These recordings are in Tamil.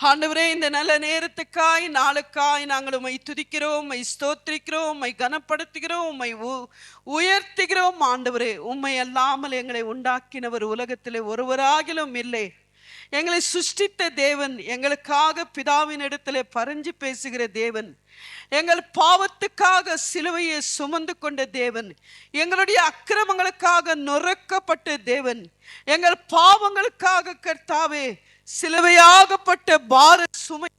ஆண்டவரே, இந்த நல்ல நேரத்துக்காய் நாளுக்காய் நாங்கள் உம்மை துதிக்கிறோம், உம்மை ஸ்தோத்திரிக்கிறோம், உம்மை கனப்படுத்துகிறோம், உம்மை உயர்த்துகிறோம். ஆண்டவரே, உம்மை அல்லாமல் எங்களை உண்டாக்கினவர் உலகத்திலே ஒருவராகிலும் இல்லை. எங்களை சிருஷ்டித்த தேவன், எங்களுக்காக பிதாவின் இடத்திலே பரிஞ்சு பேசுகிற தேவன், எங்கள் பாவத்துக்காக சிலுவையை சுமந்து கொண்ட தேவன், எங்களுடைய அக்கிரமங்களுக்காக நொறுக்கப்பட்ட தேவன், எங்கள் பாவங்களுக்காக கர்த்தாவே சிலுவையாகப்பட்ட பார சுமை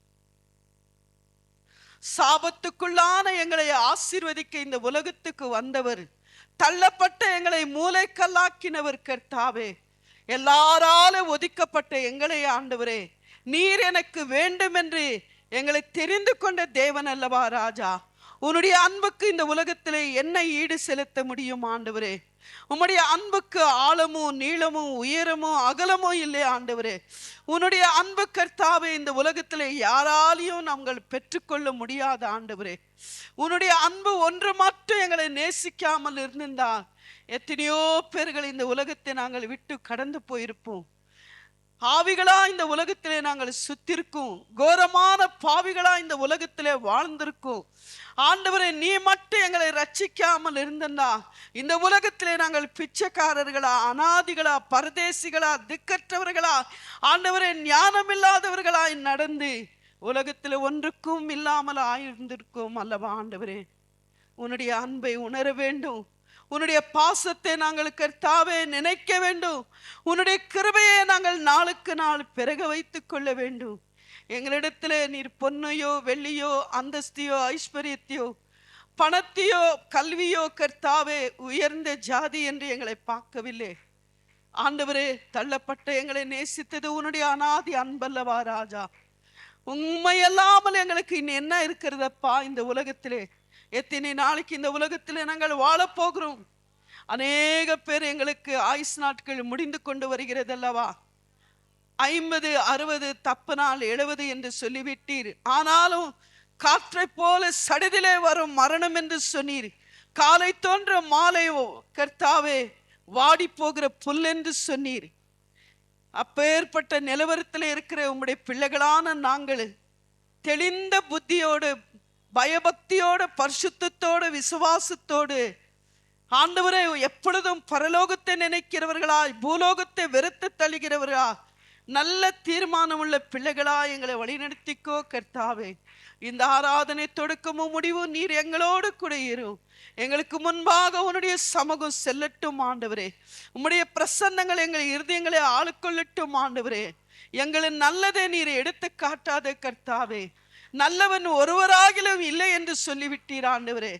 சாபத்துக்குள்ளான எங்களை ஆசீர்வதிக்க இந்த உலகத்துக்கு வந்தவர், தள்ளப்பட்ட எங்களை மூளைக்கல்லாக்கினவர் கர்த்தாவே, எல்லாராலும் ஒதுக்கப்பட்ட எங்களை ஆண்டவரே, நீர் எனக்கு வேண்டும் என்று எங்களை தெரிந்து கொண்ட தேவன் அல்லவா ராஜா. உன்னுடைய அன்புக்கு இந்த உலகத்திலே என்ன ஈடு செலுத்த முடியும் ஆண்டவரே? உம்முடைய அன்புக்கு ஆழமும் நீளமும் உயரமும் அகலமும் இல்லை ஆண்டவரே. உன்னுடைய அன்பு கர்த்தாவே இந்த உலகத்திலே யாராலையும் நாங்கள் பெற்றுக்கொள்ள முடியாத ஆண்டவரே. உன்னுடைய அன்பு ஒன்று மட்டும் எங்களை நேசிக்காமல் இருந்திருந்தா எத்தனையோ பேர்கள் இந்த உலகத்தை நாங்கள் விட்டு கடந்து போயிருப்போம். ஆவிகளா இந்த உலகத்திலே நாங்கள் சுத்திருக்கோம், கோரமான பாவிகளா இந்த உலகத்திலே வாழ்ந்திருக்கோம். ஆண்டவரே, நீ மட்டும் எங்களை ரட்சிக்காமல் இருந்தா இந்த உலகத்திலே நாங்கள் பிச்சைக்காரர்களா, அனாதிகளா, பரதேசிகளா, திக்கற்றவர்களா, ஆண்டவரே ஞானமில்லாதவர்களாய் நடந்து உலகத்திலே ஒன்றுக்கும் இல்லாமல் ஆயிருந்திருக்கோம் அல்லவா ஆண்டவரே. உன்னுடைய அன்பை உணர வேண்டும், உன்னுடைய பாசத்தை நாங்கள் கர்த்தாவே நினைக்க வேண்டும், உன்னுடைய கிருபையை நாங்கள் நாளுக்கு நாள் பிறக வைத்துக் கொள்ள வேண்டும். எங்களிடத்துல நீர் பொன்னையோ வெள்ளியோ அந்தஸ்தியோ ஐஸ்வர்யத்தையோ பணத்தையோ கல்வியோ கர்த்தாவே உயர்ந்த ஜாதி என்று எங்களை பார்க்கவில்லை ஆண்டவரே. தள்ளப்பட்ட எங்களை நேசித்தது உன்னுடைய அனாதி அன்பல்லவா ராஜா. உண்மையல்லாமல் எங்களுக்கு இன்னும் என்ன இருக்கிறதப்பா இந்த உலகத்திலே? எத்தனை நாளைக்கு இந்த உலகத்திலே நாங்கள் வாழப்போகிறோம்? அநேக பேர் எங்களுக்கு ஆயுஸ் நாட்கள் முடிந்து கொண்டு வருகிறது அல்லவா. 50, 60 தப்பனால் 70 என்று சொல்லிவிட்டீர். ஆனாலும் காற்றை போல சடுதிலே வரும் மரணம் என்று சொன்னீர். காலை தோன்ற மாலை கர்த்தாவே வாடி போகிற புல் என்று சொன்னீர். அப்பேற்பட்ட நிலவரத்தில் இருக்கிற உம்முடைய பிள்ளைகளான நாங்கள் தெளிந்த புத்தியோடு, பயபக்தியோடு, பரிசுத்தத்தோடு, விசுவாசத்தோடு ஆண்டவரே எப்பொழுதும் பரலோகத்தை நினைக்கிறவர்களாய், பூலோகத்தை வெறுத்து தள்ளுகிறவர்களா, நல்ல தீர்மானம் உள்ள பிள்ளைகளா எங்களை வழிநடத்திக்கோ கர்த்தாவே. இந்த ஆராதனை தொடக்கமும் முடிவும் நீர் எங்களோடு கூட இரும். எங்களுக்கு முன்பாக உன்னுடைய சமூகம் செல்லட்டும் ஆண்டவரே. உம்முடைய பிரசன்னங்கள் எங்கள் இருதயங்களை ஆளுக்கொள்ளட்டும் ஆண்டவரே. எங்களின் நல்லதை நீர் எடுத்து காட்டாத கர்த்தாவே. நல்லவன் ஒருவராகிலும் இல்லை என்று சொல்லிவிட்டீர் ஆண்டவரே.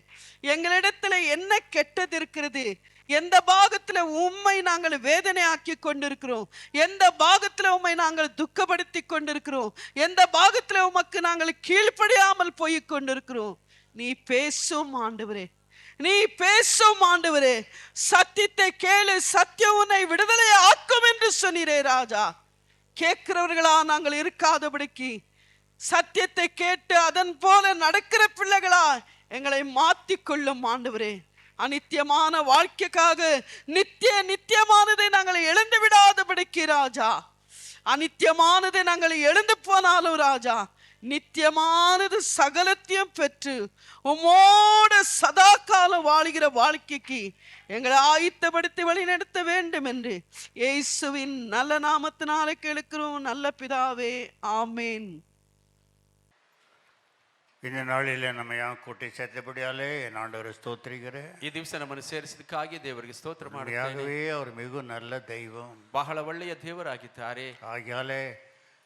எங்களிடத்துல என்ன கெட்டது இருக்கிறது? எந்த பாகத்துல உம்மை நாங்கள் வேதனை ஆக்கி கொண்டிருக்கிறோம்? எந்த பாகத்துல உம்மை நாங்கள் துக்கப்படுத்தி கொண்டிருக்கிறோம்? எந்த பாகத்துல உமக்கு நாங்கள் கீழ்ப்படியாமல் போய் கொண்டிருக்கிறோம்? நீ பேசும் ஆண்டவரே, நீ பேசும் ஆண்டவரே. சத்தியத்தை கேளு, சத்தியம் உன்னை விடுதலை ஆக்கும் என்று சொன்னீரே ராஜா. கேட்கிறவர்களா நாங்கள் இருக்காதபடிக்கு சத்தியத்தை கேட்டு அதன் போல நடக்கிற பிள்ளைகளா எங்களை மாற்றிக்கொள்ளும் ஆண்டவரே. அநித்தியமான வாழ்க்கைக்காக நித்தியமானதை நாங்கள் எழுந்து விடாதபடிக்கு ராஜா. அநித்தியமானதை நாங்கள் எழுந்து போனாலும் ராஜா, நித்தியமானது சகலத்தையும் பெற்று உம்மோடு சதா காலம் வாழுகிற வாழ்க்கைக்கு எங்களை ஆயத்தப்படுத்தி வழி நடத்த வேண்டும் என்று இயேசுவின் நல்ல நாமத்தினாலே கேட்கிறோம் நல்ல பிதாவே, ஆமேன். இந்த ನಾಳಿಲೆ ನಮ್ಮಯ ಕೂಟಿ ಸೇರ್ತಬಡಿಯಾಲೆ ಎನ್ ಆಂಡವರ ಸ್ತೋತ್ರಿಗರೆ. ಈ ದಿವಸ ನಮ್ಮನ್ನು ಸೇರಿಸಿದಕ್ಕಾಗಿ ದೇವರಿಗೆ ಸ್ತೋತ್ರ ಮಾಡುತ್ತೇನೆ. ಅವರು ಮಿಗು ನಲ್ಲ ದೈವಂ, ಬಹಳ ಒಳ್ಳೆಯ ದೇವರಾಗಿದ್ದಾರೆ. ஆகையாலே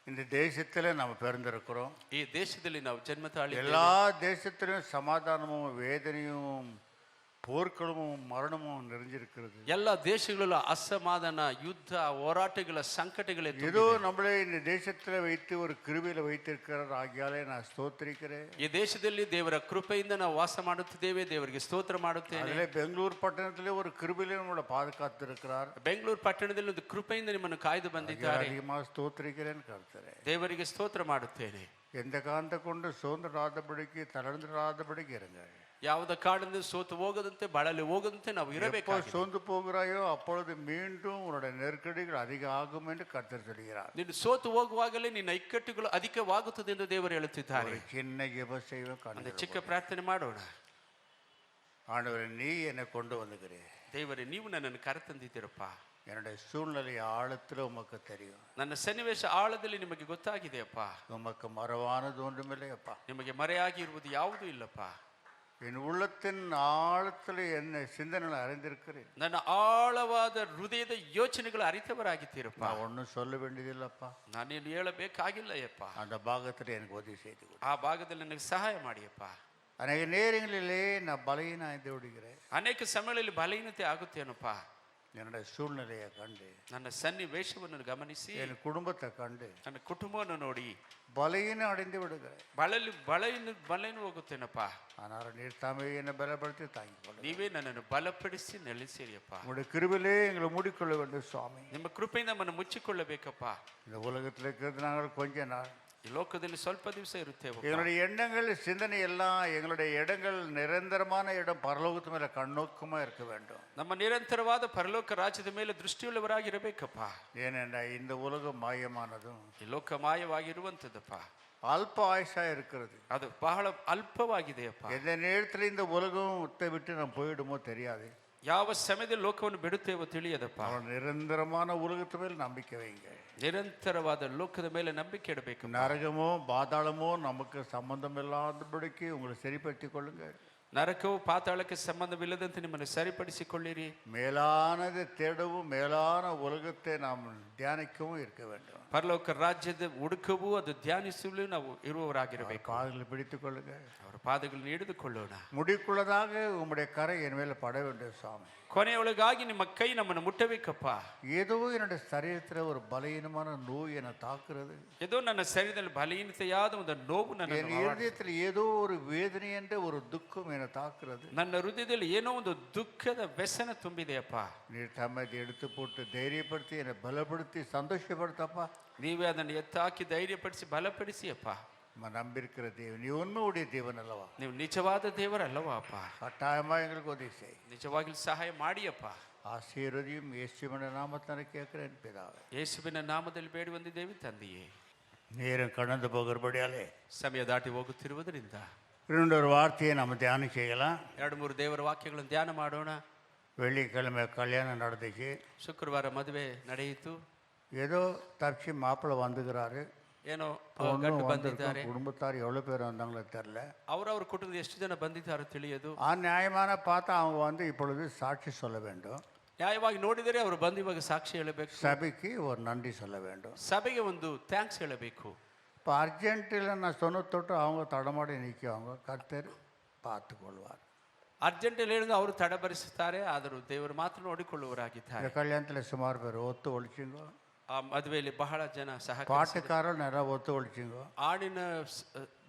இந்த தேசத்துல நம்ம பிறந்திருக்கிறோம். ಈ ದೇಶದಲ್ಲಿ ನಾವು ಜನ್ಮ ತಾಳಿ எல்லா தேசத்திலும் சமாதானமும் வேதனையும் போர்களும் மரணமும் நிறைஞ்சிருக்கிறது. ಎಲ್ಲ ದೇಶಗಳಲ್ಲೂ ಅಸಮಾಧಾನ, ಯುದ್ಧ, ಹೋರಾಟಗಳ ಸಂಕಟಗಳೇ. ஏதோ நம்மளே இந்த தேசத்துல வைத்து ஒரு கிருபையில வைத்திருக்கிறார். ஆகையாலே நான் ஸ்தோத்திரிக்கிறேன். ಈ ದೇಶದಲ್ಲಿ ದೇವರ ಕೃಪೆಯಿಂದ ನಾವು ವಾಸ ಮಾಡುತ್ತಿದ್ದೇವೆ. ದೇವರಿಗೆ ಸ್ತೋತ್ರ ಮಾಡುತ್ತೇನೆ. அதிலே பெங்களூர் பட்டணத்திலே ஒரு கிருபையில நம்மளை பாதுகாத்திருக்கிறார். ಬೆಂಗಳೂರು ಪಟ್ಟಣದಲ್ಲಿ ಒಂದು ಕೃಪೆಯಿಂದ ನಿಮ್ಮನ್ನು ಕಾಯ್ದು ಬಂದಿದ್ದಾರೆ. அதிகமாக ஸ்தோத்திரிக்கிறேன் கர்த்தரே. ದೇವರಿಗೆ ಸ್ತೋತ್ರ ಮಾಡುತ್ತೇನೆ. எந்த காந்த கொண்டு சோர்ந்துடாதபடிக்கு தளர்ந்துடாதபடிக்கு இருங்க. ಯಾವುದ ಕಾರಣದಿಂದ ಸೋತು ಹೋಗದಂತೆ ಬಳಲಿ ಹೋಗದಂತೆ ನಾವು எப்போ ಇರಬೇಕಾಗಿದೆ. சோர்ந்து போகிறாயோ அப்பொழுது மீண்டும் உன்னுடைய நெருக்கடிகள் அதிகம் ஆகும் என்று கர்த்தர் சொல்கிறார். ನೀನು ಸೋತು ಹೋಗುವಾಗಲೇ ನಿನ್ನ ಇಕ್ಕಟ್ಟುಗಳು ಅಧಿಕವಾಗುತ್ತದೆ ಎಂದು ದೇವರು ಹೇಳುತ್ತಿದ್ದಾರೆ. ஒரு சின்ன ஜெப செய்வ ಒಂದು கண்டு ಚಿಕ್ಕ ಪ್ರಾರ್ಥನೆ ಮಾಡೋಣ. ஆண்டவரே, நீ என்னை கொண்டு வந்துக்கிறே. ದೇವರೇ, ನೀವು ನನ್ನನ್ನು ಕರೆತಂದಿದ್ದೀರಪ್ಪ. என்னுடைய சூழ்நிலை ஆழத்தில் உமக்கு தெரியும். ನನ್ನ ಸನ್ನಿವೇಶ ಆಳದಲ್ಲಿ ನಿಮಗೆ ಗೊತ್ತಾಗಿದೆಯಪ್ಪ. உமக்கு மறவானது ஒன்றுமில்லையப்பா. ನಿಮಗೆ ಮರೆಯಾಗಿ ಇರುವುದು ಯಾವುದೂ ಇಲ್ಲಪ್ಪ. என் உள்ளத்தின் ஆழத்தில் என்ன சிந்தனைகளை அறிந்திருக்கிறேன். ನನ್ನ ಆಳವಾದ ಹೃದಯದ ಯೋಚನೆಗಳು ಅರಿತವರಾಗಿದ್ದೀರಪ್ಪ. நான் ஒன்றும் சொல்ல வேண்டியதில்லப்பா. ನಾನೇನು ಹೇಳಬೇಕಾಗಿಲ್ಲ ಯಪ್ಪ. அந்த பாகத்தில் எனக்கு உதவி செய்து கொடு. ಆ ಭಾಗದಲ್ಲಿ ನನಗೆ ಸಹಾಯ ಮಾಡಿಯಪ್ಪ. அநேக நேரங்களிலே நான் பலகீனாய்ந்து விடுகிறேன். ಅನೇಕ ಸಮಯಗಳಲ್ಲಿ ಬಲಹೀನತೆ ಆಗುತ್ತೇನಪ್ಪ. என்னுடைய சூழ்நிலையை கண்டு, ನನ್ನ ಸನ್ನಿವೇಶವನ್ನು ಗಮನಿಸಿ, என் குடும்பத்தை கண்டு ನನ್ನ ಕುಟುಂಬವನ್ನು ನೋಡಿ பலகீனம் அடைந்து விடுகிறேன். ಬಲೆಯನ್ನು ಹೋಗುತ್ತೇನಪ್ಪ. ஆனால் நீர் தாமே என்னை பலப்படுத்தி தாங்கிக் கொள்ளுங்கள். ನೀವೇ ನನ್ನನ್ನು ಬಲಪಡಿಸಿ ನೆಲೆಸಿರಿಯಪ್ಪ. உங்களுடைய கிருபையிலே எங்களை மூடிக்கொள்ள வேண்டும் சுவாமி. ನಿಮ್ಮ ಕೃಪೆಯಿಂದ ನಮ್ಮನ್ನು ಮುಚ್ಚಿಕೊಳ್ಳಬೇಕಪ್ಪ. இந்த உலகத்தில் இருக்கிறது நாங்கள் கொஞ்ச நாள். ಈ ಲೋಕದಲ್ಲಿ ಸ್ವಲ್ಪ ದಿವಸ ಇರುತ್ತೇವೆ. எங்களுடைய எண்ணங்கள் சிந்தனை எல்லாம் எங்களுடைய இடங்கள் நிரந்தரமான இடம் பரலோகத்து மேல கண்ணோக்கமா இருக்க வேண்டும். ನಮ್ಮ ನಿರಂತರವಾದ ಪರಲೋಕ ರಾಜ್ಯದ ಮೇಲೆ ದೃಷ್ಟಿಯುಳ್ಳವರಾಗಿರಬೇಕಪ್ಪ. ஏனென்றா இந்த உலகம் மாயமானதும் ಈ ಲೋಕ ಮಾಯವಾಗಿರುವಂಥದ್ದಪ್ಪ. அல்ப ஆயுஷா இருக்கிறது. ಅದು ಬಹಳ ಅಲ್ಪವಾಗಿದೆಯಪ್ಪ. எந்த நேரத்தில் இந்த உலகத்தை விட்டு நம்ம போயிடுமோ தெரியாது. ಯಾವ ಸಮಯದಲ್ಲಿ ಲೋಕವನ್ನು ಬಿಡುತ್ತೇವೋ ತಿಳಿಯದಪ್ಪ. நிரந்தரமான உலகத்து மேல் நம்பிக்கை வைங்க. ನಿರಂತರವಾದ ಲೋಕದ ಮೇಲೆ ನಂಬಿಕೆ ಇಡಬೇಕು. நரகமோ பாதாளமோ நமக்கு சம்பந்தம் இல்லாதபடிக்கு உங்களை சரிப்படுத்திக் கொள்ளுங்க. ನರಕವು ಪಾತಾಳಕ್ಕೆ ಸಂಬಂಧವಿಲ್ಲದಂತೆ ನಿಮ್ಮನ್ನು ಸರಿಪಡಿಸಿಕೊಳ್ಳಿರಿ. மேலானதை தேடவும் மேலான உலகத்தை நாம் தியானிக்கவும் இருக்க வேண்டும். ಪರಲೋಕ ರಾಜ್ಯದ ಹುಡುಕವು ಅದು ಧ್ಯಾನಿಸಲು ನಾವು ಇರುವವರಾಗಿರಬೇಕು. காதுகளை பிடித்துக் கொள்ளுங்க. ಅವರ ಪಾದಗಳನ್ನು ಹಿಡಿದುಕೊಳ್ಳೋಣ. முடிக்குள்ளதாக உம்முடைய கரை என் மேல பட வேண்டும் சுவாமி. ಕೊನೆಯೊಳಗಾಗಿ ನಿಮ್ಮ ಕೈ ನಮ್ಮನ್ನು ಮುಟ್ಟಬೇಕಪ್ಪ. ஏதோ என்னுடைய சரீரத்தில் ஒரு பலவீனமான நோய் என்னை தாக்குறது. ஏதோ ನನ್ನ ಶರೀರದಲ್ಲಿ ಬಲಹೀನತೆಯಾದ ಒಂದು ನೋವು என் ನನ್ನ இருதயத்தில் ஏதோ ஒரு வேதனை என்ற ஒரு துக்கம் என்னை தாக்குறது. ನನ್ನ ಹೃದಯದಲ್ಲಿ ಏನೋ ಒಂದು ದುಃಖದ ವ್ಯಸನ ತುಂಬಿದೆಯಪ್ಪ. நீர் தம்மதி எடுத்து போட்டு தைரியப்படுத்தி என்னை பலப்படுத்தி சந்தோஷப்படுத்தப்பா. ನೀವೇ ಅದನ್ನು ಎತ್ತಾಕಿ ಧೈರ್ಯಪಡಿಸಿ ಬಲಪಡಿಸಿಯಪ್ಪ. நம்ம நம்பியிருக்கிற தேவன் நீ உண்மையுடைய தேவன் அல்லவா. ನೀವು ನಿಜವಾದ ದೇವರಲ್ಲವಾ ಅಪ್ಪ. கட்டாயமா எங்களுக்கு உதவி செய். ನಿಜವಾಗಿ ಸಹಾಯ ಮಾಡಿಯಪ್ಪ. ஆசீர்வதியும் இயேசுவின் நாமத்தில் கேட்கிறேன் பிதாவே. ಯೇಸುವಿನ ನಾಮದಲ್ಲಿ ಬೇಡಿ ಬಂದಿದ್ದೇವೆ ತಂದೆಯೇ. நேரம் கடந்து போகிறபடியாலே ಸಮಯ ದಾಟಿ ಹೋಗುತ್ತಿರುವುದರಿಂದ இன்னொரு வார்த்தையை நம்ம தியானம் செய்யலாம். 2-3 ದೇವರ ವಾಕ್ಯಗಳನ್ನು ಧ್ಯಾನ ಮಾಡೋಣ. வெள்ளிக்கிழமை கல்யாணம் நடந்துச்சு. ಶುಕ್ರವಾರ ಮದುವೆ ನಡೆಯಿತು. ஏதோ தப்பிச்சு மாப்பிள்ளை வந்துக்கிறாரு. ಏನೋ ಗಂಡು ಬಂದಿದ್ದಾರೆ. குடும்பத்தார் எவ்வளோ பேர் வந்தாங்களோ தெரில. ಅವರವ್ರ ಕುಟುಂಬದ ಎಷ್ಟು ಜನ ಬಂದಿದ್ದಾರೋ ತಿಳಿಯದು. நியாயமான பார்த்தா அவங்க வந்து இப்பொழுது சாட்சி சொல்ல வேண்டும். ನ್ಯಾಯವಾಗಿ ನೋಡಿದರೆ ಅವರು ಬಂದು ಇವಾಗ ಸಾಕ್ಷಿ ಹೇಳಬೇಕು. சபைக்கு ஒரு நன்றி சொல்ல வேண்டும். ಸಭೆಗೆ ಒಂದು ಥ್ಯಾಂಕ್ಸ್ ಹೇಳಬೇಕು. இப்போ அர்ஜென்ட்டில் நான் சொன்ன தொட்டு அவங்க தடமாடி நிற்குவாங்க. கர்த்தர் பார்த்து கொள்வார். ಅರ್ಜೆಂಟಲ್ಲಿ ಹೇಳಿದ್ರೆ ಅವರು ತಡಬರಿಸುತ್ತಾರೆ, ಆದರೂ ದೇವರು ಮಾತ್ರ ನೋಡಿಕೊಳ್ಳುವರಾಗಿದ್ದಾರೆ. இந்த கல்யாணத்தில் சுமார் பேர் ஒத்து ஒழிச்சிங்கோ. ಆ ಮದುವೆಯಲ್ಲಿ ಬಹಳ ಜನ பாட்டுக்காரர் நிறைய ஒத்து ஒழிச்சிங்கோ. ಹಾಡಿನ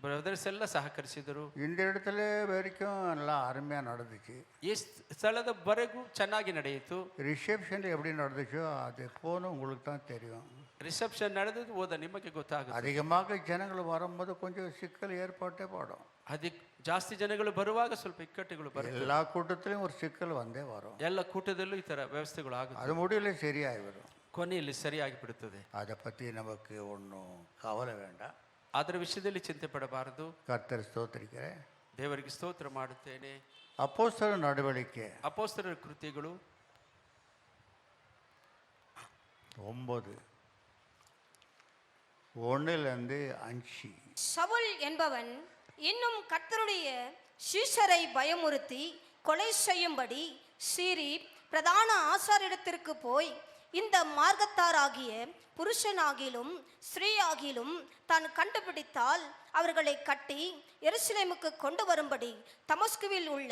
ಬ್ರದರ್ಸ್ ಎಲ್ಲ ಸಹಕರಿಸಿದರು. இந்த இடத்துல வரைக்கும் எல்லாம் அருமையாக நடந்துச்சு. ಈ ಸ್ಥಳದವರೆಗೂ ಚೆನ್ನಾಗಿ ನಡೆಯಿತು. ரிசப்ஷனில் எப்படி நடந்துச்சோ அது போன உங்களுக்கு தான் தெரியும். ರಿಸೆಪ್ಷನ್ ನಡೆದದ್ದು ಹೋದ ನಿಮಗೆ ಗೊತ್ತಾಗುತ್ತೆ. அதிகமாக ஜனங்கள் வரும்போது கொஞ்சம் சிக்கல் ஏற்பாட்டே படும். ಅದಕ್ಕೆ ಜಾಸ್ತಿ ಜನಗಳು ಬರುವಾಗ ಸ್ವಲ್ಪ ಇಕ್ಕಟ್ಟುಗಳು ಬರುತ್ತೆ. எல்லா கூட்டத்திலையும் ஒரு சிக்கல் வந்தே வரும். ಎಲ್ಲ ಕೂಟದಲ್ಲೂ ಈ ಥರ ವ್ಯವಸ್ಥೆಗಳು ಆಗುತ್ತೆ. அது முடியல சரியாகி வரும். ಕೊನೆಯಲ್ಲಿ ಸರಿಯಾಗಿ ಬಿಡುತ್ತದೆ. அதை பற்றி நமக்கு ஒன்றும் கவலை வேண்டாம். ಅದರ ವಿಷಯದಲ್ಲಿ ಚಿಂತೆ ಪಡಬಾರದು. கர்த்தர் ஸ்தோத்திரிக்கிறேன். ದೇವರಿಗೆ ಸ್ತೋತ್ರ ಮಾಡುತ್ತೇನೆ. அப்போஸ்தலர் நடவடிக்கை ಅಪೊಸ್ತಲರ ಕೃತ್ಯಗಳು 9:1-5. சவுல் என்பவன் இன்னும் கர்த்தருடைய சீஷரை பயமுறுத்தி கொலை செய்யும்படி சீறி பிரதான ஆசாரிடத்திற்கு போய், இந்த மார்க்கத்தாராகிய புருஷனாகிலும் ஸ்திரீயாகிலும் தான் கண்டுபிடித்தால் அவர்களை கட்டி எருசலேமுக்கு கொண்டு வரும்படி தமஸ்குவில் உள்ள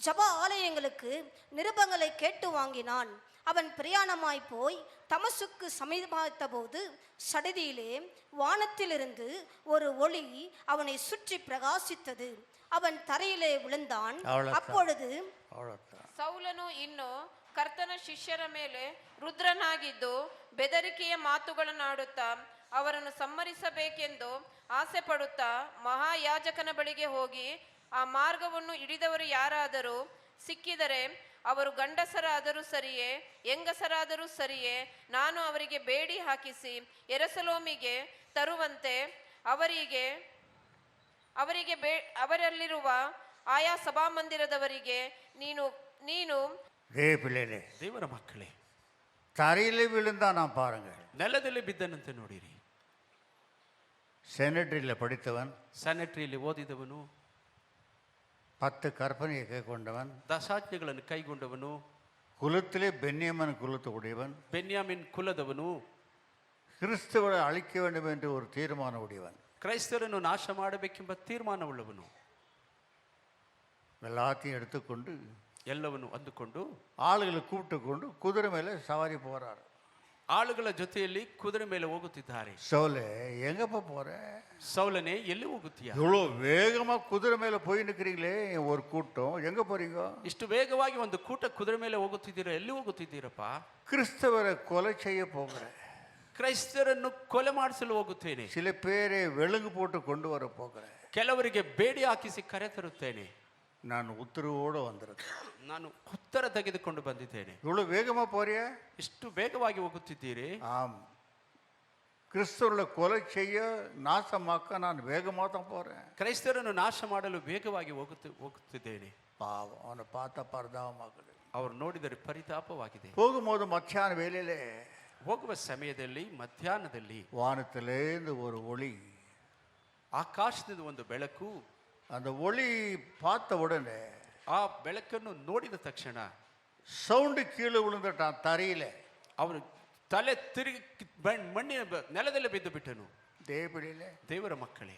ஜப ஆலயங்களுக்கு நிருபங்களை கேட்டு வாங்கினான். அவன் பிரயாணமாய் போய் தமசுக்கு சமீபத்த போது சடதியிலே வானத்திலிருந்து ஒரு ஒளி அவனை சுற்றி பிரகாசித்தது. அவன் தரையிலே விழுந்தான். அப்பொழுது ಸೌಲನು ಇನ್ನು ಕರ್ತನ ಶಿಷ್ಯರ ಮೇಲೆ ರುದ್ರನಾಗಿದ್ದು ಬೆದರಿಕೆಯ ಮಾತುಗಳನ್ನಾಡುತ್ತಾ ಅವರನ್ನು ಸಂಹರಿಸಬೇಕೆಂದು ಆಸೆ ಪಡುತ್ತಾ ಮಹಾಯಾಜಕನ ಬಳಿಗೆ ಹೋಗಿ ಆ ಮಾರ್ಗವನ್ನು ಹಿಡಿದವರು ಯಾರಾದರೂ ಸಿಕ್ಕಿದರೆ ಅವರು ಗಂಡಸರಾದರೂ ಸರಿಯೇ ಹೆಂಗಸರಾದರೂ ಸರಿಯೇ ನಾನು ಅವರಿಗೆ ಬೇಡಿ ಹಾಕಿಸಿ ಯೆರೂಸಲೇಮಿಗೆ ತರುವಂತೆ ಅವರಲ್ಲಿರುವ ಆಯಾ ಸಭಾಮಂದಿರದವರಿಗೆ ನೀನು டே பிள்ளைகளே, ದೇವರ ಮಕ್ಕಳೇ, தரையிலே விழுந்தான் நான் பாருங்க. ನೆಲದಲ್ಲಿ ಬಿದ್ದನಂತೆ ನೋಡಿರಿ. செனட்டரியில் படித்தவன், ಸ್ಯಾನಿಟರಿಯಲ್ಲಿ ಓದಿದವನು, 10 கற்பனையை கைக்கொண்டவன், ದಶಾಜ್ಞೆಗಳನ್ನು ಕೈಗೊಂಡವನು, குலத்திலே பென்யமன் குலத்து உடையவன், ಬೆನ್ಯಾಮಿನ್ ಕುಲದವನು, கிறிஸ்துவை அழிக்க வேண்டும் என்று ஒரு தீர்மானம் உடையவன், ಕ್ರೈಸ್ತರನ್ನು ನಾಶ ಮಾಡಬೇಕೆಂಬ ತೀರ್ಮಾನವುಳ್ಳವನು, எல்லாத்தையும் எடுத்துக்கொண்டு ಎಲ್ಲವನ್ನು ಅಂದುಕೊಂಡು ஆளுகளை கூப்பிட்டு கொண்டு குதிரை மேலே சவாரி போறார். ಆಳುಗಳ ಜೊತೆಯಲ್ಲಿ ಕುದುರೆ ಮೇಲೆ ಹೋಗುತ್ತಿದ್ದಾರೆ. சவுலே, எங்கப்பா போற? ಸೌಲನೇ, ಎಲ್ಲಿ ಹೋಗುತ್ತೀಯ? இவ்வளோ வேகமா குதிரை மேல போய் நிற்கிறீங்களே, ஒரு கூட்டம், எங்க போறீங்க? ಇಷ್ಟು ವೇಗವಾಗಿ ಒಂದು ಕೂಟ ಕುದುರೆ ಮೇಲೆ ಹೋಗುತ್ತಿದ್ದೀರಾ, ಎಲ್ಲಿ ಹೋಗುತ್ತಿದ್ದೀರಪ್ಪ? கிறிஸ்தவரை கொலை செய்ய போகிறேன். ಕ್ರೈಸ್ತರನ್ನು ಕೊಲೆ ಮಾಡಿಸಲು ಹೋಗುತ್ತೇನೆ. சில பேரை வெளுங்கு போட்டு கொண்டு வர போகிறேன். ಕೆಲವರಿಗೆ ಬೇಡಿ ಹಾಕಿಸಿ ಕರೆ ತರುತ್ತೇನೆ. நான் உத்தரவோடு வந்திருக்கேன். ನಾನು ಉತ್ತರ ತೆಗೆದುಕೊಂಡು ಬಂದಿದ್ದೇನೆ. இவ்வளோ வேகமா போறிய? ಇಷ್ಟು ವೇಗವಾಗಿ ಹೋಗುತ್ತಿದ್ದೀರಿ? ஆம், கிறிஸ்தவர்களை கொலை செய்ய நாசமாக்க நான் வேகமாக தான் போறேன். ಕ್ರೈಸ್ತರನ್ನು ನಾಶ ಮಾಡಲು ವೇಗವಾಗಿ ಹೋಗುತ್ತಿದ್ದೇನೆ. பாவம், அவனை பார்த்தா பரிதாபமாகுது. ಅವರು ನೋಡಿದರೆ ಪರಿತಾಪವಾಗಿದೆ. போகும்போது மத்தியான வேலையிலே ಹೋಗುವ ಸಮಯದಲ್ಲಿ ಮಧ್ಯಾಹ್ನದಲ್ಲಿ வானத்திலேருந்து ஒரு ஒளி, ಆಕಾಶದಿಂದ ಒಂದು ಬೆಳಕು. அந்த ஒளி பார்த்த உடனே ಆ ಬೆಳಕನ್ನು ನೋಡಿದ ತಕ್ಷಣ சவுண்டு கீழே விழுந்துட்டான் தரையில. ಅವನು ತಲೆ ತಿರುಗಿ ಮಣ್ಣಿನ ನೆಲದಲ್ಲಿ ಬಿದ್ದು ಬಿಟ್ಟನು. தேவபிடியிலே, ದೇವರ ಮಕ್ಕಳೇ,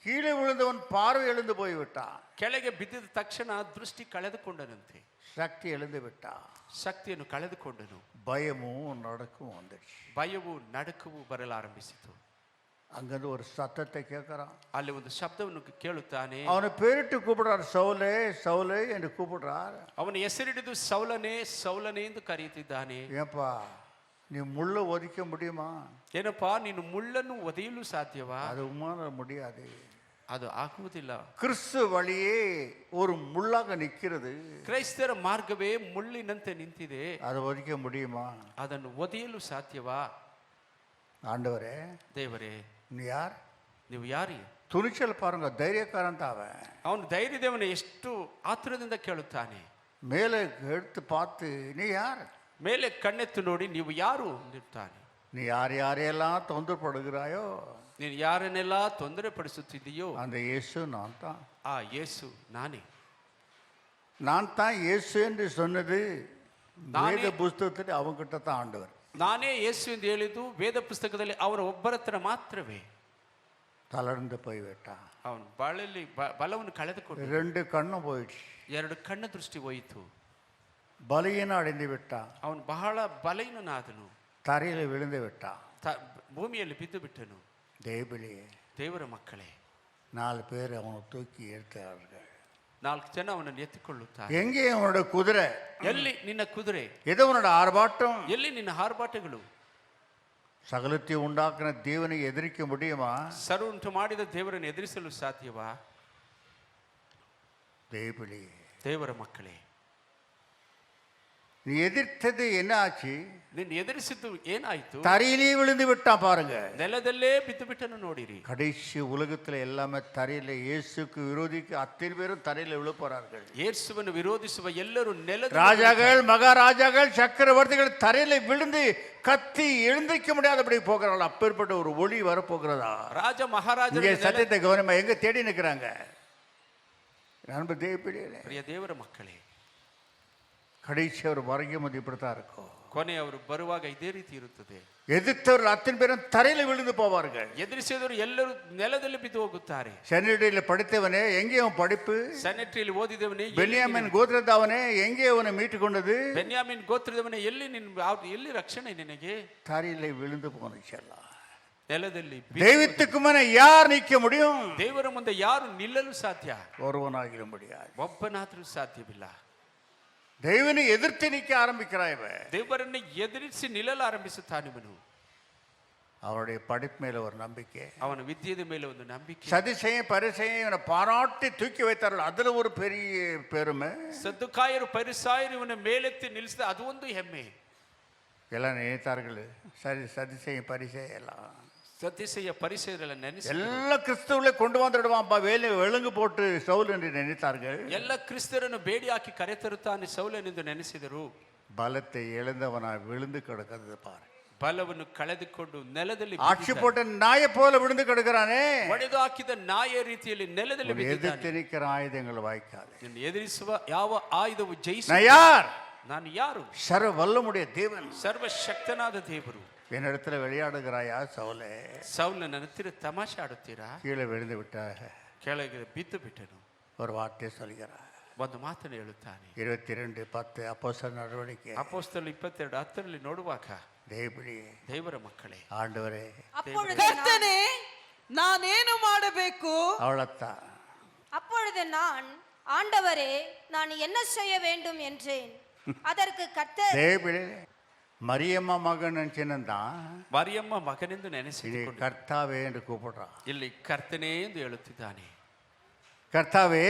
கீழே விழுந்தவன் பார்வை எழுந்து போய்விட்டான். ಕೆಳಗೆ ಬಿದ್ದಿದ ತಕ್ಷಣ ದೃಷ್ಟಿ ಕಳೆದುಕೊಂಡನಂತೆ, சக்தி எழுந்து விட்டான். ಶಕ್ತಿಯನ್ನು ಕಳೆದುಕೊಂಡನು. பயமும் நடுக்கும் வந்துடுச்சு. ಭಯವೂ ನಡುಕವೂ ಬರಲಾರಂಭಿಸಿತು. அங்கிருந்து ஒரு சத்தத்தை கேட்கிறான். ಅಲ್ಲಿ ಒಂದು ಶಬ್ದವನ್ನು ಕೇಳುತ್ತಾನೆ. அவனை பேரிட்டு கூப்பிடுறார், சவுலே சவுலே என்று கூப்பிடுறார். ಅವನ ಹೆಸರಿಡಿದು ಸೌಲನೇ ಸೌಲನೇ ಎಂದು ಕರೆಯುತ್ತಿದ್ದಾನೆ. ஏப்பா, நீ முள்ள ஒதிக்க முடியுமா? ಏನಪ್ಪಾ, ನೀನು ಮುಳ್ಳನ್ನು ಒದೆಯಲು ಸಾಧ್ಯವಾ? அது உமால முடியாது. ಅದು ಆಗುವುದಿಲ್ಲ. கிறிஸ்து வழியே ஒரு முள்ளாக நிற்கிறது. ಕ್ರೈಸ್ತರ ಮಾರ್ಗವೇ ಮುಳ್ಳಿನಂತೆ ನಿಂತಿದೆ. அதை ஒதிக்க முடியுமா? ಅದನ್ನು ಒದೆಯಲು ಸಾಧ್ಯವಾ? ஆண்டவரே, ದೇವರೇ, நீ யார்? ನೀವು ಯಾರಿ? துணிச்சல் பாருங்க, தைரியக்காரன் தான் அவன். ಅವನು ಧೈರ್ಯದೇವನ ಎಷ್ಟು ಆತುರದಿಂದ ಕೇಳುತ್ತಾನೆ. மேலே எடுத்து பார்த்து, நீ யார்? ಮೇಲೆ ಕಣ್ಣೆತ್ತು ನೋಡಿ, ನೀವು ಯಾರು ನಿಲ್ತಾನೆ. நீ யார் யாரையெல்லாம் தொந்தரப்படுகிறாயோ, ನೀನು ಯಾರನ್ನೆಲ್ಲ ತೊಂದರೆ ಪಡಿಸುತ್ತಿದ್ದೀಯೋ அந்த இயேசு நான் தான். ಆ ಯೇಸು ನಾನೇ. நான் தான் இயேசு என்று சொன்னது நானே. வேத புஸ்தகத்தில் அவங்கிட்ட தான் ஆண்டவர். ನಾನೇ ಯೇಸು ಎಂದು ಹೇಳಿದ್ದು ವೇದ ಪುಸ್ತಕದಲ್ಲಿ ಅವರ ಒಬ್ಬರ ಹತ್ರ ಮಾತ್ರವೇ. தளர்ந்து போய்விட்டான். ಅವನು ಬಾಳಲ್ಲಿ ಬಲವನ್ನು ಕಳೆದುಕೊಂಡು 2 கண்ணும் போயிடுச்சு. 2 ಕಣ್ಣ ದೃಷ್ಟಿ ಹೋಯಿತು. பலியீனம் அடைந்து விட்டான். ಅವನು ಬಹಳ ಬಲಹೀನನಾದನು. தரையில் விழுந்து விட்டான். ಭೂಮಿಯಲ್ಲಿ ಬಿದ್ದು ಬಿಟ್ಟನು. தேவபிலியே, ದೇವರ ಮಕ್ಕಳೇ, 4 பேர் அவனை தூக்கி எடுத்தார்கள். 4 ಜನ ಅವನನ್ನು ಎತ್ತಿಕೊಳ್ಳುತ್ತಾರೆ. எங்கே அவனோட குதிரை? ಎಲ್ಲಿ ನಿನ್ನ ಕುದುರೆ? எது உன்னோட ஆர்ப்பாட்டம்? ಎಲ್ಲಿ ನಿನ್ನ ಹಾರ್ಪಾಟಗಳು? சகலத்தை உண்டாக்கின தேவனை எதிர்க்க முடியுமா? ಸರ್ವ ಉಂಟು ಮಾಡಿದ ದೇವರನ್ನು ಎದುರಿಸಲು ಸಾಧ್ಯವಾ? தேவபிலியே, ದೇವರ ಮಕ್ಕಳೇ, நீ எதிர்த்தது என்ன ஆச்சு? ನಿನ್ನ ಎದುರಿಸಿದ್ದು ಏನಾಯ್ತು? தரையிலே விழுந்து விட்டான் பாருங்க. ನೆಲದಲ್ಲೇ ಬಿದ್ದು ಬಿಟ್ಟನು ನೋಡಿರಿ. கடைசி உலகத்துல எல்லாமே தரையில, இயேசுக்கு விரோதிக்கு அத்தனை பேரும் தரையில விழ போறார்கள். ಯೇಸುವನ್ನು ವಿರೋಧಿಸುವ ಎಲ್ಲರೂ ನೆಲದ ராஜாக்கள், மகாராஜாக்கள், சக்கரவர்த்திகள் தரையில விழுந்து கத்தி எழுந்திருக்க முடியாதபடி போகிறார்கள். அப்பேற்பட்ட ஒரு ஒளி வரப்போகிறதா? ರಾಜ ಮಹಾರಾಜ இங்கே சத்தியத்தை கவனமா எங்க தேடி நிற்கிறாங்க? நண்பர் தேவபிலியே, ಪ್ರಿಯ ದೇವರ ಮಕ್ಕಳೇ, கடைசி அவர் வரைக்கும் அது இப்படித்தான் இருக்கும். ಕೊನೆಯವರು ಬರುವಾಗ ಇದೇ ರೀತಿ ಇರುತ್ತದೆ. எதிர்த்தவர்கள் அத்தனை பேரும் தரையில விழுந்து போவார்கள். ಎದುರಿಸಿದವರು ಎಲ್ಲರೂ ನೆಲದಲ್ಲಿ ಬಿದ್ದು ಹೋಗುತ್ತಾರೆ. சென்னடியில் படித்தவனே, எங்கே அவன் படிப்பு? ಸೆನೆಟ್ರಿಯಲ್ಲಿ ಓದಿದವನೇ, பென்யாமின் கோத்திரத்தவனே, எங்கே அவனை மீட்டு கொண்டது? ಬೆನ್ಯಾಮಿನ್ ಗೋತ್ರದವನೇ, ಎಲ್ಲಿ ರಕ್ಷಣೆ ನಿನಗೆ? தரையில விழுந்து போனச்செல்லாம். ನೆಲದಲ್ಲಿ தெய்வத்துக்கு முன்ன யார் நிற்க முடியும்? ದೇವರ ಮುಂದೆ ಯಾರು ನಿಲ್ಲಲು ಸಾಧ್ಯ? ஒருவனாகிட முடியாது. ಒಬ್ಬನಾದ್ರೂ ಸಾಧ್ಯವಿಲ್ಲ. தெய்வனை எதிர்த்து நிற்க ஆரம்பிக்கிறாய். ದೇವರನ್ನು ಎದುರಿಸಿ ನಿಲ್ಲಲು ಆರಂಭಿಸುತ್ತಾನಿವನು. அவருடைய படிப்பு மேல ஒரு நம்பிக்கை, ಅವನ ವಿದ್ಯೆಯ ಮೇಲೆ ಒಂದು ನಂಬಿಕೆ, சதிசையும் பரிசையும் இவனை பாராட்டி தூக்கி வைத்தார்கள், அதுல ஒரு பெரிய பெருமை. ಸದ್ದುಕಾಯರು ಪರಿಸಾಯರು ಇವನ ಮೇಲೆತ್ತಿ ನಿಲ್ಲಿಸಿದ ಅದು ಒಂದು ಹೆಮ್ಮೆ. எல்லாம் நினைத்தார்கள், சரி சதிசையும் பரிசை எல்லாம் ಸತಿಸೆಯ ಪರಿಸೆಯರೆಲ್ಲ ನೆನೆಸಿ எல்லா கிறிஸ்துவங்களை கொண்டு வந்துடுவான்ப்பா, வேலை ஒழுங்கு போட்டு சவுல் என்று நினைத்தார்கள். ಎಲ್ಲ ಕ್ರಿಸ್ತರನ್ನು ಬೇಡಿ ಹಾಕಿ ಕರೆತರುತ್ತಾನೆ ಸೌಲನೆಂದು ನೆನೆಸಿದರು. பலத்தை இழந்தவனா விழுந்து கிடக்கிறது பாரு, ಬಲವನ್ನು ಕಳೆದುಕೊಂಡು ನೆಲದಲ್ಲಿ ஆட்சி போட்ட நாயை போல விழுந்து கிடக்கிறானே. ಒಡೆದು ಹಾಕಿದ ನಾಯ ರೀತಿಯಲ್ಲಿ ನೆಲದಲ್ಲಿ ಬಿದ್ದಿದ್ದಾನೆ. எதிர்த்து நிற்கிற ஆயுதங்கள் வாய்க்காது. ನಿನ್ನ ಎದುರಿಸುವ ಯಾವ ಆಯುಧವು ಜಯಿಸ. நான் யார்? ನಾನು ಯಾರು? சர்வ வல்லமுடைய தேவன், ಸರ್ವಶಕ್ತನಾದ ದೇವರು. என்னிடத்துல விளையாடுகிறாயா சவுலே? ಸೌಲ್ ನನ್ನ ಹತ್ತಿರ ತಮಾಷೆ ಆಡುತ್ತೀರಾ? கீழே விழுந்து விட்டா ಕೆಳಗೆ ಬಿದ್ದು ಬಿಟ್ಟನು. ஒரு வார்த்தையை சொல்கிறார், ಒಂದು ಮಾತನ್ನು ಹೇಳುತ್ತಾನೆ. 22:10 அப்போஸ்தலர் நடவடிக்கை ಅಪೊಸ್ತಲ 22:10 ನೋಡುವಾಗ, தேவடி ದೇವರ ಮಕ್ಕಳೇ, ஆண்டவரே அப்பொழுது ಕರ್ತನೆ, ನಾನೇನು ಮಾಡಬೇಕು? அவளத்தான் அப்பொழுது நான், ஆண்டவரே நான் என்ன செய்ய வேண்டும் என்றேன். அதற்கு கர்த்தர், தேவடி மரியம்மா மகன் நினைச்சினந்தான், ಮರಿಯಮ್ಮ ಮಗನೆಂದು இது ನೆನೆಸಿಕೊಂಡು கர்த்தாவே என்று கூப்பிடுறான். ಇಲ್ಲಿ ಕರ್ತನೇ ಎಂದು ಹೇಳುತ್ತಿದ್ದಾನೆ. கர்த்தாவே,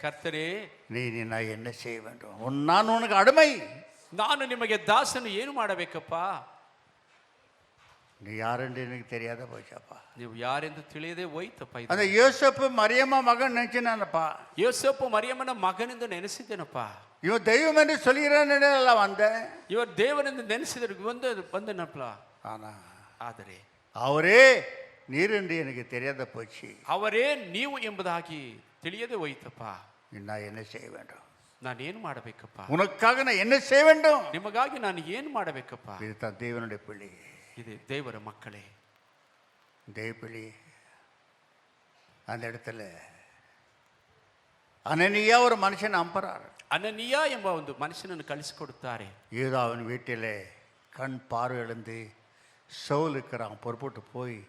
ಕರ್ತನೇ, நீ நான் என்ன செய்ய வேண்டும்? நான் உனக்கு அடிமை, ನಾನು ನಿಮಗೆ ದಾಸನು ಏನು ಮಾಡಬೇಕಪ್ಪ? நீ யாருன்னு எனக்கு தெரியாத போச்சாப்பா. ನೀವು ಯಾರೆಂದು ತಿಳಿಯದೆ ಹೋಯ್ತಪ್ಪ. ಇದು அந்த யோசப்பு மரியம்மா மகன் நினைச்சினானப்பா, ಯೋಸೇಫು ಮರಿಯಮ್ಮನ ಮಗನೆಂದು ನೆನೆಸಿದ್ದೇನಪ್ಪ. இவன் தெய்வம் என்று சொல்கிறான் வந்தேன், ಇವರು ದೇವನೆಂದು ನೆನೆಸಿದ್ರು ಬಂದನಪ್ಪ. ஆனா ಆದರೆ அவரே நீர் என்று எனக்கு தெரியாத போச்சு. ಅವರೇ ನೀವು ಎಂಬುದಾಗಿ ತಿಳಿಯದೆ ಹೋಯ್ತಪ್ಪ. நான் என்ன செய்ய வேண்டும்? ನಾನೇನು ಮಾಡಬೇಕಪ್ಪ? உனக்காக நான் என்ன செய்ய வேண்டும்? ನಿಮಗಾಗಿ ನಾನು ಏನು ಮಾಡಬೇಕಪ್ಪ? இதுதான் தேவனுடைய பிள்ளை, ಇದು ದೇವರ ಮಕ್ಕಳೇ. தேவ பிள்ளை. அந்த இடத்துல அனனியா ஒரு மனுஷன் அம்பறார். ಅನನೀಯ ಎಂಬ ಒಂದು ಮನುಷ್ಯನನ್ನು ಕಳಿಸಿಕೊಡುತ್ತಾರೆ. ஏதோ அவன் வீட்டிலே கண் பார்வை இழந்து சவுல் இருக்கிறான், பொறுப்பட்டு போய்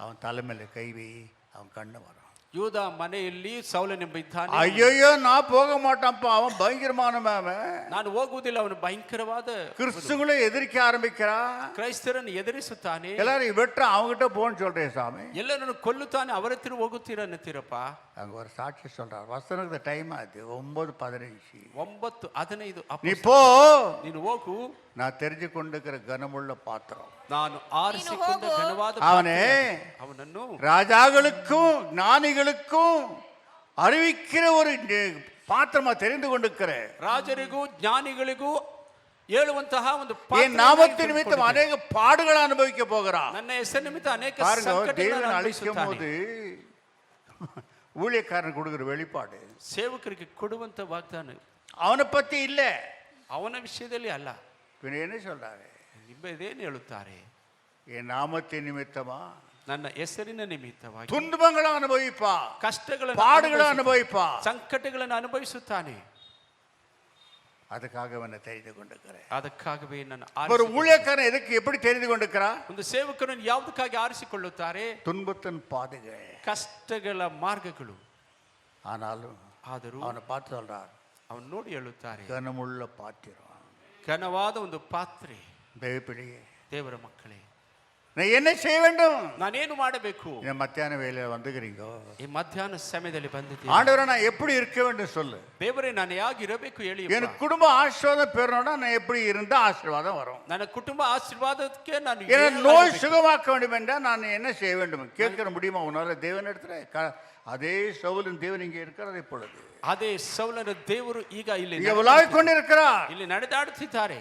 அவன் தலைமையில கை வை, அவன் கண்ணு வரும். ಯೂದ ಮನೆಯಲ್ಲಿ ಸೌಲನೆಂಬ ಇದ್ದಾನೆ. ஐயோ நான் போக மாட்டான்ப்பா, அவன் பயங்கரமானவன், ನಾನು ಹೋಗುವುದಿಲ್ಲ, ಅವನು ಭಯಂಕರವಾದ கிறிஸ்துவங்களை எதிர்க்க ஆரம்பிக்கிறான். ಕ್ರೈಸ್ತರನ್ನು ಎದುರಿಸುತ್ತಾನೆ. எல்லாரும் வெட்ட அவங்ககிட்ட போன்னு சொல்றேன் சாமி. ಎಲ್ಲರನ್ನು ಕೊಲ್ಲುತ್ತಾನೆ. ಅವರ ಹತ್ತಿರ ಹೋಗುತ್ತೀರ ಅನ್ನತ್ತೀರಪ್ಪ. அங்க ஒரு சாட்சி சொல்றார், வசனத்துக்கு டைம் ஆகுது 9:15. 9:15 நீ போ, ನೀನು ಹೋಗು, நான் தெரிஞ்சு கொண்டிருக்கிற கனமுள்ள பாத்திரம், ನಾನು ಆರಿಸಿಕೊಂಡ ಘನವಾದ அவனே ಅವನನ್ನು ராஜாக்களுக்கும் ஞானிகளுக்கும் அறிவிக்கிற ஒரு பாத்திரமா தெரிந்து கொண்டிருக்கிறேன். ರಾಜರಿಗೂ ಜ್ಞಾನಿಗಳಿಗೂ ಹೇಳುವಂತಹ ಒಂದು என் நாமத்தின் நிமித்தம் அநேக பாடுகளை அனுபவிக்க போகிறான். ನನ್ನ ಹೆಸರು ನಿಮಿತ್ತ ಅನೇಕ பாருங்க, ಸಂಕಟಗಳನ್ನು தேவன் அழிக்கும் ಅನುಭವಿಸುತ್ತಾನೆ. போது ஊழியக்காரன் கொடுக்கிற வெளிப்பாடு ಸೇವಕರಿಗೆ ಕೊಡುವಂತ ವಾಗ್ದಾನ அவனை பத்தி இல்ல, ಅವನ ವಿಷಯದಲ್ಲಿ ಅಲ್ಲ. பின்ன என்ன சொல்றாரு? ಇದೇನು ಹೇಳುತ್ತಾರೆ? என் நாமத்தின் நிமித்தமா ನನ್ನ ಹೆಸರಿನ ನಿಮಿತ್ತವಾಗಿ துன்பங்களை அனுபவிப்பா, ಕಷ್ಟಗಳನ್ನು பாடுகளை அனுபவிப்பா, ಸಂಕಟಗಳನ್ನು ಅನುಭವಿಸುತ್ತಾನೆ. அதுக்காக அவனை தெரிந்து கொண்டிருக்கிறேன். ಅದಕ್ಕಾಗವೇ ನನ್ನ ஒரு ஊழியக்காரன் எதுக்கு எப்படி தெரிந்து கொண்டிருக்கிறான்? ಒಂದು ಸೇವಕರನ್ನು ಯಾವುದಕ್ಕಾಗಿ ಆರಿಸಿಕೊಳ್ಳುತ್ತಾರೆ? துன்பத்தின் பாதைகள், ಕಷ್ಟಗಳ ಮಾರ್ಗಗಳು. ஆனாலும் ಆದರೂ அவனை பார்த்து சொல்றார், ಅವನು ನೋಡಿ ಹೇಳುತ್ತಾರೆ, கனமுள்ள பாத்திரம். ಘನವಾದ ಒಂದು ಪಾತ್ರೆ. தேவப்பிள்ளையே, ದೇವರ ಮಕ್ಕಳೇ, நான் என்ன செய்ய வேண்டும்? ನಾನೇನು ಮಾಡಬೇಕು? இந்த மத்தியான வேலையில வந்துக்கிறீங்க, ಈ ಮಧ್ಯಾಹ್ನ ಸಮಯದಲ್ಲಿ ಬಂದಿದ್ದೀನಿ. ஆண்டவரே நான் எப்படி இருக்க வேண்டும் சொல்லு. ದೇವರೇ ನಾನು ಹೇಗಿರಬೇಕು ಹೇಳಿ. என் குடும்ப ஆசீர்வாதம் பெறணும்னா நான் எப்படி இருந்தா ஆசீர்வாதம் வரும்? ನನ್ನ ಕುಟುಂಬ ಆಶೀರ್ವಾದಕ್ಕೆ ನಾನು என் நோய் சுகமாக்க வேண்டும் என்றால் நான் என்ன செய்ய வேண்டும்? கேட்க முடியுமா உன்னால? தேவன் இடத்துல அதே சவுலின் தேவன் இங்கே இருக்கிறது இப்பொழுது. ಅದೇ ಸೌಲನ ದೇವರು ಈಗ ಇಲ್ಲಿ உலாவிக் கொண்டிருக்கிறார். ಇಲ್ಲಿ ನಡೆದಾಡುತ್ತಿದ್ದಾರೆ.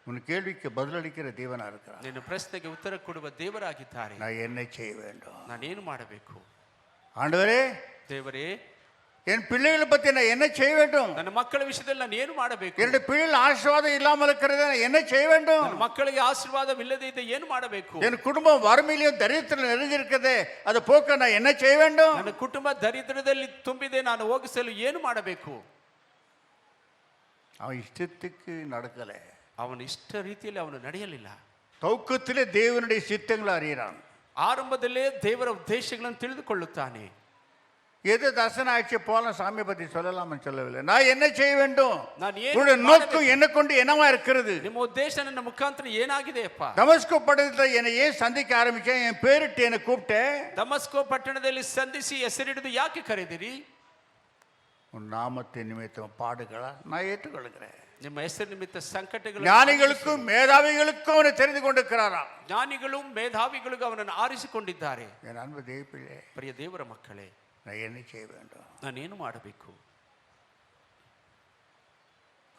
உன் கேள்விக்கு பதிலளிக்கிற தேவனா இருக்கிறார். ನಿನ್ನ ಪ್ರಶ್ನೆಗೆ ಉತ್ತರ ಕೊಡುವ ದೇವರಾಗಿದ್ದಾರೆ. நான் என்ன செய்ய வேண்டும்? ನಾನೇನು ಮಾಡಬೇಕು? ஆண்டவரே, ದೇವರೇ, என் பிள்ளைகளை பத்தி நான் என்ன செய்ய வேண்டும்? ನನ್ನ ಮಕ್ಕಳ ವಿಷಯದಲ್ಲಿ ನಾನು ಏನು ಮಾಡಬೇಕು? என்னுடைய பிள்ளைகள் ஆசீர்வாதம் இல்லாமல் இருக்கிறத நான் என்ன செய்ய வேண்டும்? ನನ್ನ ಮಕ್ಕಳಿಗೆ ಆಶೀರ್ವಾದವಿಲ್ಲದೆ ಇದೆ, ಏನು ಮಾಡಬೇಕು? என் குடும்பம் வறுமையிலும் தரித்திரம் நிறைஞ்சிருக்கிறதே, அதை போக்க நான் என்ன செய்ய வேண்டும்? ನನ್ನ ಕುಟುಂಬ ದರಿದ್ರದಲ್ಲಿ ತುಂಬಿದೆ, ನಾನು ಹೋಗಿಸಲು ಏನು ಮಾಡಬೇಕು? அவன் இஷ்டத்துக்கு நடக்கல. ಅವನ ಇಷ್ಟ ರೀತಿಯಲ್ಲಿ ಅವನು ನಡೆಯಲಿಲ್ಲ. துவக்கத்திலே தேவனுடைய சித்தங்களை அறியறான். ಆರಂಭದಲ್ಲೇ ದೇವರ ಉದ್ದೇಶಗಳನ್ನು ತಿಳಿದುಕೊಳ್ಳುತ್ತಾನೆ. எது தரிசனம் ஆயிடுச்சு போலாம், சாமியை பற்றி சொல்லலாம்னு சொல்லவில்லை. நான் என்ன செய்ய வேண்டும்? ನಾನು ಏನು உன்னுடைய நோக்கம் என்ன கொண்டு என்னவா இருக்கிறது? ನಿಮ್ಮ ಉದ್ದೇಶ ನನ್ನ ಮುಖಾಂತರ ಏನಾಗಿದೆ ಅಪ್ಪ? தமஸ்கு பட்டணத்தில் என்னை ஏன் சந்திக்க ஆரம்பிச்சேன்? என் பேரிட்டு என்னை கூப்பிட்டேன். ದಮಸ್ಕೋ ಪಟ್ಟಣದಲ್ಲಿ ಸಂಧಿಸಿ ಹೆಸರಿಡಿದು ಯಾಕೆ ಕರೆದಿರಿ? உன் நாமத்தின் நிமித்தம் பாடுகளா நான் ஏற்றுக்கொள்கிறேன். ನಿಮ್ಮ ಹೆಸರು ನಿಮಿತ್ತ ಸಂಕಟಗಳು ஞானிகளுக்கும் மேதாவிகளுக்கும் அவனை தெரிந்து கொண்டிருக்கிறாராம். ಜ್ಞಾನಿಗಳು ಮೇಧಾವಿಗಳಿಗೂ ಅವನನ್ನು ಆರಿಸಿಕೊಂಡಿದ್ದಾರೆ. என் அன்பு தேவப்பிள்ளை, ಪ್ರಿಯ ದೇವರ ಮಕ್ಕಳೇ, நான் என்ன செய்ய வேண்டும்? ನಾನೇನು ಮಾಡಬೇಕು?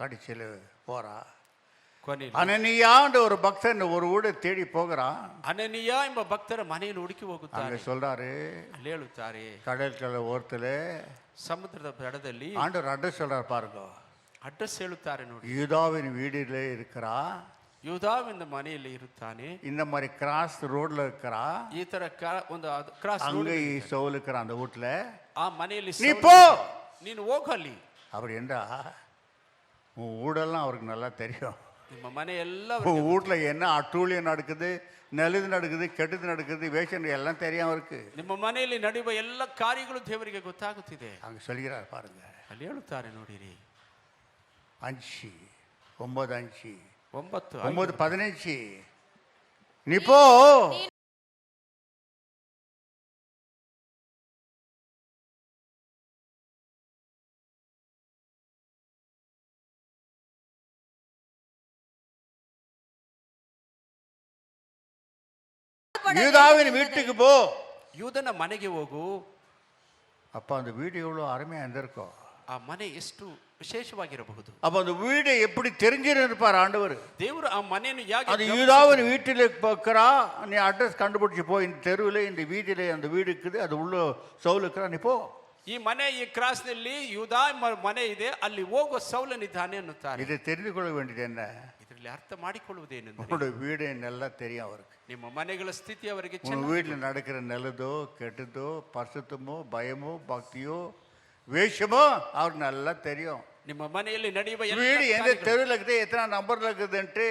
கடைசியில் போறா ಕೊನೆಯಲ್ಲಿ அனனியான்ற ஒரு பக்தன் ஒரு ஊரை தேடி போகிறான். ಅನನೀಯ ಎಂಬ ಭಕ್ತರ ಮನೆಯನ್ನು ಹುಡುಕಿ அங்க ಹೋಗುತ್ತಾರೆ. சொல்றாரு, ಅಲ್ಲಿ ಹೇಳುತ್ತಾರೆ, கடற்கரை ஓரத்துல ಸಮುದ್ರದ ದಡದಲ್ಲಿ ஆண்டவர் அட்ரஸ் சொல்றாரு பாருங்க. ಅಡ್ರೆಸ್ ಹೇಳುತ್ತಾರೆ ನೋಡಿ. யூதாவின் வீடிலே இருக்கிறா, ಯೂದಾವಿನ ಮನೆಯಲ್ಲಿ ಇರುತ್ತಾನೆ. இந்த மாதிரி கிராஸ் ரோட்ல இருக்கிறா, ಈ ತರ ಒಂದು ಕ್ರಾಸ್ அங்க சவுல் இருக்கிற அந்த வீட்டுல ಆ ಮನೆಯಲ್ಲಿ நீ ಸೌಲ போ. ಇದ್ದಾನೆ. ನೀನು ಹೋಗಲ್ಲಿ. அப்படி என்றா உன் ஊடெல்லாம் அவருக்கு நல்லா தெரியும். ನಿಮ್ಮ ಮನೆ ಎಲ್ಲ உன் வீட்டுல என்ன அட்டூழியம் நடக்குது, நல்லது நடக்குது, கெட்டது நடக்குது, வேஷம் எல்லாம் தெரியும் அவருக்கு. ನಿಮ್ಮ ಮನೆಯಲ್ಲಿ ನಡೆಯುವ ಎಲ್ಲ ಕಾರ್ಯಗಳು ದೇವರಿಗೆ ಗೊತ್ತಾಗುತ್ತಿದೆ. அங்க சொல்கிறார் பாருங்க, ಅಲ್ಲಿ ಹೇಳುತ್ತಾರೆ ನೋಡಿರಿ. 5 9 9 9 15 நீ போ. யூதாவின் வீட்டுக்கு போ. ಯೂದನ ಮನೆಗೆ ಹೋಗು. அப்ப அந்த வீடு எவ்வளவு அருமையா இருந்திருக்கும். ಆ ಮನೆ ಎಷ್ಟು ವಿಶೇಷವಾಗಿರಬಹುದು. அப்ப அந்த வீடு எப்படி தெரிஞ்சிருப்பார் ஆண்டவர். ದೇವರು ಆ ಮನೆಯನ್ನು ಯಾಕೆ அது யூதாவின் வீட்டில் பார்க்கிறா, நீ அட்ரஸ் கண்டுபிடிச்சு போ. இந்த தெருவில் இந்த வீதியில அந்த வீடு இருக்குது, அது உள்ள சவுல் இருக்கிறா, நீ போ. ಈ ಮನೆ ಈ ಕ್ರಾಸ್ ನಲ್ಲಿ ಯೂದಾ ಮನೆ ಇದೆ, ಅಲ್ಲಿ ಹೋಗುವ ಸೌಲನಿದ್ದಾನೆ ಅನ್ನುತ್ತಾರೆ. இதை தெரிந்து கொள்ள வேண்டியது என்ன? ಇದರಲ್ಲಿ ಅರ್ಥ ಮಾಡಿಕೊಳ್ಳುವುದೇನೆಂದರೆ, உன்னோட வீடு நல்லா தெரியும் அவருக்கு. ನಿಮ್ಮ ಮನೆಗಳ ಸ್ಥಿತಿ ಅವರಿಗೆ உன் வீட்டில் நடக்கிற நல்லதோ கெட்டதோ, பரிசுத்தமோ பயமோ பக்தியோ வேஷமோ அவருக்கு நல்லா தெரியும். ನಿಮ್ಮ ಮನೆಯಲ್ಲಿ ನಡೆಯುವ வீடு எந்த தெருவில் இருக்குது, எத்தனை நம்பர்ல இருக்குதுன்ட்டு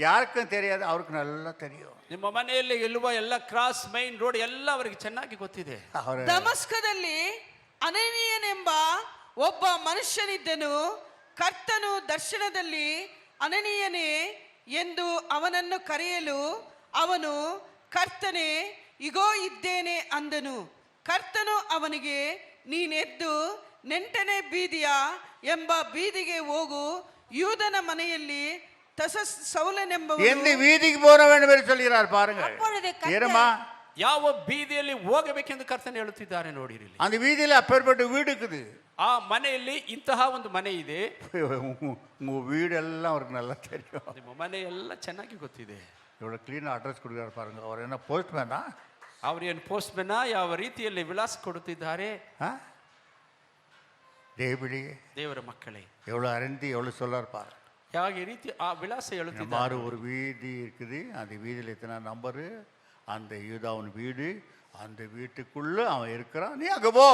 யாருக்கும் தெரியாது, அவருக்கு நல்லா தெரியும். ನಿಮ್ಮ ಮನೆಯಲ್ಲಿ ಇರುವ ಎಲ್ಲ ಕ್ರಾಸ್ ಮೈನ್ ರೋಡ್ ಎಲ್ಲ ಅವರಿಗೆ ಚೆನ್ನಾಗಿ ಗೊತ್ತಿದೆ. அவர் ದಮಸ್ಕದಲ್ಲಿ ಅನನೀಯನೆಂಬ ಒಬ್ಬ ಮನುಷ್ಯನಿದ್ದನು. ಕರ್ತನು ದರ್ಶನದಲ್ಲಿ ಅನನೀಯನೇ ಎಂದು ಅವನನ್ನು ಕರೆಯಲು ಅವನು, ಕರ್ತನೇ ಇಗೋ ಇದ್ದೇನೆ ಅಂದನು. ಕರ್ತನು ಅವನಿಗೆ, ನೀನೆದ್ದು ನೆಂಟನೇ ಬೀದಿಯ ಎಂಬ ಬೀದಿಗೆ ಹೋಗು, ಯೂದನ ಮನೆಯಲ್ಲಿ ಸೌಲನೆಂಬ எந்த வீதிக்கு போற வேண்டும் என்று சொல்கிறார் பாருங்க. அப்பொழுது கர்த்தர் ஏறமா ಯಾವ ಬೀದಿಯಲ್ಲಿ ಹೋಗಬೇಕೆಂದು ಕರ್ತನೆ ಹೇಳುತ್ತಿದ್ದಾರೆ ನೋಡಿರಿ. அந்த வீதியில அப்பேற்பட்ட வீடு இருக்குது. ಆ ಮನೆಯಲ್ಲಿ ಇಂತಹ ಒಂದು ಮನೆ ಇದೆ. உங்க வீடெல்லாம் அவருக்கு நல்லா தெரியும். ನಿಮ್ಮ ಮನೆ ಎಲ್ಲ ಚೆನ್ನಾಗಿ ಗೊತ್ತಿದೆ. இவ்வளவு கிளீனா அட்ரஸ் கொடுக்குறாரு பாருங்க. அவர் என்ன போஸ்ட்மேனா? ಅವರೇನು ಪೋಸ್ಟ್ಮನ್ ಯಾವ ರೀತಿಯಲ್ಲಿ ವಿಳಾಸ ಕೊಡುತ್ತಿದ್ದಾರೆ. தேவடி ದೇವರ ಮಕ್ಕಳೇ, எவ்வளவு அறிந்து எவ்வளவு சொல்லார் பாரு. ಯಾವ ರೀತಿ ಆ ವಿಳಾಸ ಹೇಳುತ್ತಿದ್ದಾರೆ. மாறு ஒரு வீதி இருக்குது, அந்த வீதியில் எத்தனை நம்பரு, அந்த யூதாவின் வீடு, அந்த வீட்டுக்குள்ள அவன் இருக்கிறான், நீ அங்க போ.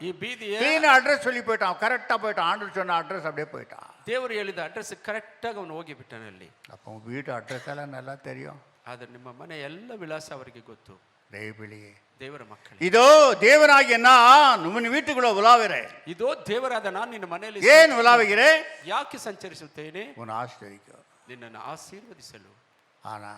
ಈ ಬೀದಿಯ கிளீனா அட்ரஸ் சொல்லி போயிட்டான், கரெக்டா போயிட்டான். ஆண்டு சொன்ன அட்ரஸ் அப்படியே போயிட்டான். ದೇವರು ಹೇಳಿದ ಅಡ್ರೆಸ್ ಕರೆಕ್ಟ್ ಆಗಿ ಅವನು ಹೋಗಿ ಬಿಟ್ಟನಲ್ಲಿ. அப்போ உன் வீட்டு அட்ரஸ் எல்லாம் நல்லா தெரியும். ಆದ್ರೆ ನಿಮ್ಮ ಮನೆ ಎಲ್ಲ ವಿಳಾಸ ಅವರಿಗೆ ಗೊತ್ತು. தேவபிளியே, ದೇವರ ಮಕ್ಕಳೇ, இதோ தேவனாகிய நான் உன் வீட்டுக்குள்ள உலாவுகிறேன். ಇದೋ ದೇವರಾದ ನಾನು ನಿನ್ನ ಮನೆಯಲ್ಲಿ ஏன் உலாவுகிறேன்? ಯಾಕೆ ಸಂಚರಿಸುತ್ತೇನೆ? உன் ஆசிரியக்கும். ನಿನ್ನನ್ನು ಆಶೀರ್ವದಿಸಲು. ஆனா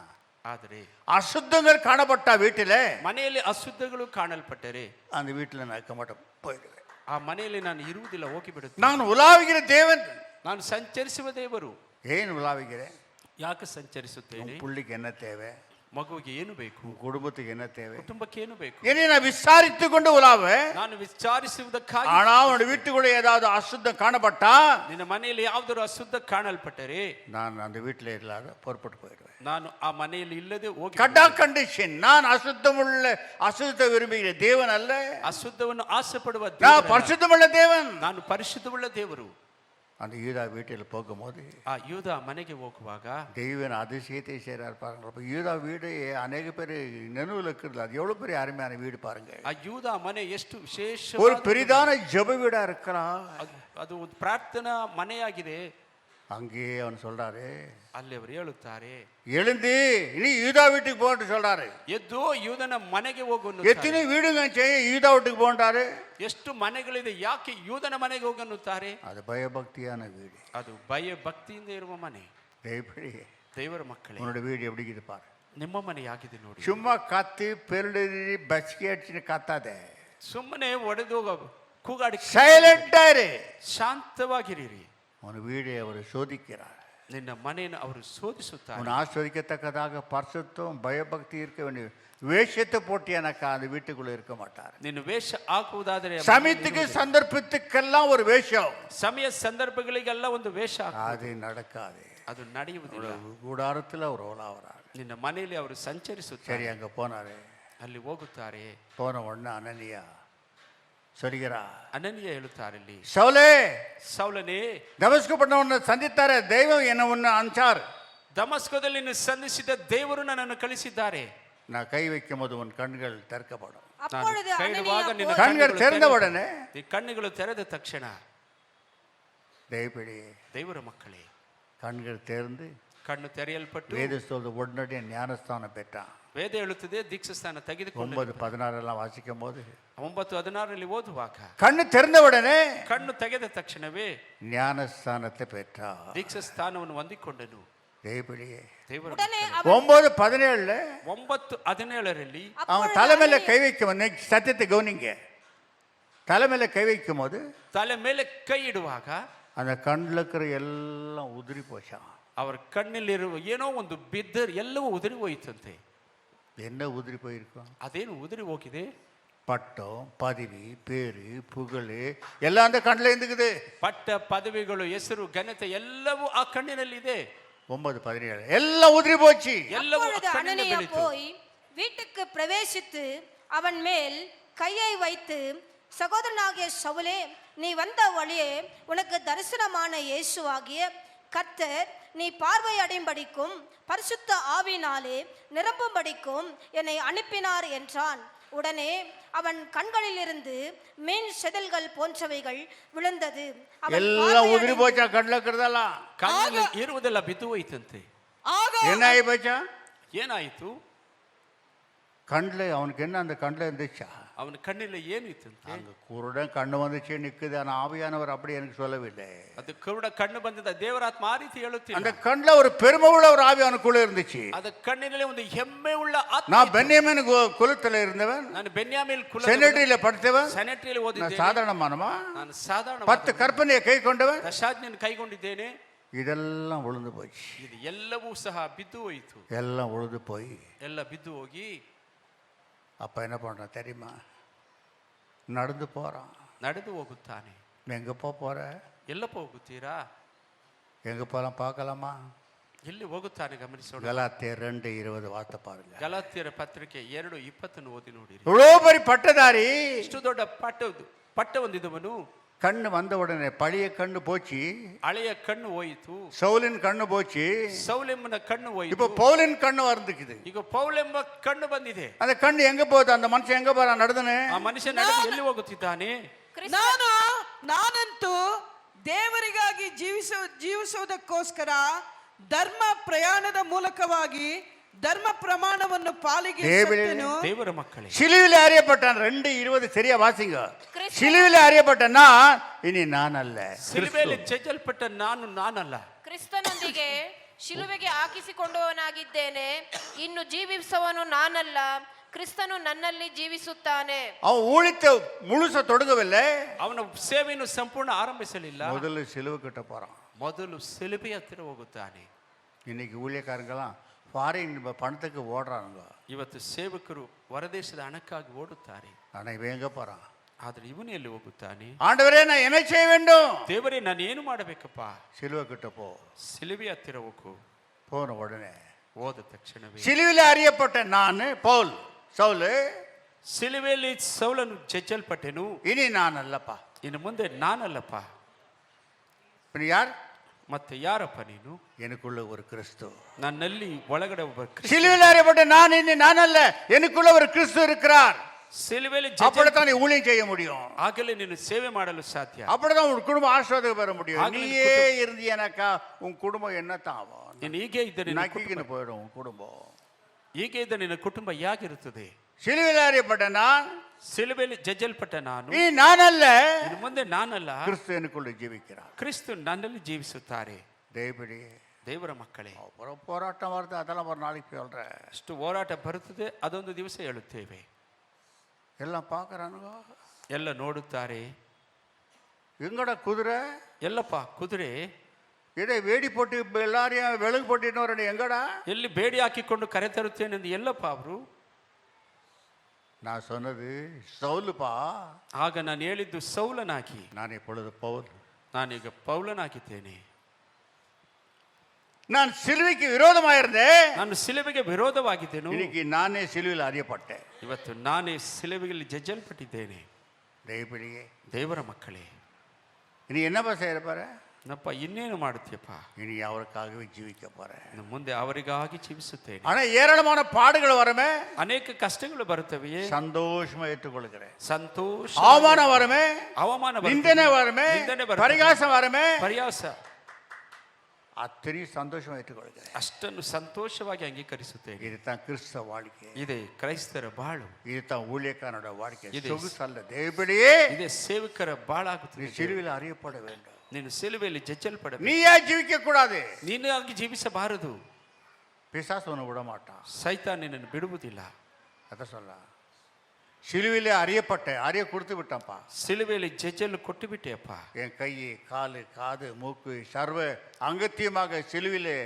ಆದರೆ அசுத்தங்கள் காணப்பட்ட வீட்டில ಮನೆಯಲ್ಲಿ ಅಶುದ್ಧಗಳು ಕಾಣಲ್ಪಟ್ಟರೆ அந்த வீட்டில் நான் இருக்க மாட்டேன், போயிடுவேன். ಆ ಮನೆಯಲ್ಲಿ ನಾನು ಇರುವುದಿಲ್ಲ, ಹೋಗಿ ಬಿಡುತ್ತೇನೆ. நான் உலாவுகிற தேவன். ನಾನು ಸಂಚರಿಸುವ ದೇವರು. ஏன் உலாவுகிறேன்? ಯಾಕೆ ಸಂಚರಿಸುತ್ತೇನೆ? புள்ளிக்கு என்ன தேவை, ಮಗುವಿಗೆ ಏನು ಬೇಕು, உன் குடும்பத்துக்கு என்ன தேவை, ಕುಟುಂಬಕ್ಕೆ ಏನು ಬೇಕು, என்னை நான் விசாரித்து கொண்டு உலாவேன். ನಾನು ವಿಚಾರಿಸುವುದಕ್ಕಾಗಿ. ஆனா உன்னோட வீட்டுக்குள்ள ஏதாவது அசுத்தம் காணப்பட்டா ನಿನ್ನ ಮನೆಯಲ್ಲಿ ಯಾವುದಾದ್ರು ಅಶುದ್ಧ ಕಾಣಲ್ಪಟ್ಟರೆ நான் அந்த வீட்டில் இல்லாத புறப்பட்டு போயிடுவேன். ನಾನು ಆ ಮನೆಯಲ್ಲಿ ಇಲ್ಲದೆ ಹೋಗಿ கடா கண்டிஷன். நான் அசுத்தத்தை விரும்புகிற தேவன் அல்ல, ಅಶುದ್ಧವನ್ನು ಆಸೆ ಪಡುವ நான் ದೇವರಲ್ಲ. பரிசுத்தமுள்ள தேவன். ನಾನು ಪರಿಶುದ್ಧವುಳ್ಳ ದೇವರು. அந்த யூதா வீட்டில் போகும்போது ಆ ಯೂದ ಮನೆಗೆ ಹೋಗುವಾಗ தெய்வன் அதிசயத்தை செய்கிறார் பாருங்க. அப்போ யூதா வீடு அநேக பேர் நினைவில் இருக்கிறது, அது எவ்வளவு பெரிய அருமையான வீடு பாருங்க. ಆ ಯೂದ ಮನೆ ಎಷ್ಟು ವಿಶೇಷ, ஒரு பெரிதான ஜெப வீடா இருக்கிறான். ಅದು ಒಂದು ಪ್ರಾರ್ಥನಾ ಮನೆಯಾಗಿದೆ. அங்கே அவன் சொல்றாரு, ಅಲ್ಲಿ ಅವರು ಹೇಳುತ್ತಾರೆ, எழுந்து இனி யூதா வீட்டுக்கு போன்னு சொல்றாரு. ಎದ್ದು ಯೂದನ ಮನೆಗೆ ಹೋಗು. எத்தனை வீடுங்க செய்ய யூதா வீட்டுக்கு போன்றாரு. ಎಷ್ಟು ಮನೆಗಳಿದೆ, ಯಾಕೆ ಯೂದನ ಮನೆಗೆ ಹೋಗನ್ನುತ್ತಾರೆ? அது பயபக்தியான வீடு. ಅದು ಭಯ ಭಕ್ತಿಯಿಂದ ಇರುವ ಮನೆ. தேவடி ದೇವರ ಮಕ್ಕಳೇ, உன்னோட வீடு எப்படி இருக்குது பாரு. ನಿಮ್ಮ ಮನೆ ಆಗಿದೆ ನೋಡಿ. சும்மா கத்தி பெருடி பஸ்கி அடிச்சுன்னு கத்தாதே. ಸುಮ್ಮನೆ ಒಡೆದು ಕೂಗಾಡಿ சைலண்டா இரு. ಶಾಂತವಾಗಿರಿ. உன் வீடை அவர் சோதிக்கிறார். ನಿನ್ನ ಮನೆಯನ್ನು ಅವರು ಶೋಧಿಸುತ್ತಾರೆ. உன் ஆஸ்வதிக்கத்தக்கதாக பரிசுத்தம் பயபக்தி இருக்க வேண்டிய வேஷத்தை போட்டியானக்கா அந்த வீட்டுக்குள்ள இருக்க மாட்டார். ನಿನ್ನ ವೇಷ ಹಾಕುವುದಾದರೆ சமயத்துக்கு சந்தர்ப்பத்துக்கெல்லாம் ஒரு வேஷம், ಸಮಯ ಸಂದರ್ಭಗಳಿಗೆಲ್ಲ ಒಂದು ವೇಷ அது நடக்காது. ಅದು ನಡೆಯುವುದಿಲ್ಲ. கூடாரத்தில் அவர் ஓலாவறார். ನಿನ್ನ ಮನೆಯಲ್ಲಿ ಅವರು ಸಂಚರಿಸುತ್ತಾರೆ. சரி, அங்க போனாரு. ಅಲ್ಲಿ ಹೋಗುತ್ತಾರೆ. போன உடனே அனனியா சொல்கிறா, ಅನನೀಯ ಹೇಳುತ್ತಾರೆ, ಇಲ್ಲಿ சவுலே, ಸೌಲನೇ, தமஸ்கு பண்ணவனை சந்தித்தார தெய்வம் என்ன ஒன்று அனுப்பிச்சார். ದಮಸ್ಕದಲ್ಲಿ ನಿನ್ನ ಸಂಧಿಸಿದ ದೇವರು ನನ್ನನ್ನು ಕಳಿಸಿದ್ದಾರೆ. நான் கை வைக்கும் போது உன் கண்கள் திறக்கப்படும். அப்பொழுது ನಾನು ಕೈ ಇಡುವಾಗ அனனியா ನಿನ್ನ போய் கண்கள் திறந்த உடனே ಈ ಕಣ್ಣುಗಳು ತೆರೆದ ತಕ್ಷಣ தெய்வப்படி ದೇವರ ಮಕ್ಕಳೇ, கண்கள் திறந்து ಕಣ್ಣು ತೆರೆಯಲ್ಪಟ್ಟು வேதத்தோடு உடனடியே ஞானஸ்தானம் பெற்றான். ವೇದ ಹೇಳುತ್ತದೆ ದೀಕ್ಷಾಸ್ಥಾನ ತೆಗೆದುಕೊಂಡು 9:16 வாசிக்கும் போது 9:16 ಓದುವಾಗ கண்ணு திறந்த உடனே ಕಣ್ಣು ತೆಗೆದ ತಕ್ಷಣವೇ ஞானஸ்தானத்தை பெற்றான். ದೀಕ್ಷಾಸ್ಥಾನವನ್ನು ಹೊಂದಿಕೊಂಡನು. தெய்வப்படியே ದೇವರ உடனே 9:17 9:17 அவன் தலைமையில கை வைக்கும் போது, சத்தியத்தை கவனிங்க, தலைமையில கை வைக்கும் போது ತಲೆ ಮೇಲೆ ಕೈ ಇಡುವಾಗ அந்த கண்ணில் இருக்கிற எல்லாம் உதிரி போச்சான். ಅವರ ಕಣ್ಣಲ್ಲಿರುವ ಏನೋ ಒಂದು ಬಿದ್ದರೆ ಎಲ್ಲವೂ ಉದುರಿ ಹೋಯಿತಂತೆ. என்ன உதிரி போயிருக்கும்? ಅದೇನು ಉದುರಿ ಹೋಗಿದೆ? பட்டம், பதவி, பேரு, புகழ் எல்லாம் அந்த கண்ணில் இருந்துக்குது. ಪಟ್ಟ, ಪದವಿಗಳು, ಹೆಸರು, ಘನತೆ ಎಲ್ಲವೂ ಆ ಕಣ್ಣಿನಲ್ಲಿದೆ. 9:17 எல்லாம் உதிரி போச்சு. ಎಲ್ಲವೂ ಆ அப்பொழுது ಕಣ್ಣಿನ அனனியா ಬೆಳೀತು. போய் வீட்டுக்கு பிரவேசித்து அவன் மேல் கையை வைத்து, சகோதரனாகிய சவுலே, நீ வந்த வழியே உனக்கு தரிசனமான இயேசுவாகிய கர்த்தர் நீ பார்வை அடையும்படிக்கும் பரிசுத்த ஆவியினாலே நிரம்பும்படிக்கும் என்னை அனுப்பினார் என்றான். உடனே அவன் கண்களிலிருந்து மீன் செதில்கள் போன்றவைகள் விழுந்தது. அவன் எல்லாம் உதிரி பார்வையடைந்து போச்சா கண்ணில் இருக்கிறதெல்லாம். ಕಣ್ಣಲ್ಲಿ ಇರುವುದೆಲ್ಲ ಬಿದ್ದು ಹೋಯ್ತಂತೆ. ஆக என்ன ஆகி போச்சா? ಏನಾಯಿತು? கண்ணில் அவனுக்கு என்ன அந்த கண்ணில் இருந்துச்சா? ಅವನ ಕಣ್ಣಲ್ಲಿ ಏನು ಇತ್ತಂತೆ? அங்க குருடன் கண்ணு வந்துச்சு நிக்குது. ஆனா ஆவியானவர் அப்படி எனக்கு சொல்லவில்லை. ಅದು ಕುರುಡ ಕಣ್ಣು ಬಂದಿದ್ದ ದೇವರಾತ್ಮ ಆ ರೀತಿ ಹೇಳುತ್ತಿಲ್ಲ. அந்த கண்ணில் ஒரு பெருமை உள்ள ஒரு ஆவியானுக்குள்ள இருந்துச்சு. ಅದ ಕಣ್ಣಿನಲ್ಲಿ ಒಂದು ಹೆಮ್ಮೆ ಉಳ್ಳ ಆತ್ಮ. நான் பென்யாமின் குலத்துல இருந்தவன், ನಾನು ಬೆನ್ಯಾಮೀನ್ ಕುಲ செனட்டரியில படித்தவன், ಸೆನೆಟರಿಯಲ್ಲಿ நான் ಓದಿದ್ದೇನೆ. சாதாரணமானமா ನಾನು ಸಾಧಾರಣ 10 கற்பனையை கை கொண்டவன். ದಶಾಜ್ಞೆಯನ್ನು ಕೈಗೊಂಡಿದ್ದೇನೆ. இதெல்லாம் விழுந்து போச்சு. ಇದು ಎಲ್ಲವೂ ಸಹ ಬಿದ್ದು ಹೋಯಿತು. எல்லாம் உழுது போய் ಎಲ್ಲ ಬಿದ್ದು ಹೋಗಿ அப்ப என்ன பண்றான் தெரியுமா? நடந்து போறான். ನಡೆದು ಹೋಗುತ್ತಾನೆ. எங்க போற? ಎಲ್ಲಪ್ಪ ಹೋಗುತ್ತೀರಾ? எங்க போலாம் பார்க்கலாமா? ಎಲ್ಲಿ ಹೋಗುತ್ತಾನೆ ಗಮನಿಸೋಣ. கலாத்தியர் 2:20 வார்த்தை பாருங்க. ಗಲಾತ್ಯರ ಪತ್ರಿಕೆ 2:20 ಓದಿ ನೋಡಿರಿ. இவ்வளோ பெரிய பட்டதாரி, ಇಷ್ಟು ದೊಡ್ಡ ಪಟ್ಟ ಹೊಂದಿದವನು, கண்ணு வந்த உடனே பழைய கண்ணு போச்சு, ಹಳೆಯ ಕಣ್ಣು ಹೋಯಿತು. சவுலின் கண்ணு போச்சு, ಸೌಲೆಮ್ಮನ ಕಣ್ಣು இப்ப ಹೋಯಿತು. பவுலின் கண்ணு வந்துக்குது. ಈಗ ಪೌಲೆಂಬ ಕಣ್ಣು ಬಂದಿದೆ. அந்த கண்ணு எங்க போகுது? அந்த மனுஷன் எங்க போறான்? நடந்துன்னு ಆ ಮನುಷ್ಯ ನಡೆದು ಎಲ್ಲಿ ಹೋಗುತ್ತಿದ್ದಾನೆ? ನಾನಂತೂ ದೇವರಿಗಾಗಿ ಜೀವಿಸುವುದಕ್ಕೋಸ್ಕರ ಧರ್ಮ ಪ್ರಯಾಣದ ಮೂಲಕವಾಗಿ ಧರ್ಮ ಪ್ರಮಾಣವನ್ನು ಪಾಲಿಗೆ ಸತ್ತನು. ದೇವರ ಮಕ್ಕಳೇ, சிலுவில அறியப்பட்டான். 2:20 சரியா வாசிங்க. சிலுவில அறியப்பட்டனா இனி நான் அல்ல, ಸಿಲುಬೆಯಲ್ಲಿ ಜಜ್ಜಲ್ಪಟ್ಟ ನಾನಲ್ಲ. ಕ್ರಿಸ್ತನೊಂದಿಗೆ ಶಿಲುಬೆಗೆ ಹಾಕಿಸಿಕೊಂಡವನಾಗಿದ್ದೇನೆ. ಇನ್ನು ಜೀವಿಸುವವನು ನಾನಲ್ಲ, ಕ್ರಿಸ್ತನು ನನ್ನಲ್ಲಿ ಜೀವಿಸುತ್ತಾನೆ. அவன் ஊழியத்தை முழுசா தொடங்கவில்லை. ಅವನ ಸೇವೆಯನ್ನು ಸಂಪೂರ್ಣ ಆರಂಭಿಸಲಿಲ್ಲ. முதல்ல சிலுவை கிட்ட போறான். ಮೊದಲು ಸಿಲುಬೆ ಹತ್ತಿರ ಹೋಗುತ್ತಾನೆ. இன்னைக்கு ஊழியக்காரங்கெல்லாம் ஃபாரின் பணத்துக்கு ஓடுறானுங்க. ಇವತ್ತು ಸೇವಕರು ಹೊರದೇಶದ ಹಣಕ್ಕಾಗಿ ಓಡುತ್ತಾರೆ. ஆனா இவன் எங்க போறான்? ಆದ್ರೆ ಇವನು ಎಲ್ಲಿ ಹೋಗುತ್ತಾನೆ? ஆண்டவரே நான் என்ன செய்ய வேண்டும்? ದೇವರೇ, ನಾನು ಏನು ಮಾಡಬೇಕಪ್ಪ? சிலுவை கிட்ட போ. ಸಿಲುಬೆ ಹತ್ತಿರ ಹೋಗು. போன உடனே ಹೋದ ತಕ್ಷಣವೇ சிலுவில அறியப்பட்ட நான் பவுல், சவுல், ಸಿಲುಬೆಯಲ್ಲಿ ಸೌಲನು ಜಜ್ಜಲ್ಪಟ್ಟೆನು. இனி நான் அல்லப்பா. ಇನ್ನು ಮುಂದೆ ನಾನಲ್ಲಪ್ಪ. இப்ப யார்? ಮತ್ತೆ ಯಾರಪ್ಪ ನೀನು? எனக்குள்ள ஒரு கிறிஸ்து. ನನ್ನಲ್ಲಿ ಒಳಗಡೆ ಒಬ್ಬ ಕ್ರಿಸ್ತ. சிலுவையில் அறியப்பட்ட நான் இனி நான் அல்ல, எனக்குள்ள ஒரு கிறிஸ்து இருக்கிறார். ಸಿಲುಬೆಯಲ್ಲಿ அப்படித்தான் நீ ஊழியம் செய்ய முடியும். ಆಗಲೇ ನೀನು ಸೇವೆ ಮಾಡಲು ಸಾಧ್ಯ. அப்படிதான் உன் குடும்பம் ஆசீர்வாதம் பெற முடியும். ஆகவே நீயே இருந்தீனாக்கா உன் குடும்பம் என்னத்தான் ஆகும்? ನೀನು ಹೀಗೆ ಇದ್ದರೆ நக்கின்னு போயிடும் உன் குடும்பம். ಹೀಗೆ ಇದ್ದರೆ ನಿನ್ನ ಕುಟುಂಬ ಹೇಗಿರುತ್ತದೆ? சிலுவையில் அறியப்பட்ட நான் ಸಿಲುಬೆಯಲ್ಲಿ ಜಜ್ಜಲ್ಪಟ್ಟ ನಾನು நீ நானல்ல, ಇನ್ನು ಮುಂದೆ ನಾನಲ್ಲ, கிறிஸ்து எனக்குள்ள ஜீவிக்கிறார். ಕ್ರಿಸ್ತು ನನ್ನಲ್ಲಿ ಜೀವಿಸುತ್ತಾರೆ. தேவடி ದೇವರ ಮಕ್ಕಳೇ, அப்புறம் போராட்டம் வருது, அதெல்லாம் ஒரு நாளைக்கு சொல்றேன். ಅಷ್ಟು ಹೋರಾಟ ಬರುತ್ತದೆ, ಅದೊಂದು ದಿವಸ ಹೇಳುತ್ತೇವೆ. எல்லாம் பார்க்கறானுங்க. ಎಲ್ಲ ನೋಡುತ್ತಾರೆ. எங்கட குதிரை, ಎಲ್ಲಪ್ಪ ಕುದುರೆ, இடை வேடி போட்டு எல்லாரையும் வெளுகு போட்டின்னு வரணும், எங்கடா? ಎಲ್ಲಿ ಬೇಡಿ ಹಾಕಿಕೊಂಡು ಕರೆ ತರುತ್ತೇನೆಂದು ಎಲ್ಲಪ್ಪ ಅವರು? நான் சொன்னது சவுலுப்பா, ಆಗ ನಾನು ಹೇಳಿದ್ದು ಸೌಲನಾಗಿ, நான் இப்பொழுது பவுல். ನಾನೀಗ ಪೌಲನಾಗಿದ್ದೇನೆ. நான் சிலுவைக்கு விரோதமாயிருந்தேன், ನಾನು ಸಿಲುಬೆಗೆ ವಿರೋಧವಾಗಿದ್ದೇನು. இன்னைக்கு நானே சிலுவையில் அறியப்பட்டேன். ಇವತ್ತು ನಾನೇ ಸಿಲುಬೆಯಲ್ಲಿ ಜಜ್ಜಲ್ಪಟ್ಟಿದ್ದೇನೆ. தேவடியே, ದೇವರ ಮಕ್ಕಳೇ, இனி என்னப்பா செய்யற பாரு? ನಪ್ಪ ಇನ್ನೇನು ಮಾಡುತ್ತೀಯಪ್ಪ? இனி அவருக்காகவே ஜீவிக்க போறேன். ಇನ್ನು ಮುಂದೆ ಅವರಿಗಾಗಿ ಜೀವಿಸುತ್ತೇನೆ. ஆனா ஏராளமான பாடுகள் வருமே, ಅನೇಕ ಕಷ್ಟಗಳು ಬರುತ್ತವೆಯೇ, சந்தோஷமா ஏற்றுக்கொள்கிறேன். ಸಂತೋಷ. அவமானம் வருமே, ಅವಮಾನ ಬರುತ್ತದೆ. நிந்தனை வருமே, ನಿಂದನೆ ಬರುತ್ತದೆ. பரிகாசம் வருமே, ಪರ್ಯಾಸ. அத்தனையும் சந்தோஷமா ஏற்றுக்கொள்கிறேன். ಅಷ್ಟನ್ನು ಸಂತೋಷವಾಗಿ ಅಂಗೀಕರಿಸುತ್ತೇನೆ. இதுதான் கிறிஸ்தவ வாழ்க்கை, ಇದೇ ಕ್ರೈಸ್ತರ ಬಾಳು, இதுதான் ஊழியக்காரனோட வாழ்க்கை. இது சொகுசல்ல. தேவடியே, ಇದೇ ಸೇವಕರ நீ ಬಾಳಾಗುತ್ತದೆ. சிலுவையில் அறியப்பட வேண்டும். ನೀನು ಸಿಲುಬೆಯಲ್ಲಿ ಜಜ್ಜಲ್ಪಡಬೇಕು. நீ ஏன் ஜீவிக்க கூடாது? ನೀನಾಗಿ ಜೀವಿಸಬಾರದು. பிசாசு உன்னை விட மாட்டான். ಸೈತಾನ ನಿನ್ನನ್ನು ಬಿಡುವುದಿಲ್ಲ. அத சொல்ல, சிலுவையிலே அறிய கொடுத்து விட்டான்ப்பா. ಸಿಲುಬೆಯಲ್ಲಿ ಜಜ್ಜಲು ಕೊಟ್ಟು ಬಿಟ್ಟೆಯಪ್ಪ. என் கை, காலு, காது, மூக்கு, சர்வ அங்கத்தியமாக சிலுவிலே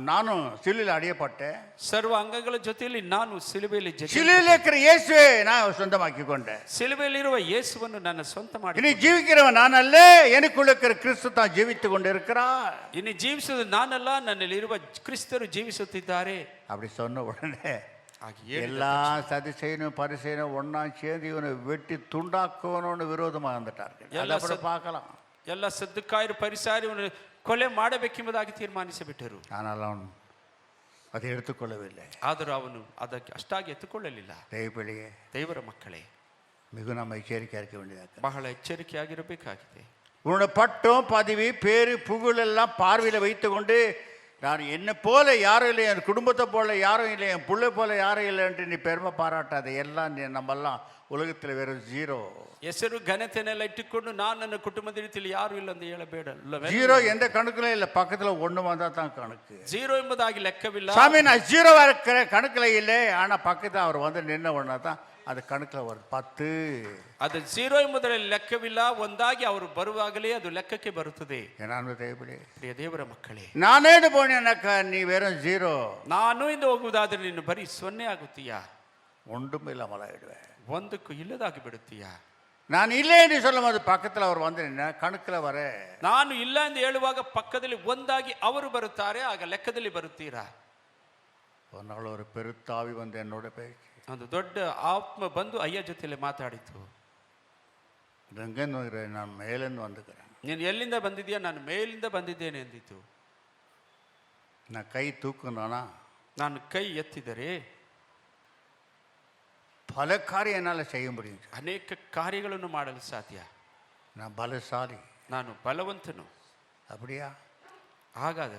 நானும் சிலுவையில் அறியப்பட்டேன். ಸರ್ವ ಅಂಗಗಳ ಜೊತೆಯಲ್ಲಿ ನಾನು ಸಿಲುಬೆಯಲ್ಲಿ சிலுவையில் இருக்கிற இயேசுவை நான் சொந்தமாக்கி கொண்டேன். ಸಿಲುಬೆಯಲ್ಲಿರುವ ಯೇಸುವನ್ನು ನನ್ನ ಸ್ವಂತ ಮಾಡಿ. இனி ஜீவிக்கிறவன் நான் அல்ல, எனக்குள்ள இருக்கிற கிறிஸ்து தான் ஜீவித்து கொண்டு இருக்கிறார். ಇನ್ನು ಜೀವಿಸುವುದು ನಾನಲ್ಲ, ನನ್ನಲ್ಲಿರುವ ಕ್ರಿಸ್ತರು ಜೀವಿಸುತ್ತಿದ್ದಾರೆ. அப்படி சொன்ன உடனே ಹಾಗೆ ಹೇಳಿದ எல்லா சதிசெயனும் பரிசெயனும் ஒன்னா சேர்ந்து இவனை வெட்டி துண்டாக்குவனோன்னு விரோதமாக வந்துட்டார்கள். ಎಲ್ಲ அதை பார்க்கலாம். ಎಲ್ಲ ಸದ್ದುಕಾಯರು ಪರಿಸಾರಿಯನ್ನು ಕೊಲೆ ಮಾಡಬೇಕೆಂಬುದಾಗಿ ತೀರ್ಮಾನಿಸಿಬಿಟ್ಟರು. ஆனால் அவன் அதை எடுத்துக்கொள்ளவில்லை. ಆದರೂ ಅವನು ಅದಕ್ಕೆ ಅಷ್ಟಾಗಿ ಎತ್ತುಕೊಳ್ಳಲಿಲ್ಲ. தேவப்பிள்ளையே, ದೇವರ ಮಕ್ಕಳೇ, மிக நம்ம எச்சரிக்கையாக இருக்க வேண்டியதாக. ಬಹಳ ಎಚ್ಚರಿಕೆಯಾಗಿರಬೇಕಾಗಿದೆ. உன்னோட பட்டம், பதவி, பேரு, புகழ் எல்லாம் பார்வையில் வைத்து கொண்டு நான் என்னை போல யாரும் இல்லை, என் குடும்பத்தை போல யாரும் இல்லை, என் பிள்ளை போல யாரும் இல்லை என்று நீ பெருமை பாராட்டாத. எல்லாம் நம்மெல்லாம் உலகத்தில் வெறும் ஜீரோ. ಹೆಸರು ಘನತೆನೆಲ್ಲ ಇಟ್ಟುಕೊಂಡು ನಾನು ನನ್ನ ಕುಟುಂಬದ ರೀತಿಯಲ್ಲಿ ಯಾರು ಇಲ್ಲ ಅಂತ ಹೇಳಬೇಡ. ஜீரோ எந்த கணக்குல இல்லை, பக்கத்தில் ஒன்று வந்தால் தான் கணக்கு. ಜೀರೋ ಎಂಬುದಾಗಿ ಲೆಕ್ಕವಿಲ್ಲ. சாமி நான் ஜீரோவா இருக்கிற கணக்கில் இல்லை, ஆனால் பக்கத்தில் அவர் வந்து நின்ன உடனே தான் அது கணக்கில் வருது 10. ಅದು ಜೀರೋ ಎಂಬುದರಲ್ಲಿ ಲೆಕ್ಕವಿಲ್ಲ. ಒಂದಾಗಿ ಅವರು ಬರುವಾಗಲೇ ಅದು ಲೆಕ್ಕಕ್ಕೆ ಬರುತ್ತದೆ. ஏன்னா தேவப்பிள்ளை, ಪ್ರಿಯ ದೇವರ ಮಕ್ಕಳೇ, நானே போனேன்னாக்கா நீ வெறும் ஜீரோ. ನಾನು ಇಂದು ಹೋಗುವುದಾದ್ರೆ ನೀನು ಬರೀ 0 ಆಗುತ್ತೀಯಾ, ஒன்றும் இல்லாமல் ஆயிடுவேன். ಒಂದಕ್ಕೂ ಇಲ್ಲದಾಗಿ ಬಿಡುತ್ತೀಯಾ. நான் இல்லை என்று சொல்லும் போது பக்கத்தில் அவர் வந்து நின்ன கணக்கில் வர. ನಾನು ಇಲ್ಲ ಎಂದು ಹೇಳುವಾಗ ಪಕ್ಕದಲ್ಲಿ ಒಂದಾಗಿ ಅವರು ಬರುತ್ತಾರೆ, ಆಗ ಲೆಕ್ಕದಲ್ಲಿ ಬರುತ್ತೀರಾ. ஒரு நாள் ஒரு பெருத்தாவி வந்து என்னோட பேச்சு, ಒಂದು ದೊಡ್ಡ ಆತ್ಮ ಬಂದು ಅಯ್ಯ ಜೊತೆಯಲ್ಲಿ ಮಾತಾಡಿತು. எங்கேருந்து வந்துக்கிறேன்? நான் மேலேருந்து வந்துக்கிறேன். ನೀನು ಎಲ್ಲಿಂದ ಬಂದಿದ್ದೀಯಾ? ನಾನು ಮೇಲಿಂದ ಬಂದಿದ್ದೇನೆ ಎಂದಿತು. நான் கை தூக்குனானா ನಾನು ಕೈ ಎತ್ತಿದರೆ பல காரியம் என்னால் செய்ய முடியும். ಅನೇಕ ಕಾರ್ಯಗಳನ್ನು ಮಾಡಲು ಸಾಧ್ಯ. நான் பலசாலி. ನಾನು ಬಲವಂತನು. அப்படியா? ಹಾಗಾದ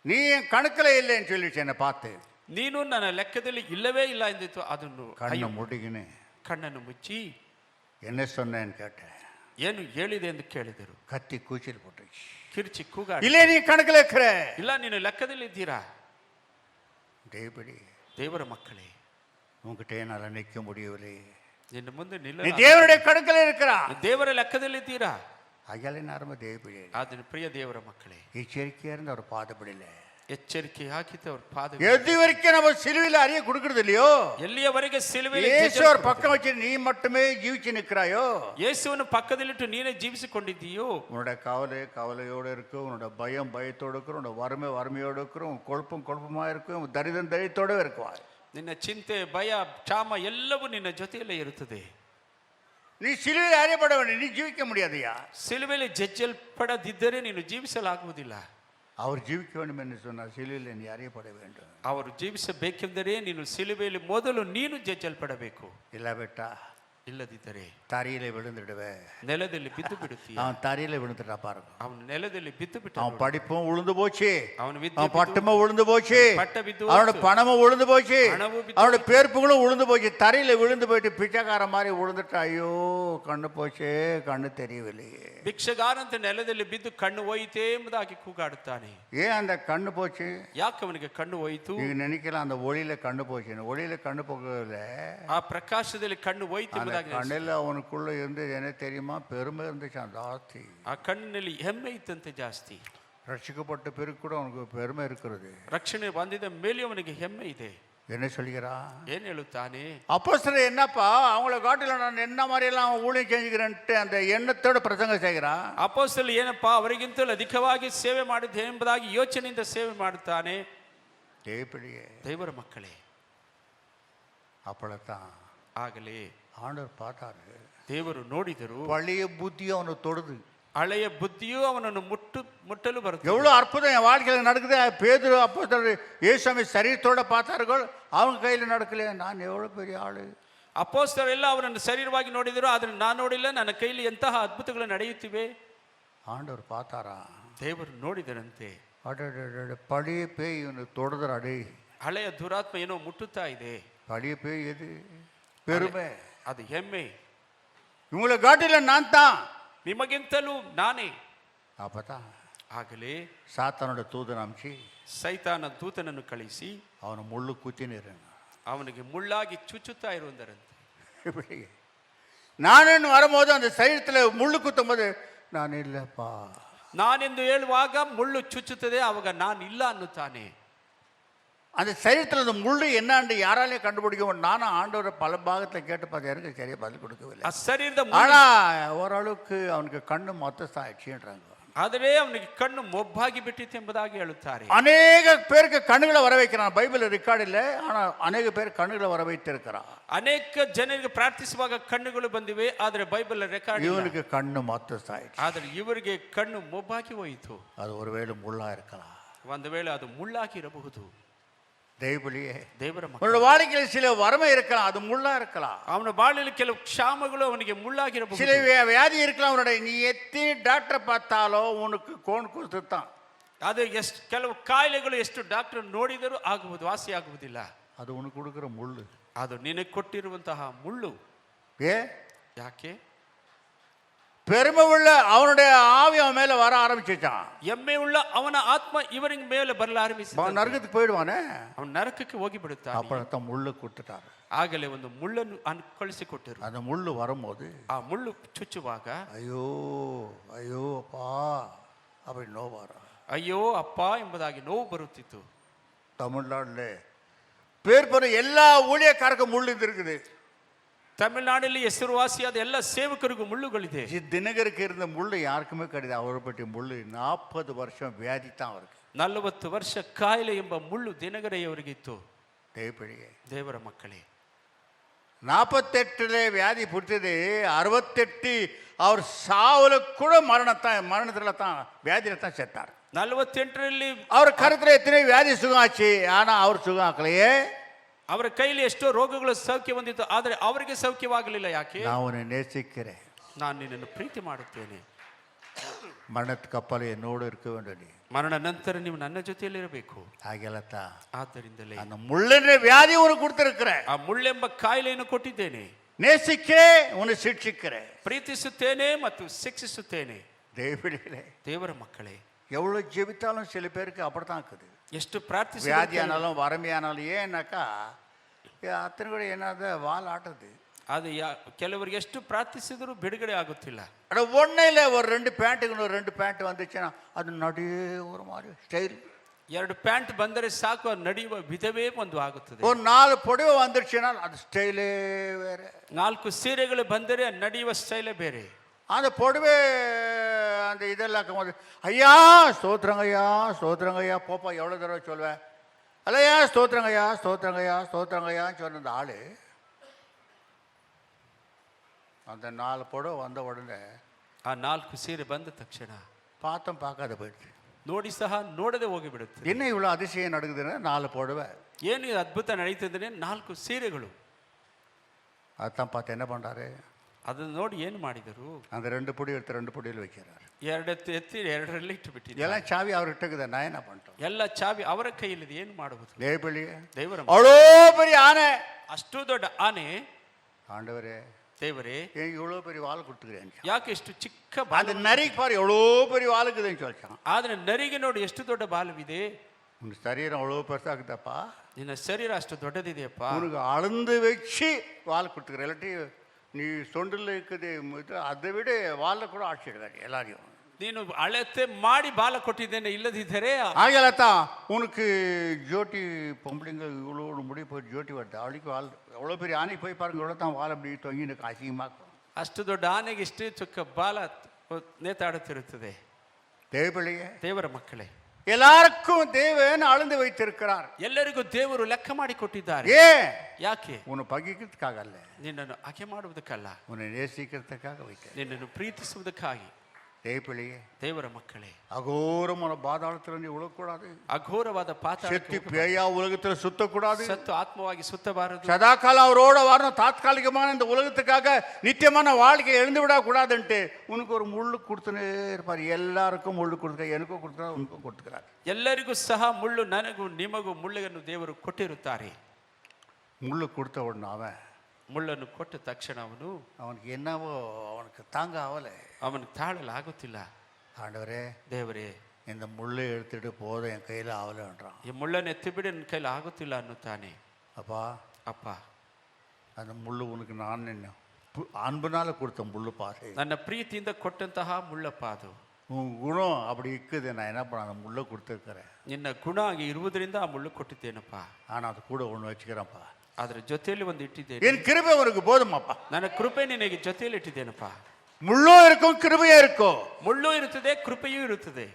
நீ என் கணக்கில் இல்லைன்னு சொல்லிச்சு என்னை பார்த்து. ನೀನು ನನ್ನ ಲೆಕ್ಕದಲ್ಲಿ ಇಲ್ಲವೇ ಇಲ್ಲ ಎಂದಿತ್ತು. ಅದನ್ನು கண்ணை முடிக்கின்னு ಕಣ್ಣನ್ನು ಮುಚ್ಚಿ என்ன சொன்னேன்னு கேட்டேன். ಏನು ಹೇಳಿದೆ ಎಂದು ಕೇಳಿದರು. கத்தி கூச்சல் போட்டுச்சு. ಕಿರ್ಚಿ ಕೂಗಾಡಿ, இல்லை நீ கணக்கில் இருக்கிற. ಇಲ್ಲ ನೀನು ಲೆಕ್ಕದಲ್ಲಿ ಇದ್ದೀರಾ. தேவடி, ದೇವರ ಮಕ್ಕಳೇ, உங்ககிட்ட என்னால் நிற்க முடியவில்லை. ನಿನ್ನ ಮುಂದೆ நீ ನಿಲ್ಲ. தேவனுடைய கணக்கில் இருக்கிறா. ದೇವರ ಲೆಕ್ಕದಲ್ಲಿ ಇದ್ದೀರಾ. அகல நேரமாக தேவடி ಅದನ್ನು ಪ್ರಿಯ ದೇವರ ಮಕ್ಕಳೇ, எச்சரிக்கையாக இருந்து அவர் பாதப்படல. ಎಚ್ಚರಿಕೆ ಹಾಕಿದ್ದು ಅವ್ರ ಪಾದ. எது வரைக்கும் நம்ம சிலுவையில் அறிய கொடுக்கறது இல்லையோ, ಎಲ್ಲಿಯವರೆಗೆ ಸಿಲುಬೆಯಲ್ಲಿ இயேசு ஒரு பக்கம் வச்சு நீ மட்டுமே ஜீவிச்சு நிற்கிறாயோ, ಯೇಸುವನ್ನು ಪಕ್ಕದಲ್ಲಿಟ್ಟು ನೀನೇ ಜೀವಿಸಿಕೊಂಡಿದ್ದೀಯೋ, உன்னோட கவலையோடு இருக்கும், உன்னோட பயத்தோடு இருக்கும், உன்னோட வறுமையோடு இருக்கும், உன் குழப்பமாக இருக்கும், தரித்திரத்தோடு இருக்கும். ನಿನ್ನ ಚಿಂತೆ, ಭಯ, ಕ್ಷಾಮ ಎಲ್ಲವೂ ನಿನ್ನ ಜೊತೆಯಲ್ಲೇ ಇರುತ್ತದೆ. நீ சிலுவையில் அறியப்பட வேண்டும், நீ ஜீவிக்க முடியாதையா. ಸಿಲುಬೆಯಲ್ಲಿ ಜಜ್ಜಲ್ಪಡದಿದ್ದರೆ ನೀನು ಜೀವಿಸಲಾಗುವುದಿಲ್ಲ. அவர் ஜீவிக்க வேண்டும் என்று சொன்னார், சிலுவையில் நீ அறியப்பட வேண்டும். ಅವರು ಜೀವಿಸಬೇಕೆಂದರೆ ನೀನು ಸಿಲುಬೆಯಲ್ಲಿ ಮೊದಲು ನೀನು ಜಜ್ಜಲ್ಪಡಬೇಕು. இல்லாவிட்டா ಇಲ್ಲದಿದ್ದರೆ தரையில விழுந்துடுவேன். ನೆಲದಲ್ಲಿ ಬಿದ್ದು ಬಿಡುತ್ತೀಯ. அவன் தரையில விழுந்துட்டா பாருங்க. ಅವನು ನೆಲದಲ್ಲಿ ಬಿದ್ದು ಬಿಟ್ಟ. அவன் படிப்பும் உளுந்து போச்சு, ಅವನ அவன் பட்டமும் உளுந்து போச்சு, பட்ட ಬಿದ್ದು அவனோட பணமும் உளுந்து போச்சு, ಹಣವೂ ಬಿದ್ದು அவனோட பேர்ப்புகளும் உளுந்து போச்சு. தரையில விழுந்து போயிட்டு பிச்சைக்கார மாதிரி விழுந்துட்டா, ஐயோ கண்ணு போச்சே, கண்ணு தெரியவில்லையே. ಭಿಕ್ಷಗಾರಂತೆ ನೆಲದಲ್ಲಿ ಬಿದ್ದು ಕಣ್ಣು ಹೋಯಿತೇ ಎಂಬುದಾಗಿ ಕೂಗಾಡುತ್ತಾನೆ. ஏன் அந்த கண்ணு போச்சு? ಯಾಕೆ ಅವನಿಗೆ ಕಣ್ಣು ಹೋಯಿತು? நீங்க நினைக்கலாம் அந்த ஒளியில கண்ணு போச்சுன்னு. ஒளியில கண்ணு போகல, ಆ ಪ್ರಕಾಶದಲ್ಲಿ ಕಣ್ಣು ಹೋಯಿತು அந்த ಎಂಬುದಾಗಿ கண்ணில் அவனுக்குள்ள இருந்து என்ன தெரியுமா, பெருமை இருந்துச்சு ஜாஸ்தி. ಆ ಕಣ್ಣಿನಲ್ಲಿ ಹೆಮ್ಮೆ ಇತ್ತಂತೆ ಜಾಸ್ತಿ. ரட்சிக்கப்பட்ட பிறகு கூட அவனுக்கு பெருமை இருக்கிறது. ರಕ್ಷಣೆ ಬಂದಿದ ಮೇಲೆ ಅವನಿಗೆ ಹೆಮ್ಮೆ ಇದೆ. என்ன சொல்கிறா? ಏನ್ ಹೇಳುತ್ತಾನೆ? அப்போஸ்தலர் என்னப்பா அவங்கள காட்டில நான் என்ன மாதிரி எல்லாம் ஊழியம் செஞ்சுக்கிறேன்ட்டு அந்த எண்ணத்தோட பிரசங்கம் செய்கிறா. ಅಪೊಸ್ತಲ ಏನಪ್ಪಾ ಅವರಿಗಿಂತಲೂ ಅಧಿಕವಾಗಿ ಸೇವೆ ಮಾಡಿದ್ದೆ ಎಂಬುದಾಗಿ ಯೋಚನೆಯಿಂದ ಸೇವೆ ಮಾಡುತ್ತಾನೆ. தேவப்பிள்ளையே, ದೇವರ ಮಕ್ಕಳೇ, அப்பளத்தான் ಆಗಲೇ ஆண்டவர் பார்த்தாரு. ದೇವರು ನೋಡಿದರು. பழைய புத்தி அவனை தொடுது. ಹಳೆಯ ಬುದ್ಧಿಯು ಅವನನ್ನು ಮುಟ್ಟಲು ಬರುತ್ತದೆ. எவ்வளோ அற்புதம் என் வாழ்க்கையில் நடக்குது. பேதுரு அப்போஸ்தலர் இயேசுவை சரீரத்தோட பார்த்தார்கள், அவங்க கையில் நடக்கல. நான் எவ்வளோ பெரிய ஆளு. ಅಪೊಸ್ತಲರೆಲ್ಲ ಅವರನ್ನು ಶರೀರವಾಗಿ ನೋಡಿದರು, ಆದರೆ ನಾನು ನೋಡಿಲ್ಲ, ನನ್ನ ಕೈಲಿ ಎಂತಹ ಅದ್ಭುತಗಳು ನಡೆಯುತ್ತಿವೆ. ஆண்டவர் பார்த்தாரா? ದೇವರು ನೋಡಿದರಂತೆ. அட பழைய பேய் இவனை தொடுதுறாடே. ಹಳೆಯ ದುರಾತ್ಮ ಏನೋ ಮುಟ್ಟುತ್ತಾ ಇದೆ. பழைய பேய் எது? பெருமை. ಅದು ಹೆಮ್ಮೆ. இவங்களை காட்டில நான் தான், ನಿಮಗಿಂತಲೂ ನಾನೇ. அப்பதான் ಆಗಲೇ சாத்தானோட தூதன் அமிச்சு ಸೈತಾನ ದೂತನನ್ನು ಕಳಿಸಿ அவனை முள்ளு குத்தினேன். ಅವನಿಗೆ ಮುಳ್ಳಾಗಿ ಚುಚ್ಚುತ್ತಾ ಇರುವುದರಂತೆ. இப்படி நான் வரும்போது அந்த சரீரத்தில் முள்ளு குத்தும் போது நான் இல்லப்பா, ನಾನೆಂದು ಹೇಳುವಾಗ ಮುಳ್ಳು ಚುಚ್ಚುತ್ತದೆ, ಅವಾಗ ನಾನು ಇಲ್ಲ ಅನ್ನುತ್ತಾನೆ. அந்த சரீரத்தில் அந்த முள்ளு என்னான்னு யாராலே கண்டுபிடிக்க. நானும் ஆண்டவரை பல பாகத்தில் கேட்டு பார்த்தேன், எனக்கு சரியா பதில் கொடுக்கவில்லை. ಆ ಶರೀರದ ஆனா ஓரளவுக்கு அவனுக்கு கண்ணு மொத்த சாட்சின்றாங்க. ಆದರೆ ಅವನಿಗೆ ಕಣ್ಣು ಮೊಬ್ಬಾಗಿ ಬಿಟ್ಟಿತ್ತು ಎಂಬುದಾಗಿ ಹೇಳುತ್ತಾರೆ. அநேக பேருக்கு கண்ணுகளை வர வைக்கிறான். பைபிள் ரெக்கார்டு இல்லை, ஆனால் அநேக பேர் கண்ணுகளை வர வைத்திருக்கிறான். ಅನೇಕ ಜನರಿಗೆ ಪ್ರಾರ್ಥಿಸುವಾಗ ಕಣ್ಣುಗಳು ಬಂದಿವೆ, ಆದರೆ ಬೈಬಲ್ ರೆಕಾರ್ಡ್. இவனுக்கு கண்ணு மொத்த சாட்சி. ಆದರೆ ಇವರಿಗೆ ಕಣ್ಣು ಮೊಬ್ಬಾಗಿ ಹೋಯಿತು. அது ஒருவேளை முள்ளா இருக்கலாம். ಒಂದು ವೇಳೆ ಅದು ಮುಳ್ಳಾಗಿ ಇರಬಹುದು. தெய்வலியே, ದೇವರ ಮಕ್ಕಳು, உன்னோட வாழ்க்கையில் சில வறுமை இருக்கலாம், அது முள்ளா இருக்கலாம். ಅವನ ಬಾಳಿನಲ್ಲಿ ಕೆಲವು ಕ್ಷಾಮಗಳು ಅವನಿಗೆ ಮುಳ್ಳಾಗಿರಬಹುದು. சில வியாதி இருக்கலாம். அவனுடைய நீ எத்தி டாக்டரை பார்த்தாலும் உனக்கு கோன் கொடுத்துத்தான். ಅದು ಎಷ್ಟು ಕೆಲವು ಕಾಯಿಲೆಗಳು ಎಷ್ಟು ಡಾಕ್ಟರ್ ನೋಡಿದರೂ ಆಗುವುದು, ವಾಸಿ ಆಗುವುದಿಲ್ಲ. அது உனக்கு கொடுக்குற முள்ளு. ಅದು ನಿನಗೆ ಕೊಟ್ಟಿರುವಂತಹ ಮುಳ್ಳು. ஏ ಯಾಕೆ? பெருமை உள்ள அவனுடைய ஆவி அவன் மேல வர ஆரம்பிச்சான். ಎಮ್ಮೆ ಉಳ್ಳ ಅವನ ಆತ್ಮ ಇವರಿಗೆ ಮೇಲೆ ಬರಲಾರಂಭಿಸಿದ. நரகத்துக்கு போயிடுவானே, ಅವನು ನರಕಕ್ಕೆ ಹೋಗಿ ಬಿಡುತ್ತಾನೆ. அப்பதான் முள்ளு கொடுத்துட்டாரு. ಆಗಲೇ ಒಂದು ಮುಳ್ಳನ್ನು ಕಳಿಸಿಕೊಟ್ಟರು. அந்த முள்ளு வரும்போது ಆ ಮುಳ್ಳು ಚುಚ್ಚುವಾಗ ஐயோ ஐயோ அப்பா அப்படி நோவாரா. ಅಯ್ಯೋ ಅಪ್ಪ ಎಂಬುದಾಗಿ ನೋವು ಬರುತ್ತಿತ್ತು. தமிழ்நாடுல பேர் போற எல்லா ஊழியக்காரருக்கும் முள்ளு இருக்குது. ತಮಿಳುನಾಡಲ್ಲಿ ಹೆಸರುವಾಸಿಯಾದ ಎಲ್ಲ ಸೇವಕರಿಗೂ ಮುಳ್ಳುಗಳಿದೆ. தினகருக்கு இருந்த முள்ளு யாருக்குமே கிடையாது. அவரை பற்றி முள்ளு 40 வருஷம் வியாதி தான் அவருக்கு. 40 ವರ್ಷ ಕಾಯಿಲೆ ಎಂಬ ಮುಳ್ಳು ದಿನಗರೆಯವರಿಗಿತ್ತು. தேவப்பிள்ளையே, ದೇವರ ಮಕ್ಕಳೇ, 48 வியாதி பிடிச்சது. 68 அவர் சாவுல கூட மரணத்துல தான் வியாதியில தான் செத்தார். 48ರಲ್ಲಿ அவர் கருத்துல எத்தனை வியாதி சுகம் ஆச்சு, ஆனா அவர் சுகம் ஆக்கலையே. ಅವರ ಕೈಲಿ ಎಷ್ಟೋ ರೋಗಗಳು ಸೌಖ್ಯ ಹೊಂದಿತ್ತು, ಆದರೆ ಅವರಿಗೆ ಸೌಖ್ಯವಾಗಲಿಲ್ಲ. ಯಾಕೆ? நான் உன்னை நேசிக்கிறேன், ನಾನು ನಿನ್ನನ್ನು ಪ್ರೀತಿ ಮಾಡುತ್ತೇನೆ, மரணத்துக்கு அப்பால என்னோடு இருக்க வேண்டும். நீ ಮರಣ ನಂತರ ನೀವು ನನ್ನ ಜೊತೆಯಲ್ಲಿ ಇರಬೇಕು. ஆகலத்தான் ಆದ್ದರಿಂದಲೇ அந்த முள்ளென்ற வியாதி உனக்கு கொடுத்திருக்கிறேன். ಆ ಮುಳ್ಳೆಂಬ ಕಾಯಿಲೆಯನ್ನು ಕೊಟ್ಟಿದ್ದೇನೆ. நேசிக்கிறேன், உன்னை சிக்ஷிக்கிறேன். ಪ್ರೀತಿಸುತ್ತೇನೆ ಮತ್ತು ಶಿಕ್ಷಿಸುತ್ತೇನೆ. தேவப்பிள்ளைகளே, ದೇವರ ಮಕ್ಕಳೇ, எவ்வளவு ஜெபித்தாலும் சில பேருக்கு அப்படித்தான் இருக்குது. ಎಷ್ಟು ಪ್ರಾರ್ಥಿಸಿ வியாதியானாலும் வறுமையானாலும் ஏன்னாக்கா அத்தனை கூட என்னது வால் ஆட்டுது. ಅದು ಕೆಲವರಿಗೆ ಎಷ್ಟು ಪ್ರಾರ್ಥಿಸಿದರೂ ಬಿಡುಗಡೆ ಆಗುತ್ತಿಲ್ಲ. அட ஒன்றும் இல்லை, ஒரு 2 பேண்ட்டுக்கு 2 பேண்ட் வந்துச்சுன்னா அது நடுவே ஒரு மாதிரி ஸ்டைல். 2 ಪ್ಯಾಂಟ್ ಬಂದರೆ ಸಾಕು, ಅದು ನಡೆಯುವ ವಿಧವೇ ಒಂದು ಆಗುತ್ತದೆ. ஒரு 4 புடவை வந்துருச்சுன்னா அது ஸ்டைலே வேற. 4 ಸೀರೆಗಳು ಬಂದರೆ ನಡೆಯುವ ಸ್ಟೈಲೇ ಬೇರೆ. அந்த புடவை அந்த இதெல்லாம் போது ஐயா ஸ்தோத்திரங்கய்யா ஸ்தோத்திரங்கய்யா போப்பா எவ்வளோ தடவை சொல்வேன். அல்லையா ஸ்தோத்திரங்கய்யா ஸ்தோத்திரங்கய்யா ஸ்தோத்திரங்கய்யான்னு சொன்ன அந்த ஆள் அந்த 4 புடவை வந்த உடனே ಆ 4 ಸೀರೆ ಬಂದ ತಕ್ಷಣ பார்த்தோம் பார்க்காத போயிடுச்சு. ನೋಡಿ ಸಹ ನೋಡದೆ ಹೋಗಿಬಿಡುತ್ತೆ. என்ன இவ்வளோ அதிசயம் நடக்குதுன்னா 4 புடவை. ಏನು ಅದ್ಭುತ ನಡೀತಿದ್ರೆ 4 ಸೀರೆಗಳು. அதான் பார்த்து என்ன பண்ணுறாரு, ಅದನ್ನ ನೋಡಿ ಏನು ಮಾಡಿದರು, அந்த 2 பொடி எடுத்து 2 பொடியில் வைக்கிறாரு. ಎರಡೆತ್ತು ಎತ್ತಿ ಎರಡರಲ್ಲಿ ಇಟ್ಟು ಬಿಟ್ಟಿದ್ದಾರೆ. எல்லாம் சாவி அவர்கிட்ட இருக்குது, நான் என்ன பண்ணிட்டோம். ಎಲ್ಲ ಚಾವಿ ಅವರ ಕೈಯಲ್ಲಿದೆ, ಏನು ಮಾಡುವುದು. தேவபிள்ளையே, ದೇವರ அவ்வளோ பெரிய ஆனை, ಅಷ್ಟು ದೊಡ್ಡ ಆನೆ, ஆண்டவரே ದೇವರೇ ஏன் இவ்வளோ பெரிய வால் கொடுத்துக்கிறேன், ಯಾಕೆ ಎಷ್ಟು ಚಿಕ್ಕ அந்த ಬಾಲ, நரிக்கு பாரு எவ்வளோ பெரிய வாளுக்குதுன்னு சொல்லிச்சான். ಆದ್ರೆ ನರಿಗೆ ನೋಡಿ ಎಷ್ಟು ದೊಡ್ಡ ಬಾಲವಿದೆ, உன் சரீரம் அவ்வளோ பெருசாக்குதப்பா, ನಿನ್ನ ಶರೀರ ಅಷ್ಟು ದೊಡ್ಡದಿದೆಯಪ್ಪ, உனக்கு அளந்து வச்சு வால் கொடுத்துக்கிறேன், இல்லாட்டி நீ சொண்டில் இருக்குது அதை விட வாலில் கூட ஆட்சிடுவார் எல்லாரையும். ನೀನು ಅಳತೆ ಮಾಡಿ ಬಾಲ ಕೊಟ್ಟಿದ್ದೇನೆ, ಇಲ್ಲದಿದ್ದರೆ ஆகலத்தான் உனக்கு ஜோட்டி பொம்பளைங்க இவ்வளோ முடி போய் ஜோட்டி வருது, அவளுக்கு வால் எவ்வளோ பெரிய ஆணை போய் பாருங்க, இவ்வளோ தான் வால் அப்படி தொங்கி எனக்கு அசிங்கமாக. ಅಷ್ಟು ದೊಡ್ಡ ಆನೆಗೆ ಇಷ್ಟೇ ಚುಕ್ಕ ಬಾಲ ನೇತಾಡುತ್ತಿರುತ್ತದೆ. தேவபிள்ளையே, ದೇವರ ಮಕ್ಕಳೇ, எல்லாருக்கும் தேவன் அளந்து வைத்திருக்கிறார். ಎಲ್ಲರಿಗೂ ದೇವರು ಲೆಕ್ಕ ಮಾಡಿ ಕೊಟ್ಟಿದ್ದಾರೆ. ஏன்? ಯಾಕೆ? உன்னை பகிக்கிறதுக்காக அல்ல, ನಿನ್ನನ್ನು ಆಕೆ ಮಾಡುವುದಕ್ಕಲ್ಲ, உன்னை நேசிக்கிறதுக்காக வைத்தேன். ನಿನ್ನನ್ನು ಪ್ರೀತಿಸುವುದಕ್ಕಾಗಿ. தேவபிள்ளையே, ದೇವರ ಮಕ್ಕಳೇ, அகோரமான பாதாளத்தில் நீ விழக்கூடாது, ಅಘೋರವಾದ செத்து ಪಾತಾಳಕ್ಕೆ பேயா உலகத்தில் சுத்தக்கூடாது, ಸತ್ತು ಆತ್ಮವಾಗಿ ಸುತ್ತಬಾರದು, சதாகால அவரோட வரணும், தாத்காலிகமான இந்த உலகத்துக்காக நித்தியமான வாழ்க்கையை எழுந்து விடக்கூடாதுன்ட்டு உனக்கு ஒரு முள்ளு கொடுத்துனே இருப்பார். எல்லாருக்கும் முள்ளு கொடுத்துக்க, எனக்கும் கொடுத்துக்கிறார், உனக்கும் கொடுத்துக்கிறார். ಎಲ್ಲರಿಗೂ ಸಹ ಮುಳ್ಳು, ನನಗೂ ನಿಮಗೂ ಮುಳ್ಳುಗಳನ್ನು ದೇವರು ಕೊಟ್ಟಿರುತ್ತಾರೆ. முள்ளு கொடுத்த உடனே ಮುಳ್ಳನ್ನು ಕೊಟ್ಟ ತಕ್ಷಣ அவனுக்கு என்னவோ அவனுக்கு தாங்க ஆகலை, ಅವನಿಗೆ ತಾಳಲಾಗುತ್ತಿಲ್ಲ. ஆண்டவரே ದೇವರೇ, இந்த முள்ளை எடுத்துட்டு போதும், என் கையில் ஆகலைன்றான். ಈ ಮುಳ್ಳನ್ನು ಎತ್ತಿಬಿಡಿ, ನನ್ನ ಕೈಲಿ ಆಗುತ್ತಿಲ್ಲ ಅನ್ನುತ್ತಾನೆ. அப்பா, ಅಪ್ಪ, அந்த முள்ளு உனக்கு நான் என்ன அன்புனால கொடுத்த முள்ளு பாரு, ನನ್ನ ಪ್ರೀತಿಯಿಂದ ಕೊಟ್ಟಂತಹ ಮುಳ್ಳಪ್ಪ ಅದು. உன் குணம் அப்படி இருக்குது, நான் என்ன பண்ண அந்த முள்ளை கொடுத்துருக்கிறேன், ನಿನ್ನ ಗುಣ ಆಗಿ ಇರುವುದರಿಂದ ಆ ಮುಳ್ಳು ಕೊಟ್ಟಿದ್ದೇನಪ್ಪ. ஆனால் அது கூட ஒன்று வச்சுக்கிறேன்ப்பா, ಅದರ ಜೊತೆಯಲ್ಲಿ ಒಂದು ಇಟ್ಟಿದ್ದೇನೆ. என் கிருபை உனக்கு போதுமாப்பா. ನನ್ನ ಕೃಪೆ ನಿನಗೆ ಜೊತೆಯಲ್ಲಿ ಇಟ್ಟಿದ್ದೇನಪ್ಪ. முள்ளும் இருக்கும் கிருபையும் இருக்கும், ಮುಳ್ಳು ಇರುತ್ತದೆ, ಕೃಪೆಯೂ ಇರುತ್ತದೆ.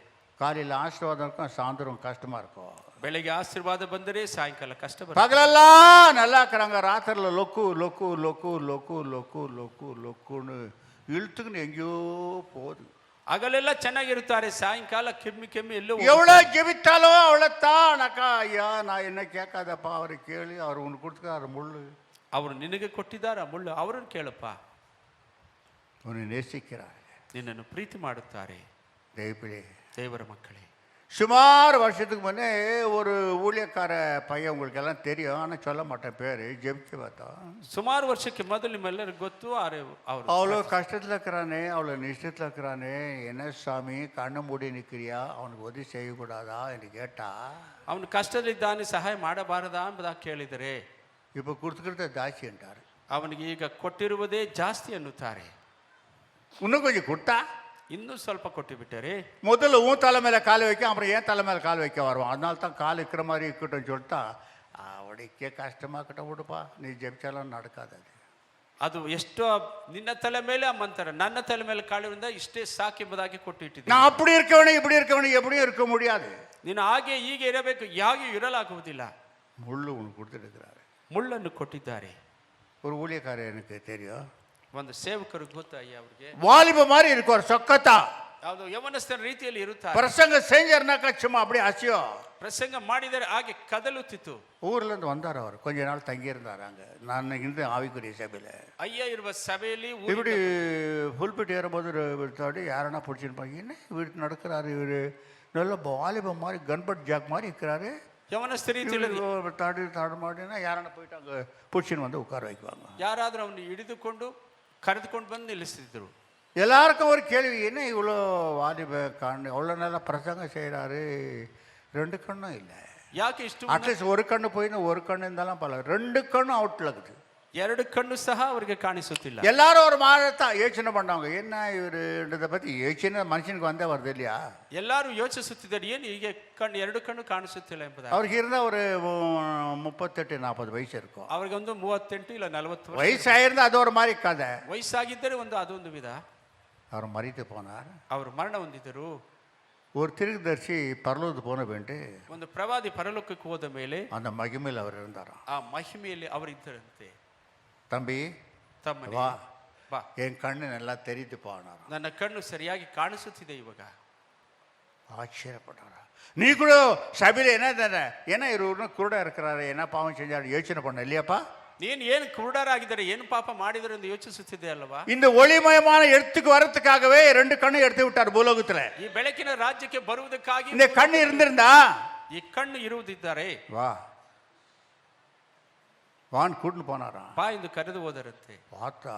காலையில் ஆசீர்வாதம் இருக்கும், சாயந்தரம் கஷ்டமா இருக்கும். ಬೆಳಗ್ಗೆ ಆಶೀರ್ವಾದ ಬಂದರೆ ಸಾಯಂಕಾಲ ಕಷ್ಟ ಬರುತ್ತೆ. பகலெல்லாம் நல்லா இருக்கிறாங்க, ராத்திரில லொக்கு லொக்கு லொக்கு லொக்கு லொக்கு லொக்கு லொக்குன்னு இழுத்துக்குன்னு எங்கேயோ போகுது. ಹಗಲೆಲ್ಲ ಚೆನ್ನಾಗಿರುತ್ತಾರೆ, ಸಾಯಂಕಾಲ ಕೆಮ್ಮಿ ಕೆಮ್ಮಿ ಎಲ್ಲೋ எவ்வளோ ஜெபித்தாலோ அவ்வளோத்தான் அக்கா. ஐயா நான் என்ன கேட்காதப்பா, அவரை கேளு, அவர் உனக்கு கொடுத்துக்காரு முள்ளு, ಅವರು ನಿನಗೆ ಕೊಟ್ಟಿದ್ದಾರೆ ಆ ಮುಳ್ಳು, ಅವರನ್ನು ಕೇಳಪ್ಪ. உன்னை நேசிக்கிறார். ನಿನ್ನನ್ನು ಪ್ರೀತಿ ಮಾಡುತ್ತಾರೆ. தேவப்பிள்ளை, ದೇವರ ಮಕ್ಕಳೇ, சுமார் வருஷத்துக்கு முன்னே ஒரு ஊழியக்கார பையன், உங்களுக்கு எல்லாம் தெரியும், ஆனால் சொல்ல மாட்டேன் பேர், ஜெபிச்சு பார்த்தோம். ಸುಮಾರು ವರ್ಷಕ್ಕೆ ಮೊದಲು ನಿಮ್ಮೆಲ್ಲರಿಗೂ ಗೊತ್ತು. ಅವರು அவ்வளோ கஷ்டத்தில் இருக்கிறானே, அவ்வளோ நிஷ்டத்தில் இருக்கிறானே, என்ன சாமி கண்ணை மூடி நிற்கிறியா, அவனுக்கு உதவி செய்யக்கூடாதா என்று கேட்டா, ಅವನು ಕಷ್ಟದಲ್ಲಿದ್ದಾನೆ, ಸಹಾಯ ಮಾಡಬಾರದಾ ಎಂಬುದಾಗಿ ಕೇಳಿದರೆ, இப்போ கொடுத்துக்கிறத தாசி என்றார். ಅವನಿಗೆ ಈಗ ಕೊಟ್ಟಿರುವುದೇ ಜಾಸ್ತಿ ಅನ್ನುತ್ತಾರೆ. இன்னும் கொஞ்சம் கொடுத்தா ಇನ್ನೂ ಸ್ವಲ್ಪ ಕೊಟ್ಟು ಬಿಟ್ಟರೆ, முதல்ல உன் தலை மேலே கால் வைக்க, அப்புறம் ஏன் தலை மேலே கால் வைக்க வருவான், அதனால தான் கால் இருக்கிற மாதிரி இருக்கட்டும் சொல்லிட்டா, அவனுக்கே கஷ்டமாக்கிட்ட விடுப்பா, நீ ஜெபிச்சாலும் நடக்காது. ಅದು ಎಷ್ಟೋ ನಿನ್ನ ತಲೆ ಮೇಲೆ ಅಮ್ಮಂತಾರೆ, ನನ್ನ ತಲೆ ಮೇಲೆ ಕಾಳುವುದರಿಂದ ಇಷ್ಟೇ ಸಾಕು ಎಂಬುದಾಗಿ ಕೊಟ್ಟು ಇಟ್ಟಿದ್ದೀನಿ. நான் அப்படி இருக்கவனே இப்படி இருக்கவனே எப்படியும் இருக்க முடியாது. ನೀನು ಹಾಗೆ ಹೀಗೆ ಇರಬೇಕು, ಯಾಕೆ ಇರಲಾಗುವುದಿಲ್ಲ. முள்ளு உனக்கு கொடுத்துருக்கிறாரு. ಮುಳ್ಳನ್ನು ಕೊಟ್ಟಿದ್ದಾರೆ. ஒரு ஊழியக்காரர் எனக்கு தெரியும், ಒಂದು ಸೇವಕರು ಗೊತ್ತಾಯಿ, ಅವ್ರಿಗೆ வாலிப மாதிரி இருக்கும், சொக்கத்தா ಯಾವುದು ಯವನಸ್ಥರ ರೀತಿಯಲ್ಲಿ ಇರುತ್ತಾರೆ. பிரசங்க செஞ்சாருனாக்கா சும்மா அப்படியே அசியம். ಪ್ರಸಂಗ ಮಾಡಿದರೆ ಹಾಗೆ ಕದಲುತ್ತಿತ್ತು. ஊர்லேருந்து வந்தார், அவர் கொஞ்ச நாள் தங்கியிருந்தார் அங்கே. நான் இருந்து ஆவிக்குரிய சபையில் ಅಯ್ಯ ಇರುವ ಸಭೆಯಲ್ಲಿ இப்படி புல்பிட்டு ஏறும்போது தாடி யாரனா பிடிச்சிருப்பாங்க, என்ன வீட்டு நடக்கிறாரு இவர், நல்ல வாலிப மாதிரி கன்பட் ஜாக் மாதிரி இருக்கிறாரு, ಯವನಸ್ಥ ರೀತಿಯಲ್ಲಿ தாடி தாடு மாட்டினா யாரனா போயிட்டு அங்கே பிடிச்சின்னு வந்து உட்கார வைக்குவாங்க. ಯಾರಾದರೂ ಅವನು ಹಿಡಿದುಕೊಂಡು ಕರೆದುಕೊಂಡು ಬಂದು ನಿಲ್ಲಿಸ್ತಿದ್ರು. எல்லாருக்கும் ஒரு கேள்வி, என்ன இவ்வளோ வாலிப கண்ணு, அவ்வளோ நல்லா பிரசங்கம் செய்கிறாரு, 2 கண்ணும் இல்லை, ಯಾಕೆ ಇಷ್ಟು? அட்லீஸ்ட் ஒரு கண்ணு போயின்னு ஒரு கண்ணு இருந்தாலும் பல, 2 கண்ணும் அவுட்டில் இருக்குது. 2 ಕಣ್ಣು ಸಹ ಅವರಿಗೆ ಕಾಣಿಸುತ್ತಿಲ್ಲ. எல்லாரும் ஒரு மாதிரிதான் யோசனை பண்ணாங்க, என்ன இவருன்றதை பற்றி யோசனை மனுஷனுக்கு வந்தே வருது இல்லையா. ಎಲ್ಲರೂ ಯೋಚಿಸುತ್ತಿದ್ದಾರೆ, ಏನು ಹೀಗೆ ಕಣ್ಣು 2 ಕಣ್ಣು ಕಾಣಿಸುತ್ತಿಲ್ಲ ಎಂಬುದಾಗಿ. அவருக்கு இருந்தால் ஒரு 38-40 ವಯಸ್ಸು இருக்கும். ಅವ್ರಿಗೆ ಒಂದು 38 ಇಲ್ಲ 40 ವರ್ಷ வயசாயிருந்தா அது ஒரு மாதிரி கதை. ವಯಸ್ಸಾಗಿದ್ದರೆ ಅದೊಂದು ವಿಧ. அவர் மறித்து போனார். ಅವರು ಮರಣ ಹೊಂದಿದರು. ஒரு தீர்க்கதரிசி பரலோகத்துக்கு போன வேண்டு, ಒಂದು ಪ್ರವಾದಿ ಪರಲೋಕಕ್ಕೆ ಹೋದ ಮೇಲೆ அந்த மகிமையில் அவர் இருந்தாராம். ಆ ಮಹಿಮೆಯಲ್ಲಿ ಅವರಿದ್ದರಂತೆ. தம்பி ತಮ್ಮನೇ வா, ಬಾ, என் கண்ணு நல்லா தெரிந்து போனாராம். ನನ್ನ ಕಣ್ಣು ಸರಿಯಾಗಿ ಕಾಣಿಸುತ್ತಿದೆ ಇವಾಗ. ஆச்சரியப்பட்டாரா, நீ கூட சபையில் என்ன தானே, ஏன்னா இவர் குருடா இருக்கிறாரு, என்ன பாவம் செஞ்சாரு யோசனை பண்ண இல்லையாப்பா. ನೀನು ಏನು ಕುರುಡರಾಗಿದ್ದಾರೆ, ಏನು ಪಾಪ ಮಾಡಿದರೆ ಎಂದು ಯೋಚಿಸುತ್ತಿದ್ದೆ ಅಲ್ವಾ? இந்த ஒளிமயமான இடத்துக்கு வரதுக்காகவே 2 கண்ணை எடுத்து விட்டார் பூலோகத்துல. ಈ ಬೆಳಕಿನ ರಾಜ್ಯಕ್ಕೆ ಬರುವುದಕ್ಕಾಗಿ இந்த கண்ணு இருந்திருந்தா ಈ ಕಣ್ಣು ಇರುವುದಿದ್ದಾರೆ வா வான் கூட்டின்னு போனாராம். ಬಾ ಎಂದು ಕರೆದು ಹೋದರಂತೆ. பார்த்தா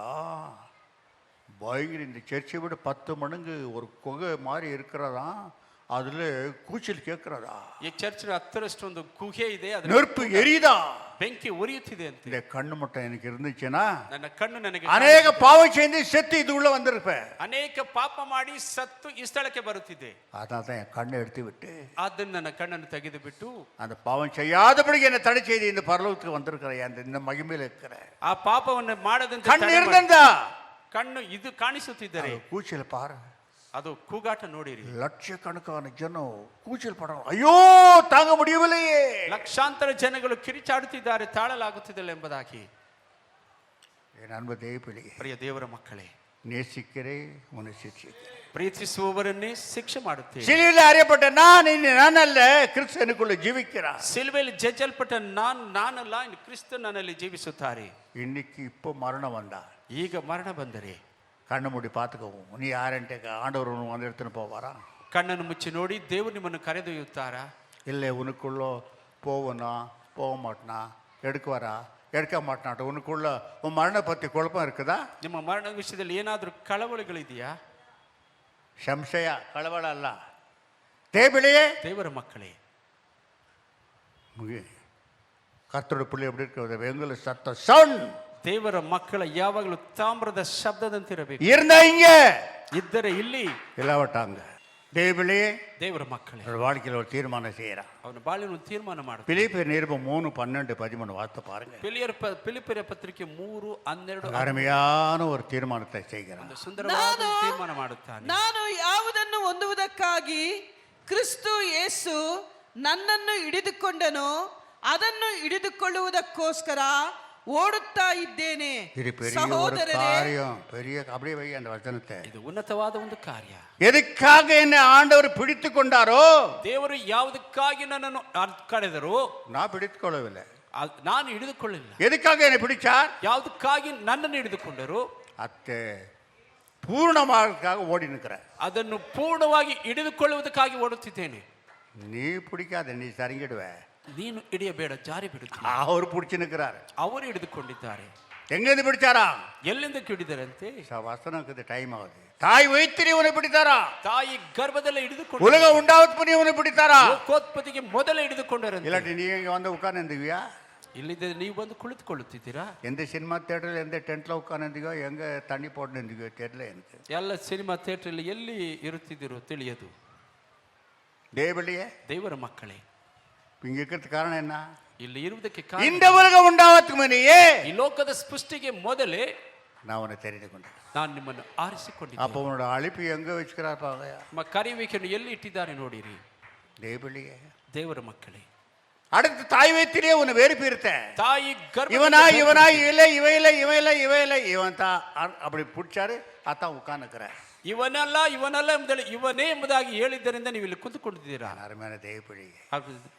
பயங்கர, இந்த சர்ச்சை விட 10 மடங்கு ஒரு குகை மாதிரி இருக்கிறதாம். அதுல கூச்சல் கேட்கிறதா, ಈ ಚರ್ಚಿನ 10ರಷ್ಟು ಒಂದು ಗುಹೆ ಇದೆ, ಅದರ நெருப்பு எரியுதா. ಬೆಂಕಿ ಉರಿಯುತ್ತಿದೆ ಅಂತೆ. இந்த கண்ணு மட்டும் எனக்கு இருந்துச்சுன்னா ನನ್ನ ಕಣ್ಣು ನನಗೆ அநேக பாவம் செய்து செத்து இது உள்ள வந்திருப்பேன். ಅನೇಕ ಪಾಪ ಮಾಡಿ ಸತ್ತು ಈ ಸ್ಥಳಕ್ಕೆ ಬರುತ್ತಿದ್ದೆ. அதான் தான் என் கண்ணை எடுத்து விட்டு ಅದನ್ನು ನನ್ನ ಕಣ್ಣನ್ನು ತೆಗೆದು ಬಿಟ್ಟು அந்த பாவம் செய்யாதபடி என்னை தடை செய்து இந்த பரலோகத்துக்கு வந்திருக்கிறேன். அந்த இந்த மகிமையில இருக்கிற ಆ ಪಾಪವನ್ನು ಮಾಡದಂತೆ கண்ணு ತಡೆ ಮಾಡಿ- இருந்தா ಕಣ್ಣು ಇದು ಕಾಣಿಸುತ್ತಿದ್ದರೆ கூச்சல் பாரு. ಅದು ಕೂಗಾಟ ನೋಡಿರಿ. லட்சக்கணக்கான ஜனம் கூச்சல் படம், ஐயோ தாங்க முடியவில்லையே. ಲಕ್ಷಾಂತರ ಜನಗಳು ಕಿರಿಚಾಡುತ್ತಿದ್ದಾರೆ, ತಾಳಲಾಗುತ್ತಿಲ್ಲ ಎಂಬುದಾಗಿ. என் அன்பு தேவப்பிள்ளையே, ಪ್ರಿಯ ದೇವರ ಮಕ್ಕಳೇ, நேசிக்கிறே, உன்னை சிக்ஷிக்கிறேன். ಪ್ರೀತಿಸುವವರನ್ನೇ ಶಿಕ್ಷೆ ಮಾಡುತ್ತೇನೆ. சிலுவையில் அறியப்பட்ட நான் அல்ல, கிறிஸ்து எனக்குள்ள ஜீவிக்கிறார். ಸಿಲುಬೆಯಲ್ಲಿ ಜಜ್ಜಲ್ಪಟ್ಟ ನಾನಲ್ಲ, ಇನ್ನು ಕ್ರಿಸ್ತ ನನ್ನಲ್ಲಿ ಜೀವಿಸುತ್ತಾರೆ. இன்னைக்கு இப்போ மரணம் வந்தா ಈಗ ಮರಣ ಬಂದರೆ கண்ணை மூடி பார்த்துக்கவும். நீ யாருன்ட்டு ஆண்டவர் வந்து எடுத்துன்னு போவாரா? ಕಣ್ಣನ್ನು ಮುಚ್ಚಿ ನೋಡಿ ದೇವರು ನಿಮ್ಮನ್ನು ಕರೆದೊಯ್ಯುತ್ತಾರಾ? இல்லை உனக்குள்ள போவனா போக மாட்டனா, எடுக்குவாரா எடுக்க மாட்டான். உனக்குள்ள உன் மரண பற்றி குழப்பம் இருக்குதா? ನಿಮ್ಮ ಮರಣದ ವಿಷಯದಲ್ಲಿ ಏನಾದರೂ ಕಳವಳಗಳಿದೆಯಾ? ಸಂಶಯ, ಕಳವಳ ಅಲ್ಲ. தேவபிள்ளையே, ದೇವರ ಮಕ್ಕಳೇ, கர்த்தருடைய பிள்ளை எப்படி இருக்கிறது? வெங்கல சத்த சன் ದೇವರ ಮಕ್ಕಳ ಯಾವಾಗಲೂ ತಾಮ್ರದ ಶಬ್ದದಂತಿರಬೇಕು. இருந்தா இங்க, ಇದ್ದರೆ ಇಲ್ಲಿ, இல்லாவட்டாங்க. தேவபிள்ளையே, ದೇವರ ಮಕ್ಕಳೇ, ஒரு வாழ்க்கையில் ஒரு தீர்மானம் செய்யறான். ಅವನ ಬಾಳಿನ ತೀರ್ಮಾನ ಮಾಡುತ್ತಾರೆ. பிலிப்பியர் நிருபம் 3:12-13 வார்த்தை பாருங்க. ಫಿಲಿಪ್ಪಿಯರ ಪತ್ರಿಕೆ 3:12 அருமையான ஒரு தீர்மானத்தை செய்கிறான். ಒಂದು ಸುಂದರವಾದ ತೀರ್ಮಾನ ಮಾಡುತ್ತಾನೆ. ನಾನು ಯಾವುದನ್ನು ಹೊಂದುವುದಕ್ಕಾಗಿ ಕ್ರಿಸ್ತು ಯೇಸು ನನ್ನನ್ನು ಹಿಡಿದುಕೊಂಡನೋ ಅದನ್ನು ಹಿಡಿದುಕೊಳ್ಳುವುದಕ್ಕೋಸ್ಕರ ஓடுத்தா ಇದ್ದೇನೆ. இது பெரிய ஒரு சகோதரரே, காரியம். பெரிய அப்படியே வை அந்த வசனத்தை. ಇದು ಉನ್ನತವಾದ ಒಂದು ಕಾರ್ಯ. எதுக்காக என்னை ஆண்டவர் பிடித்து கொண்டாரோ? ದೇವರು ಯಾವುದಕ್ಕಾಗಿ ನನ್ನನ್ನು ಕರೆದರು? நான் பிடித்துக் கொள்ளவில்லை. ನಾನು ಹಿಡಿದುಕೊಳ್ಳಿಲ್ಲ. எதுக்காக என்னை பிடிச்சார்? ಯಾವುದಕ್ಕಾಗಿ ನನ್ನನ್ನು ಹಿಡಿದುಕೊಂಡರು? அத்தை பூர்ணமாகறதுக்காக ஓடி நிற்கிறேன். ಅದನ್ನು ಪೂರ್ಣವಾಗಿ ಹಿಡಿದುಕೊಳ್ಳುವುದಕ್ಕಾಗಿ ಓಡುತ್ತಿದ್ದೇನೆ. நீ பிடிக்காத, நீ சரிங்கிடுவ. ನೀನು ಹಿಡಿಯಬೇಡ, ಜಾರಿ ಬಿಡುತ್ತೀನಿ. அவர் பிடிச்சு நிற்கிறாரு. ಅವರು ಹಿಡಿದುಕೊಂಡಿದ್ದಾರೆ. எங்கிருந்து பிடிச்சாரா? ಎಲ್ಲಿಂದ ಹಿಡಿದರಂತೆ? வசனத்துக்கு டைம் ஆகுது. தாய் வயிற்றிலே உன்னை பிடித்தாரா? ತಾಯಿ ಗರ್ಭದಲ್ಲೇ ಹಿಡಿದುಕೊಂಡು, உலக உண்டாவதுக்கு முன்னே உன்னை பிடித்தாரா? ಲೋಕೋತ್ಪತ್ತಿಗೆ ಮೊದಲೇ ಹಿಡಿದುಕೊಂಡರಂತೆ. இல்லாட்டி நீ இங்க வந்து உட்கார்ந்துவியா? ಇಲ್ಲಿದ್ದ ನೀವು ಬಂದು ಕುಳಿತುಕೊಳ್ಳುತ್ತಿದ್ದೀರಾ? எந்த சினிமா தியேட்டர்ல எந்த டென்ட்ல உட்கார்ந்துந்தியோ, எங்க தண்ணி போட்டுந்தியோ தெரியல எனக்கு. ಎಲ್ಲ ಸಿನಿಮಾ ಥಿಯೇಟರ್ ಎಲ್ಲಿ ಇರುತ್ತಿದ್ದೀರೋ ತಿಳಿಯದು. தேவபிள்ளையே, ದೇವರ ಮಕ್ಕಳೇ, இங்க இருக்கிறதுக்கு காரணம் என்ன? ಇಲ್ಲಿ ಇರುವುದಕ್ಕೆ இந்த ಕಾರಣ, உலகம் உண்டாவதுக்கு முன்னையே ಈ ಲೋಕದ ಸೃಷ್ಟಿಗೆ ಮೊದಲೇ நான் உன்னை தெரிந்து கொண்டேன். ನಾನು ನಿಮ್ಮನ್ನು ಆರಿಸಿಕೊಂಡಿದ್ದೆ. அப்போ உன்னோட அழைப்பு எங்க வச்சுக்கிறார் பாவையா? ನಿಮ್ಮ ಕರೆಯುವಿಕೆಯನ್ನು ಎಲ್ಲಿ ಇಟ್ಟಿದ್ದಾರೆ ನೋಡಿರಿ. தேவபிள்ளையே, ದೇವರ ಮಕ್ಕಳೇ, அடுத்து தாய் வயிற்றிலே உன்னை வேறு பிரித்தேன். ತಾಯಿ ಗರ್ಭ இவனா இவனா இல்லை இவன் இல்லை இவன் இல்லை இவன் இல்லை இவன் தான் அப்படி பிடிச்சாரு. அதான் உட்கார்ந்துக்கிற. ಇವನಲ್ಲ ಇವನಲ್ಲ ಎಂಬುದಲ್ಲ, ಇವನೇ ಎಂಬುದಾಗಿ ಹೇಳಿದ್ದರಿಂದ ನೀವು ಇಲ್ಲಿ ಕುಂತುಕೊಂಡಿದ್ದೀರಾ. அருமையான தேவபிள்ளையே,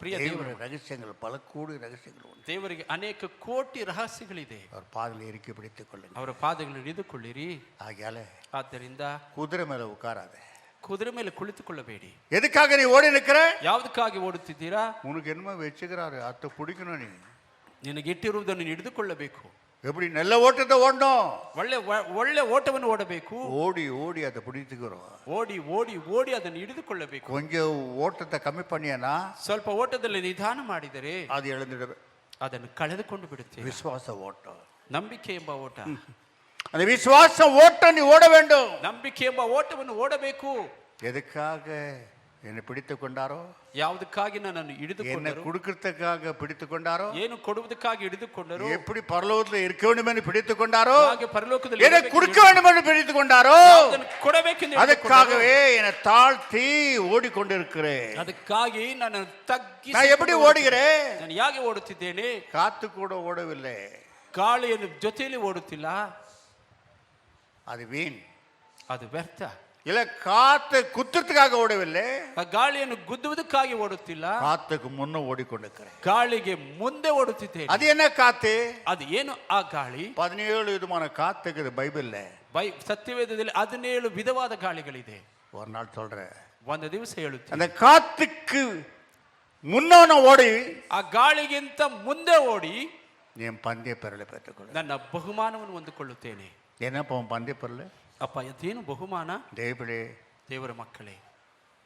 ಪ್ರಿಯ தேவனுடைய ದೇವರ ரகசியங்கள் பல கோடி ரகசியங்கள் உண்டு. ದೇವರಿಗೆ ಅನೇಕ ಕೋಟಿ ರಹಸ್ಯಗಳಿದೆ. அவர் பாதையில் இறுக்கி பிடித்துக் கொள்ளுங்க. ಅವರ ಪಾದಗಳನ್ನು ಹಿಡಿದುಕೊಳ್ಳಿರಿ. ஆகியால ಆದ್ದರಿಂದ குதிரை மேல உட்காராத. ಕುದುರೆ ಮೇಲೆ ಕುಳಿತುಕೊಳ್ಳಬೇಡಿ. எதுக்காக நீ ஓடி நிற்கிற? ಯಾವುದಕ್ಕಾಗಿ ಓಡುತ್ತಿದ್ದೀರಾ? உனக்கு என்னமோ வச்சுக்கிறாரு, அத்தை பிடிக்கணும். நீ ನಿನಗೆ ಇಟ್ಟಿರುವುದನ್ನು ಹಿಡಿದುಕೊಳ್ಳಬೇಕು. எப்படி நல்ல ஓட்டத்தை ஓடணும். ಒಳ್ಳೆ ಒಳ್ಳೆ ಓಟವನ್ನು ಓಡಬೇಕು. ஓடி ஓடி அதை பிடித்துக்கிறோம். ಓಡಿ ಓಡಿ ಓಡಿ ಅದನ್ನು ಹಿಡಿದುಕೊಳ್ಳಬೇಕು. கொஞ்சம் ஓட்டத்தை கம்மி பண்ணியனா ಸ್ವಲ್ಪ ಓಟದಲ್ಲಿ ನಿಧಾನ ಮಾಡಿದರೆ அது இழந்துடுவே. ಅದನ್ನು ಕಳೆದುಕೊಂಡು ಬಿಡುತ್ತೇವೆ. விசுவாச ஓட்டம், ನಂಬಿಕೆ ಎಂಬ ಓಟ. அந்த விசுவாச ஓட்டம் நீ ஓட வேண்டும். ನಂಬಿಕೆ ಎಂಬ ಓಟವನ್ನು ಓಡಬೇಕು. எதுக்காக என்னை பிடித்து கொண்டாரோ? ಯಾವುದಕ್ಕಾಗಿ ನನ್ನನ್ನು என்னை ಹಿಡಿದುಕೊಂಡರು? கொடுக்கறதுக்காக பிடித்து கொண்டாரோ? ಏನು ಕೊಡುವುದಕ್ಕಾಗಿ ಹಿಡಿದುಕೊಂಡರು? எப்படி பரலோகத்தில் இருக்க வேண்டும் என்று பிடித்து கொண்டாரோ? ಹಾಗೆ ಪರಲೋಕದಲ್ಲಿ என்னை கொடுக்க வேண்டும் என்று பிடித்து கொண்டாரோ? ಅದನ್ನು ಕೊಡಬೇಕೆಂದು அதுக்காகவே என்னை தாழ்த்தி ஓடிக்கொண்டிருக்கிறேன். ಅದಕ್ಕಾಗಿ ನಾನು ತಗ್ಗಿಸಿ நான் எப்படி ஓடுகிறேன்? ನಾನು ಹೇಗೆ ಓಡುತ್ತಿದ್ದೇನೆ? காத்து கூட ஓடவில்லை. ಗಾಳಿಯನ್ನು ಜೊತೆಯಲ್ಲಿ ಓಡುತ್ತಿಲ್ಲ. அது வீண். ಅದು ವ್ಯರ್ಥ. இல்ல காத்து குத்துறதுக்காக ஓடவில்லை, ಆ ಗಾಳಿಯನ್ನು ಗುದ್ದುವುದಕ್ಕಾಗಿ ಓಡುತ್ತಿಲ್ಲ, காத்துக்கு முன்ன ஓடிக்கொண்டிருக்கிறேன். ಗಾಳಿಗೆ ಮುಂದೆ ಓಡುತ್ತಿದ್ದೇನೆ. அது என்ன காத்து? ಅದು ಏನು ಆ ಗಾಳಿ? 17 விதமான காத்து இருக்குது பைபிள்ல. ಸತ್ಯವೇದದಲ್ಲಿ 17 ವಿಧವಾದ ಗಾಳಿಗಳಿದೆ. ஒரு நாள் சொல்றேன், ಒಂದು ದಿವಸ ಹೇಳುತ್ತೀನಿ, அந்த காத்துக்கு முன்னோன ஓடி ಆ ಗಾಳಿಗಿಂತ ಮುಂದೆ ಓಡಿ என் பந்தய பெறலை பெற்றுக்கொள்ள. ನನ್ನ ಬಹುಮಾನವನ್ನು ಹೊಂದಿಕೊಳ್ಳುತ್ತೇನೆ. என்னப்பா உன் பந்தய பெறல? ಅಪ್ಪ ಅದೇನು ಬಹುಮಾನ? தேவளே, ದೇವರ ಮಕ್ಕಳೇ,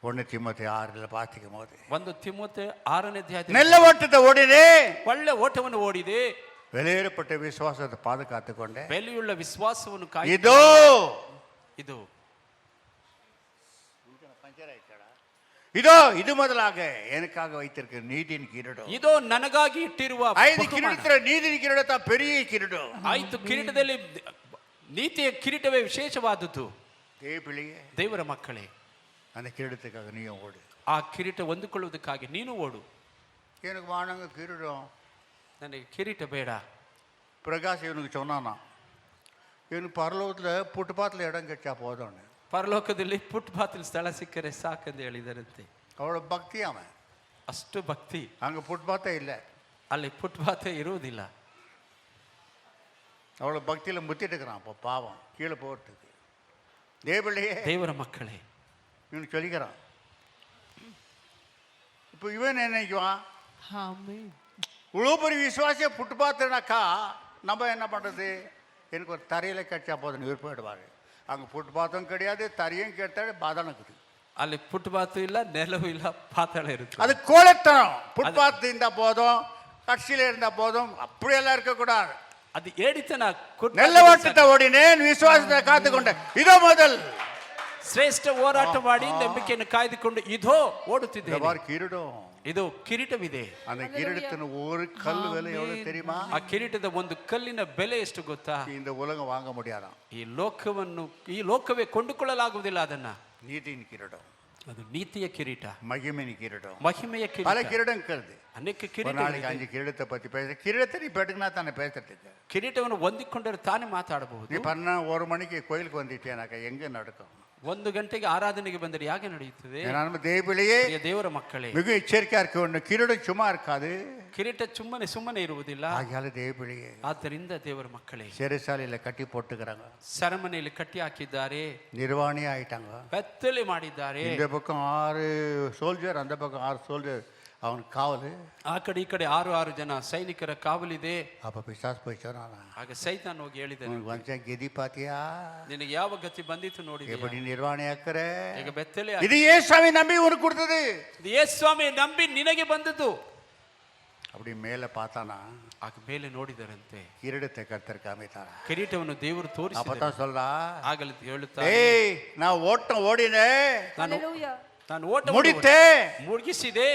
1 தீமோத்தேயு 6 பார்த்திக்கும் போது 1 ತಿಮೋಥೆ 6ನೇ ಅಧ್ಯಾಯದಲ್ಲಿ நல்ல ஓட்டத்தை ஓடினே, ಒಳ್ಳೆ ಓಟವನ್ನು ಓಡಿದೆ, வெளியேறப்பட்ட விசுவாசத்தை பாதுகாத்து கொண்டே, ಬೆಲೆಯುಳ್ಳ ವಿಶ್ವಾಸವನ್ನು இதோ ಇದು இதோ இது முதலாக எனக்காக வைத்திருக்கிற நீதியின் கிரீடம். ಇದು ನನಗಾಗಿ ಇಟ್ಟಿರುವ 5 ಬಹುಮಾನ. கிரீடத்துல நீதியின் கிரீடம் தான் பெரிய கிரீடம். 5 ಕಿರೀಟದಲ್ಲಿ ನೀತಿಯ ಕಿರೀಟವೇ ವಿಶೇಷವಾದದ್ದು. தேவபிள்ளையே, ದೇವರ ಮಕ್ಕಳೇ, அந்த கிரீடத்துக்காக நீயும் ஓடு. ಆ ಕಿರೀಟ ಹೊಂದಿಕೊಳ್ಳುವುದಕ್ಕಾಗಿ ನೀನು ಓಡು. எனக்கு வானங்க கிரீடம். ನನಗೆ ಕಿರೀಟ ಬೇಡ. பிரகாஷ் இவனுக்கு சொன்னானா, இவனுக்கு பரலோகத்தில் புட்டுப்பாத்தில் இடம் கிடைச்சா போதும்னு. ಪರಲೋಕದಲ್ಲಿ ಫುಟ್ಪಾತ್ ಸ್ಥಳ ಸಿಕ್ಕರೆ ಸಾಕೆಂದು ಹೇಳಿದರಂತೆ. அவ்வளோ பக்தி அவன். ಅಷ್ಟು ಭಕ್ತಿ. அங்கே ஃபுட்பாத்தே இல்லை, ಅಲ್ಲಿ ಫುಟ್ಪಾತೇ ಇರುವುದಿಲ್ಲ. அவ்வளோ பக்தியில் முத்திட்டு இருக்கிறான். அப்போ பாவம் கீழே போகிறதுக்கு. தேவபிள்ளையே, ದೇವರ ಮಕ್ಕಳೇ, இவனுக்கு சொல்லிக்கிறான். இப்போ இவன் நினைக்குவான், இவ்வளோ பெரிய விசுவாசியை ஃபுட்பாத்துனாக்கா நம்ம என்ன பண்ணுறது, எனக்கு ஒரு தரையில் கிடைச்சா போதும் இவர் போயிடுவார். அங்கே ஃபுட்பாத்தும் கிடையாது, தரையும் கேட்டால் பாதாளம் இருக்குது. ಅಲ್ಲಿ ಫುಟ್ಪಾತ್ ಇಲ್ಲ, ನೆಲವೂ ಇಲ್ಲ, ಪಾತಾಳ ಇರುತ್ತೆ. அது கோலத்தனம். ஃபுட்பாத் இருந்தால் போதும், கட்சியில் இருந்தால் போதும், அப்படியெல்லாம் இருக்கக்கூடாது. ಅದು ಏಡಿತನ. நல்ல ஓட்டத்தை ஓடினேன், விசுவாசத்தை காத்துக்கொண்டேன், இதோ முதல் ಶ್ರೇಷ್ಠ ಹೋರಾಟ ಮಾಡಿ ನಂಬಿಕೆಯನ್ನು ಕಾಯ್ದುಕೊಂಡು ಇದೋ ಓಡುತ್ತಿದ್ದೇನೆ. கிரீடம். ಇದು ಕಿರೀಟವಿದೆ. அந்த கிரீடத்தின் ஒரு கல் விலை எவ்வளவு தெரியுமா? ಆ ಕಿರೀಟದ ಒಂದು ಕಲ್ಲಿನ ಬೆಲೆ ಎಷ್ಟು ಗೊತ್ತಾ? இந்த உலகம் வாங்க முடியாதாம். ಈ ಲೋಕವೇ ಕೊಂಡುಕೊಳ್ಳಲಾಗುವುದಿಲ್ಲ ಅದನ್ನ. நீதியின் கிரீடம், ಅದು ನೀತಿಯ ಕಿರೀಟ, மகிமையின் கிரீடம், ಮಹಿಮೆಯ பல ಕಿರೀಟ. கிரீடம் இருக்கிறது. ಅನೇಕ ஒரு ಕಿರೀಟ. நாளைக்கு 5 கிரீடத்தை பத்தி பேச, கிரீடத்தை நீ பெட்டுக்குனா தானே பேசுறதுக்கு. ಕಿರೀಟವನ್ನು ಹೊಂದಿಕೊಂಡರೆ ತಾನೇ ಮಾತಾಡಬಹುದು. நீ பண்ண 1 மணிக்கு கோயிலுக்கு வந்துட்டேனாக்கா எங்க நடக்கும்? 1 ಗಂಟೆಗೆ ಆರಾಧನೆಗೆ ಬಂದರೆ ಹೇಗೆ ನಡೆಯುತ್ತದೆ? நம்ம தேவபிள்ளையே, ದೇವರ ಮಕ್ಕಳೇ, மிக எச்சரிக்கையா இருக்க வேண்டும். கிரீடம் சும்மா இருக்காது. ಕಿರೀಟ ಸುಮ್ಮನೆ ಇರುವುದಿಲ್ಲ. ஆகையால தேவபிள்ளையே, ಆದ್ದರಿಂದ ದೇವರ ಮಕ್ಕಳೇ, சிறைசாலையில கட்டி போட்டுக்கிறாங்க, ಸೆರೆಮನೆಯಲ್ಲಿ ಕಟ್ಟಿ ಹಾಕಿದ್ದಾರೆ, நிர்வாணி ஆயிட்டாங்க. ಬೆತ್ತಲೆ ಮಾಡಿದ್ದಾರೆ. இந்த பக்கம் 6 சோல்ஜர், அந்த பக்கம் 6 சோல்ஜர் அவனுக்கு காவல். ಆ ಕಡೆ ಈ ಕಡೆ 6 ಜನ ಸೈನಿಕರ ಕಾವಲಿದೆ. அப்ப பிசாசு போய் சொன்னானா, ಆಗ ಸೈತಾನ್ ಹೋಗಿ ಹೇಳಿದನು, உனக்கு வந்து கெதி பாத்தியா, ನಿನಗೆ ಯಾವ ಗತಿ ಬಂದಿತ್ತು ನೋಡಿದ್ಯಾ? எப்படி நிர்வாணி ஆக்குற? ಈಗ ಬೆತ್ತಲೆ இது ஏசாமி நம்பி உனக்கு கொடுத்தது. ಇದು ಯೇಸು ಸ್ವಾಮಿ ನಂಬಿ ನಿನಗೆ ಬಂದದ್ದು. அப்படி மேல பார்த்தானா, ಆಗ ಮೇಲೆ ನೋಡಿದರಂತೆ கிரீடத்தை கர்த்தர் காமித்தாரா. ಕಿರೀಟವನ್ನು ದೇವರು ತೋರಿಸಿದರು. அப்பதான் சொல்றா, ಆಗಲೇ ಹೇಳುತ್ತಾರೆ, ஏய் நான் ஓட்டம் ஓடினேன், Hallelujah. ನಾನು ಓಟ முடித்தேன், ಮುಗಿಸಿದೆ.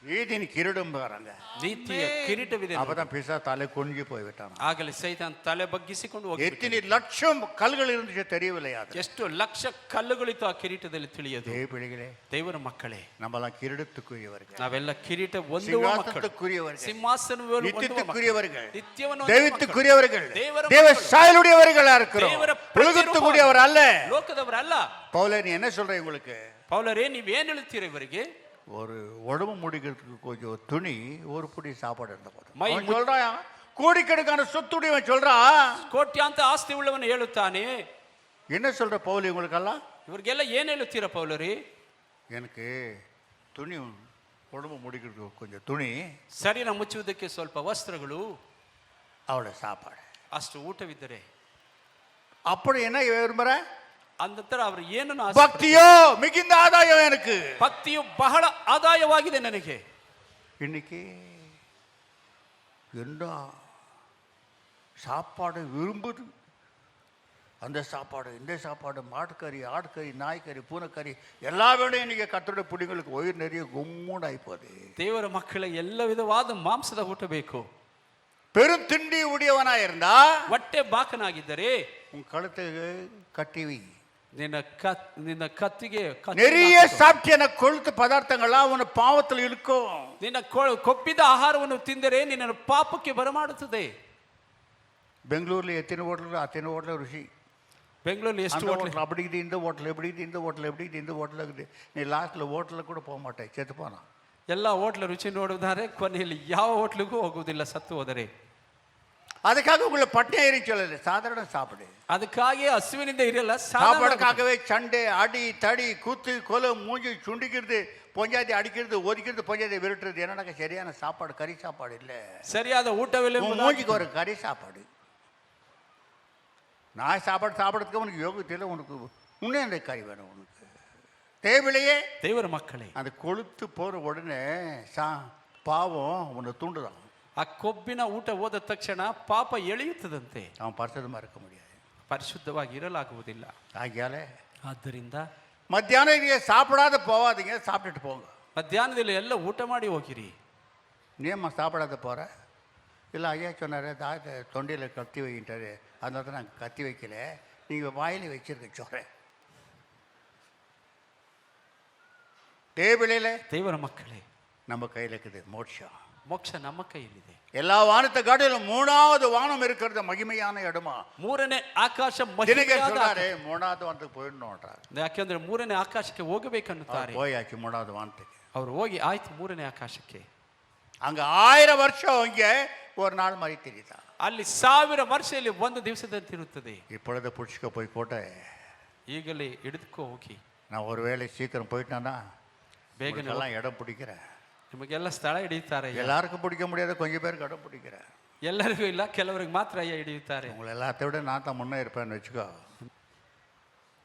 நீதியின் கிரீடம் பாருங்க. ನೀತಿಯ ಕಿರೀಟವಿದೆ. அப்பதான் பிசா தலை குனிஞ்சு போய் விட்டான். ಆಗಲೇ ಸೈತಾನ್ ತಲೆ ಬಗ್ಗಿಸಿಕೊಂಡು ಹೋಗಿ. எத்தனை லட்சம் கல்கள் இருந்துச்சு தெரியவில்லை. அது ಎಷ್ಟು ಲಕ್ಷ ಕಲ್ಲುಗಳಿತ್ತು ಆ ಕಿರೀಟದಲ್ಲಿ ತಿಳಿಯದು. தேவபிள்ளைகளே, ದೇವರ ಮಕ್ಕಳೇ, நம்மலாம் கிரீடத்துக்குரியவர்கள், ನಾವೆಲ್ಲ ಕಿರೀಟ ಹೊಂದುವ ಮಕ್ಕಳು, சிங்காசனத்துக்குரியவர்கள், ಸಿಂಹಾಸನವನ್ನು நித்தியத்துக்குரியவர்கள், ನಿತ್ಯವನ್ನು தெய்வத்துக்குரியவர்கள், தேவர தேவ மக்கள். சாயலுடையவர்களா இருக்கிறோம், ದೇವರ உலகத்துக்குரியவர் அல்ல. ಲೋಕದವರಲ್ಲ. பவுலே, நீ என்ன சொல்ற உங்களுக்கு? ಪೌಲರೇ, ನೀವೇನು ಹೇಳ್ತೀರ ಇವರಿಗೆ? ஒரு உடம்பு முடிக்கிறதுக்கு கொஞ்சம் துணி, ஒரு புடி சாப்பாடு இருந்த போதும். மை அவன் சொல்றான், கோடிக்கணக்கான சொத்துடையவன் சொல்றா, ಕೋಟ್ಯಾಂತ ಆಸ್ತಿ ಉಳ್ಳವನು ಹೇಳುತ್ತಾನೆ. என்ன சொல்ற பவுல் உங்களுக்கெல்லாம்? ಇವ್ರಿಗೆಲ್ಲ ಏನ್ ಹೇಳುತ್ತೀರ ಪೌಲರೇ? எனக்கு துணி, உடம்பு முடிக்கிறதுக்கு கொஞ்சம் துணி, ಶರೀರ ಮುಚ್ಚುವುದಕ್ಕೆ ಸ್ವಲ್ಪ ವಸ್ತ್ರಗಳು, அவளை சாப்பாடு, ಅಷ್ಟು ಊಟವಿದ್ದರೆ. அப்படி என்ன விரும்புற? ಅಂತರ ಅವರು ಏನನ್ನು பக்தியோ மிகுந்த ஆதாயம் எனக்கு. ಭಕ್ತಿಯು ಬಹಳ ಆದಾಯವಾಗಿದೆ ನನಗೆ. இன்னைக்கு என்ன சாப்பாடு விரும்புது, அந்த சாப்பாடு, இந்த சாப்பாடு, மாட்டுக்கறி, ஆட்டுக்கறி, நாய்க்கறி, பூனைக்கறி, எல்லா வேலையும் இன்னைக்கு கத்தோட பிடிங்களுக்கு ஒயிர் நிறைய கும்முன்னு ஆயிப்போது. ದೇವರ ಮಕ್ಕಳ ಎಲ್ಲ ವಿಧವಾದ ಮಾಂಸದ ಊಟ ಬೇಕು. பெரும் திண்டி உடையவனா இருந்தா ಹೊಟ್ಟೆ ಬಾಕನಾಗಿದ್ದರೆ உன் கழுத்துக்கு கட்டிவி, ನಿನ್ನ ಕತ್ತಿಗೆ நிறைய சாப்பிட்டிய கொழுத்து பதார்த்தங்கள்லாம் அவன பாவத்தில் இருக்கும். ನಿನ್ನ ಕೊಬ್ಬಿದ ಆಹಾರವನ್ನು ತಿಂದರೆ ನಿನ್ನನ್ನು ಪಾಪಕ್ಕೆ ಬರಮಾಡುತ್ತದೆ. பெங்களூர்ல எத்தனை ஹோட்டல், அத்தனை ஹோட்டல் ருசி. ಬೆಂಗಳೂರಲ್ಲಿ ಎಷ್ಟು அந்த ಹೋಟ್ಲು ஹோட்டல் அப்படி இருக்குது, இந்த ஹோட்டல் எப்படி இருக்குது, இந்த ஹோட்டல் எப்படி இருக்குது, இந்த ஹோட்டல் இருக்குது. நீ லாஸ்ட்டில் ஹோட்டலில் கூட போக மாட்டேன், செத்து போனான். ಎಲ್ಲ ಹೋಟ್ಲ ರುಚಿ ನೋಡುತ್ತಾರೆ, ಕೊನೆಯಲ್ಲಿ ಯಾವ ಹೋಟ್ಲಿಗೂ ಹೋಗುವುದಿಲ್ಲ ಸತ್ತು ಹೋದರೆ. அதுக்காக உங்களை பட்டினி ஏறி சொல்லலை, சாதாரண சாப்பிடு. ಅದಕ್ಕಾಗಿ ಹಸುವಿನಿಂದ ಇರಲ್ಲ, சாப்பாடுக்காகவே சண்டை அடி தடி கூத்து கொலை மூஞ்சி சுண்டிக்கிறது, பொஞ்சாதி அடிக்கிறது, ஒதுக்கிறது, பொஞ்சாதி விரட்டுறது. என்னடா சரியான சாப்பாடு, கறி சாப்பாடு இல்லை, ಸರಿಯಾದ ಊಟವಿಲ್ಲ. மூஞ்சிக்கு ஒரு கறி சாப்பாடு. நான் சாப்பிட்றதுக்கு உனக்கு யோகத்தை இல்லை, உனக்கு முன்னே அந்த கறி வேணும் உனக்கு தேவையில்லையே. ದೇವರ ಮಕ್ಕಳೇ, அந்த கொளுத்து போகிற உடனே பாவம் உன்னை தூண்டுதான். ಆ ಕೊಬ್ಬಿನ ಊಟ ಹೋದ ತಕ್ಷಣ ಪಾಪ ಎಳೆಯುತ್ತದಂತೆ, அவன் பரிசுத்தமாக இருக்க முடியாது, ಪರಿಶುದ್ಧವಾಗಿ ಇರಲಾಗುವುದಿಲ್ಲ. ஆகியாலே ಆದ್ದರಿಂದ மத்தியானம் நீங்கள் சாப்பிடாத போகாதீங்க, சாப்பிட்டுட்டு போங்க. ಮಧ್ಯಾಹ್ನದಲ್ಲಿ ಎಲ್ಲ ಊಟ ಮಾಡಿ ಹೋಗಿರಿ. நீம்மா சாப்பிடாத போகிற? இல்லை ஐயா சொன்னார், தாயத்தை தொண்டையில் கத்தி வைக்கிட்டாரு, அதனால தான் நாங்கள் கத்தி வைக்கல, நீங்கள் வாயில் வச்சிருக்க சொல்கிறேன். தேவையில்லை, ದೇವರ ಮಕ್ಕಳೇ, நம்ம கையில் இருக்குது மோட்சம். ಮೋಕ್ಷ ನಮ್ಮ ಕೈಯಲ್ಲಿದೆ. எல்லா வானத்தை காட்டிலும் 3வது வானம் இருக்கிறது மகிமையான இடமா. ಮೂರನೇ ಆಕಾಶ தினகர் ಮಹಿಮೆಯಾದ சொல்றாரு 3வது வானத்துக்கு போயிடணும்ன்றார். ಯಾಕೆಂದ್ರೆ ಮೂರನೇ ಆಕಾಶಕ್ಕೆ ಹೋಗಬೇಕನ್ನುತ್ತಾರೆ. போயாச்சு 3வது வானத்துக்கு. ಅವರು ಹೋಗಿ ಆಯ್ತು ಮೂರನೇ ಆಕಾಶಕ್ಕೆ. அங்க 1000 வருஷம் இங்கே ஒரு நாள் மாதிரி தெரியுதா? ಅಲ್ಲಿ 1000 ವರ್ಷದಲ್ಲಿ ಒಂದು ದಿವಸದಂತಿರುತ್ತದೆ. இப்பொழுது பிடிச்சிக்க போய் போட்ட ಈಗಲೇ ಹಿಡಿದುಕೋ ಹೋಗಿ. நான் ஒருவேளை சீக்கிரம் போயிட்டேன்னா ಬೇಗನೆ எல்லாம் இடம் பிடிக்கிறேன். ನಿಮಗೆಲ್ಲ ಸ್ಥಳ ಹಿಡಿಯುತ್ತಾರೆ. எல்லாருக்கும் பிடிக்க முடியாது, கொஞ்சம் பேருக்கு இடம் பிடிக்கிறேன். ಎಲ್ಲರಿಗೂ ಇಲ್ಲ, ಕೆಲವರಿಗೆ ಮಾತ್ರ ಹಿಡಿಯುತ್ತಾರೆ. உங்களை எல்லாத்த விட நான் தான் முன்னே இருப்பேன்னு வச்சுக்கோ.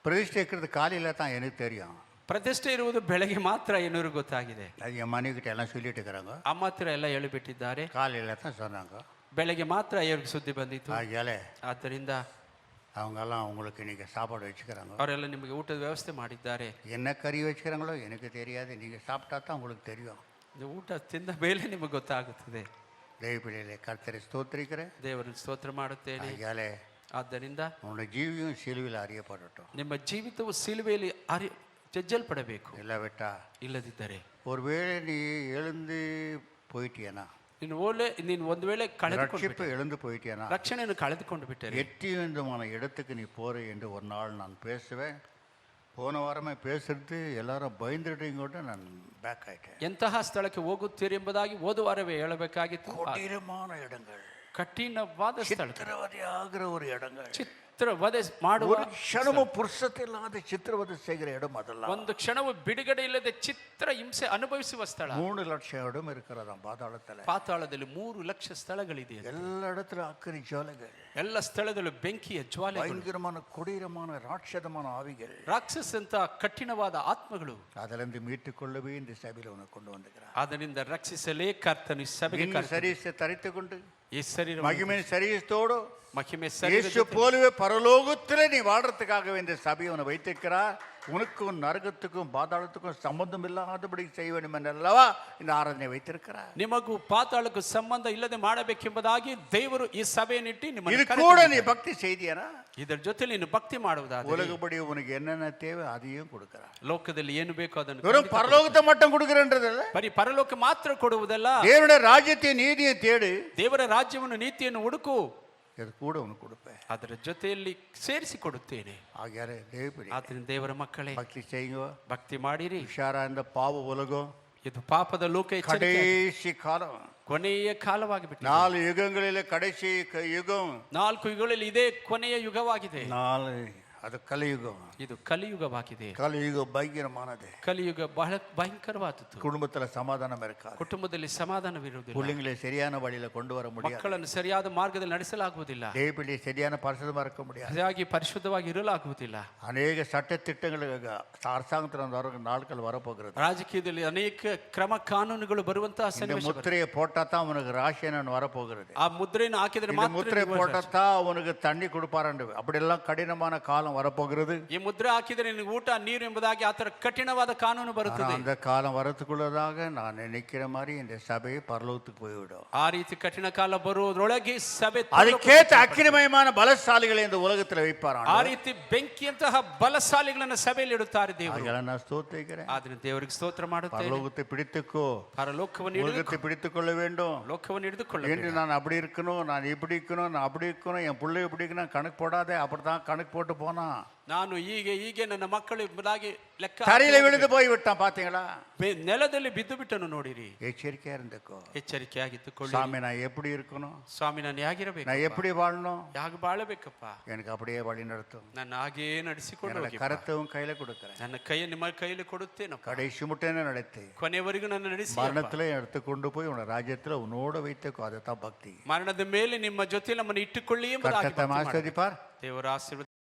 பிரதிஷ்டை இருக்கிறது காலையில் தான் எனக்கு தெரியும். ಪ್ರತಿಷ್ಠೆ ಇರುವುದು ಬೆಳಗ್ಗೆ ಮಾತ್ರ ಏನೂರು ಗೊತ್ತಾಗಿದೆ. அது என் மனைவிக்கிட்ட எல்லாம் சொல்லிட்டு இருக்கிறாங்க. ಅಮ್ಮ ಹತ್ರ ಎಲ್ಲ ಹೇಳಿಬಿಟ್ಟಿದ್ದಾರೆ. காலையில் தான் சொன்னாங்க, ಬೆಳಗ್ಗೆ ಮಾತ್ರ ಇವ್ರಿಗೆ ಸುದ್ದಿ ಬಂದಿತ್ತು. ஆகியாலே ಆದ್ದರಿಂದ அவங்கெல்லாம் உங்களுக்கு இன்னைக்கு சாப்பாடு வச்சுக்கிறாங்க. ಅವರೆಲ್ಲ ನಿಮಗೆ ಊಟದ ವ್ಯವಸ್ಥೆ ಮಾಡಿದ್ದಾರೆ. என்ன கறி வச்சுக்கிறாங்களோ எனக்கு தெரியாது, நீங்கள் சாப்பிட்டா தான் உங்களுக்கு தெரியும். ಇದು ಊಟ ತಿಂದ ಮೇಲೆ ನಿಮಗೆ ಗೊತ್ತಾಗುತ್ತದೆ. தெய்வப்பிள்ளையிலே கர்த்தரை ஸ்தோத்திரிக்கிறேன், ದೇವರನ್ನು ಸ್ತೋತ್ರ ಮಾಡುತ್ತೇನೆ. ஆகியாலே ಆದ್ದರಿಂದ உன்னோட ஜீவியும் சிலுவையில் அறியப்படட்டும். ನಿಮ್ಮ ಜೀವಿತವು ಸಿಲುವೆಯಲ್ಲಿ ಜಜ್ಜಲ್ಪಡಬೇಕು. இல்லாவிட்டா ಇಲ್ಲದಿದ್ದರೆ ஒருவேளை நீ எழுந்து போயிட்டியனா, ನೀನು ಒಂದು ವೇಳೆ ரட்சிப்பு எழுந்து போயிட்டியனா, ರಕ್ಷಣೆಯನ್ನು ಕಳೆದುಕೊಂಡು ಬಿಟ್ಟರೆ எட்டி விதமான இடத்துக்கு நீ போற என்று ஒரு நாள் நான் பேசுவேன். போன வாரமே பேசுறது எல்லாரும் பயந்துட்டீங்கோட்டு நான் பேக் ஆயிட்டேன். ಎಂತಹ ಸ್ಥಳಕ್ಕೆ ಹೋಗುತ್ತೀರಿ ಎಂಬುದಾಗಿ ಹೋದ ವಾರವೇ ಹೇಳಬೇಕಾಗಿತ್ತು. கொடீரமான இடங்கள், ಕಠಿಣವಾದ ಸ್ಥಳ, சித்திரவதை ஆகிற ஒரு இடங்கள், ಚಿತ್ರವಧೆ ಮಾಡುವ ஒரு க்ஷணமும் புருஷத்தை இல்லாத சித்திரவதை செய்கிற இடம் அதெல்லாம். ಒಂದು ಕ್ಷಣವು ಬಿಡುಗಡೆ ಇಲ್ಲದೆ ಚಿತ್ರ ಹಿಂಸೆ ಅನುಭವಿಸುವ ಸ್ಥಳ. 3 லட்சம் இடம் இருக்கிறதாம் பாதாளத்தில். ಪಾತಾಳದಲ್ಲಿ 3 ಲಕ್ಷ ಸ್ಥಳಗಳಿದೆ. எல்லா இடத்துல அக்கறை ஜுவாலைகள், ಎಲ್ಲ ಸ್ಥಳದಲ್ಲೂ ಬೆಂಕಿಯ ಜ್ವಾಲೆಗಳು, பயங்கரமான கொடீரமான ராட்சதமான ஆவிகள், ರಾಕ್ಷಸಂತ ಕಠಿಣವಾದ ಆತ್ಮಗಳು. அதிலிருந்து மீட்டுக்கொள்ளவே இந்த சபையில் உனக்கு கொண்டு வந்துக்கிறார். ಅದರಿಂದ ರಕ್ಷಿಸಲೇ ಕರ್ತನು ಸಭೆಗೆ ನಿನ್ನ ಶರೀರத்தை ತರಿತು கொண்டு ಈ ಶರೀರ மகிமையின் சரீரத்தோடு ಮಹಿಮೆ இயேசு போலவே பரலோகத்தில் நீ வாழ்றதுக்காகவே இந்த சபையை உன்னை வைத்திருக்கிறார். உனக்கும் நரகத்துக்கும் பாதாளத்துக்கும் சம்பந்தம் இல்லாதபடி செய்ய வேண்டும் என்றல்லவா இந்த ஆராதனை வைத்திருக்கிறார். ನಿಮಗೂ ಪಾತಾಳಕ್ಕೂ ಸಂಬಂಧ ಇಲ್ಲದೆ ಮಾಡಬೇಕೆಂಬುದಾಗಿ ದೇವರು ಈ ಸಭೆಯನ್ನಿಟ್ಟು இது ನಿಮ್ಮನ್ನು கூட நீ பக்தி செய்தியானா, ಇದರ ಜೊತೆ ನೀನು ಭಕ್ತಿ ಮಾಡುವುದಾದರೆ உலகப்படி உனக்கு என்னென்ன தேவை அதையும் கொடுக்கிறார். ಲೋಕದಲ್ಲಿ ಏನು ಬೇಕೋ ಅದನ್ನು வெறும் பரலோகத்தை மட்டும் கொடுக்கிறன்றதில்ல, ಬರೀ ಪರಲೋಕ ಮಾತ್ರ ಕೊಡುವುದಲ್ಲ. தேவனுடைய ராஜ்யத்தை நீதியை தேடு, ದೇವರ ರಾಜ್ಯವನ್ನು ನೀತಿಯನ್ನು ಹುಡುಕು, இது கூட உனக்கு கொடுப்பேன். ಅದರ ಜೊತೆಯಲ್ಲಿ ಸೇರಿಸಿ ಕೊಡುತ್ತೇನೆ. ஆகியாரே தேவப்படி ಆದ್ದರಿಂದ ದೇವರ ಮಕ್ಕಳೇ பக்தி செய்யுங்க. ಭಕ್ತಿ ಮಾಡಿರಿ. உஷாரா இந்த பாவ உலகம் ಇದು ಪಾಪದ ಲೋಕ ಎಚ್ಚರಿಕೆ, கடைசி காலம், ಕೊನೆಯ ಕಾಲವಾಗಿ ಬಿಟ್ಟಿದೆ. 4 ಯುಗங்களிலே கடைசி யுகம், 4 ಯುಗಗಳಲ್ಲಿ ಇದೇ ಕೊನೆಯ ಯುಗವಾಗಿದೆ. 4 அது கலியுகம். ಇದು ಕಲಿಯುಗವಾಗಿದೆ. கலியுகம் பயங்கரமானது. ಕಲಿಯುಗ ಬಹಳ ಭಯಂಕರವಾದದ್ದು. குடும்பத்துல சமாதானம் இருக்காது, ಕುಟುಂಬದಲ್ಲಿ ಸಮಾಧಾನವಿರುವುದಿಲ್ಲ, பிள்ளைங்களை சரியான வழியில கொண்டு வர முடியாது, ಮಕ್ಕಳನ್ನು ಸರಿಯಾದ ಮಾರ್ಗದಲ್ಲಿ ನಡೆಸಲಾಗುವುದಿಲ್ಲ, தேவப்பிள்ளை சரியான பரிசுத்தமா இருக்க முடியாது, ಹಾಗಾಗಿ ಪರಿಶುದ್ಧವಾಗಿ ಇರಲಾಗುವುದಿಲ್ಲ. அநேக சட்ட திட்டங்களுக்கு அரசாங்கத்தில் வர நாட்கள் வரப்போகிறது. ರಾಜಕೀಯದಲ್ಲಿ ಅನೇಕ ಕ್ರಮ ಕಾನೂನುಗಳು ಬರುವಂತಹ இந்த ಸನ್ನಿವೇಶ ಬರುತ್ತೆ. முத்திரையை போட்டா தான் உனக்கு ராசியன் வரப்போகிறது. ಆ ಮುದ್ರೆಯನ್ನು ಹಾಕಿದ್ರೆ இந்த ಮಾತ್ರ முத்திரை ನೀವು போட்டா தான் உனக்கு தண்ணி கொடுப்பாரு. அப்படியெல்லாம் கடினமான காலம் வரப்போகிறது. ಈ ಮುದ್ರೆ ಹಾಕಿದ್ರೆ ನಿನಗೆ ಊಟ ನೀರು ಎಂಬುದಾಗಿ ಆತರ ಕಠಿಣವಾದ ಕಾನೂನು ಬರುತ್ತದೆ. அந்த காலம் வரத்துக்குள்ளதாக நான் நினைக்கிற மாதிரி இந்த சபை பரலோகத்துக்கு போய்விடும். ಆ ರೀತಿ ಕಠಿಣ ಕಾಲ ಬರುವುದರೊಳಗೆ ಸಭೆ அதுக்கேற்ற அக்கிரமயமான பலசாலிகளை இந்த உலகத்தில் வைப்பாராம். ಆ ರೀತಿ ಬೆಂಕಿಯಂತಹ ಬಲಶಾಲಿಗಳನ್ನು ಸಭೆಯಲ್ಲಿ ಇಡುತ್ತಾರೆ ದೇವರು. நான் ஸ்தோத்திரிக்கிறேன். ಆದ್ರೆ ದೇವರಿಗೆ ಸ್ತೋತ್ರ ಮಾಡುತ್ತೇನೆ. பரலோகத்தை பிடித்துக்கோ, ಪರಲೋಕವನ್ನು உலகத்தை பிடித்துக் கொள்ள வேண்டும் ಲೋಕವನ್ನು ಹಿಡಿದುಕೊಳ್ಳ என்று நான் அப்படி இருக்கணும், நான் இப்படி இருக்கணும், நான் அப்படி இருக்கணும், என் பிள்ளை இப்படி இருக்கணும் கணக்கு போடாதே. அப்படித்தான் கணக்கு போட்டு போனா போனான். ನಾನು ಹೀಗೆ ನನ್ನ ಮಕ್ಕಳು ಎಂಬುದಾಗಿ ಲೆಕ್ಕ தரையில விழுந்து போய் விட்டான். பாத்தீங்களா? ನೆಲದಲ್ಲಿ ಬಿದ್ದು ಬಿಟ್ಟನು ನೋಡಿರಿ. எச்சரிக்கையா இருந்துக்கோ. ಎಚ್ಚರಿಕೆಯಾಗಿದ್ದುಕೊಳ್ಳಿ. சாமி நான் எப்படி இருக்கணும், ಸ್ವಾಮಿ ನಾನು ಹೇಗಿರಬೇಕು, நான் எப்படி வாழணும், ಹೇಗೆ ಬಾಳಬೇಕಪ್ಪ, எனக்கு அப்படியே வழி நடத்தும். ನನ್ನ ಹಾಗೇ ನಡೆಸಿಕೊಂಡು என்னோட ಹೋಗಿ. கருத்தவும் கையில கொடுக்கிறேன். ನನ್ನ ಕೈಯ ನಿಮ್ಮ ಕೈಯಲ್ಲಿ ಕೊಡುತ್ತೇನಪ್ಪ. கடைசி முட்டைன்னு நடத்தி ಕೊನೆಯವರೆಗೂ ನನ್ನ ನಡೆಸಿ மரணத்துல எடுத்து கொண்டு போய் உன ராஜ்யத்துல உன்னோட வைத்துக்கோ. அதுதான் பக்தி. ಮರಣದ ಮೇಲೆ ನಿಮ್ಮ ಜೊತೆ ನಮ್ಮನ್ನು ಇಟ್ಟುಕೊಳ್ಳಿ ಎಂಬುದಾಗಿ கர்த்தர் ಭಕ್ತಿ ಮಾಡು. ஆசீர்வதிப்பார். ದೇವರ ಆಶೀರ್ವಾದ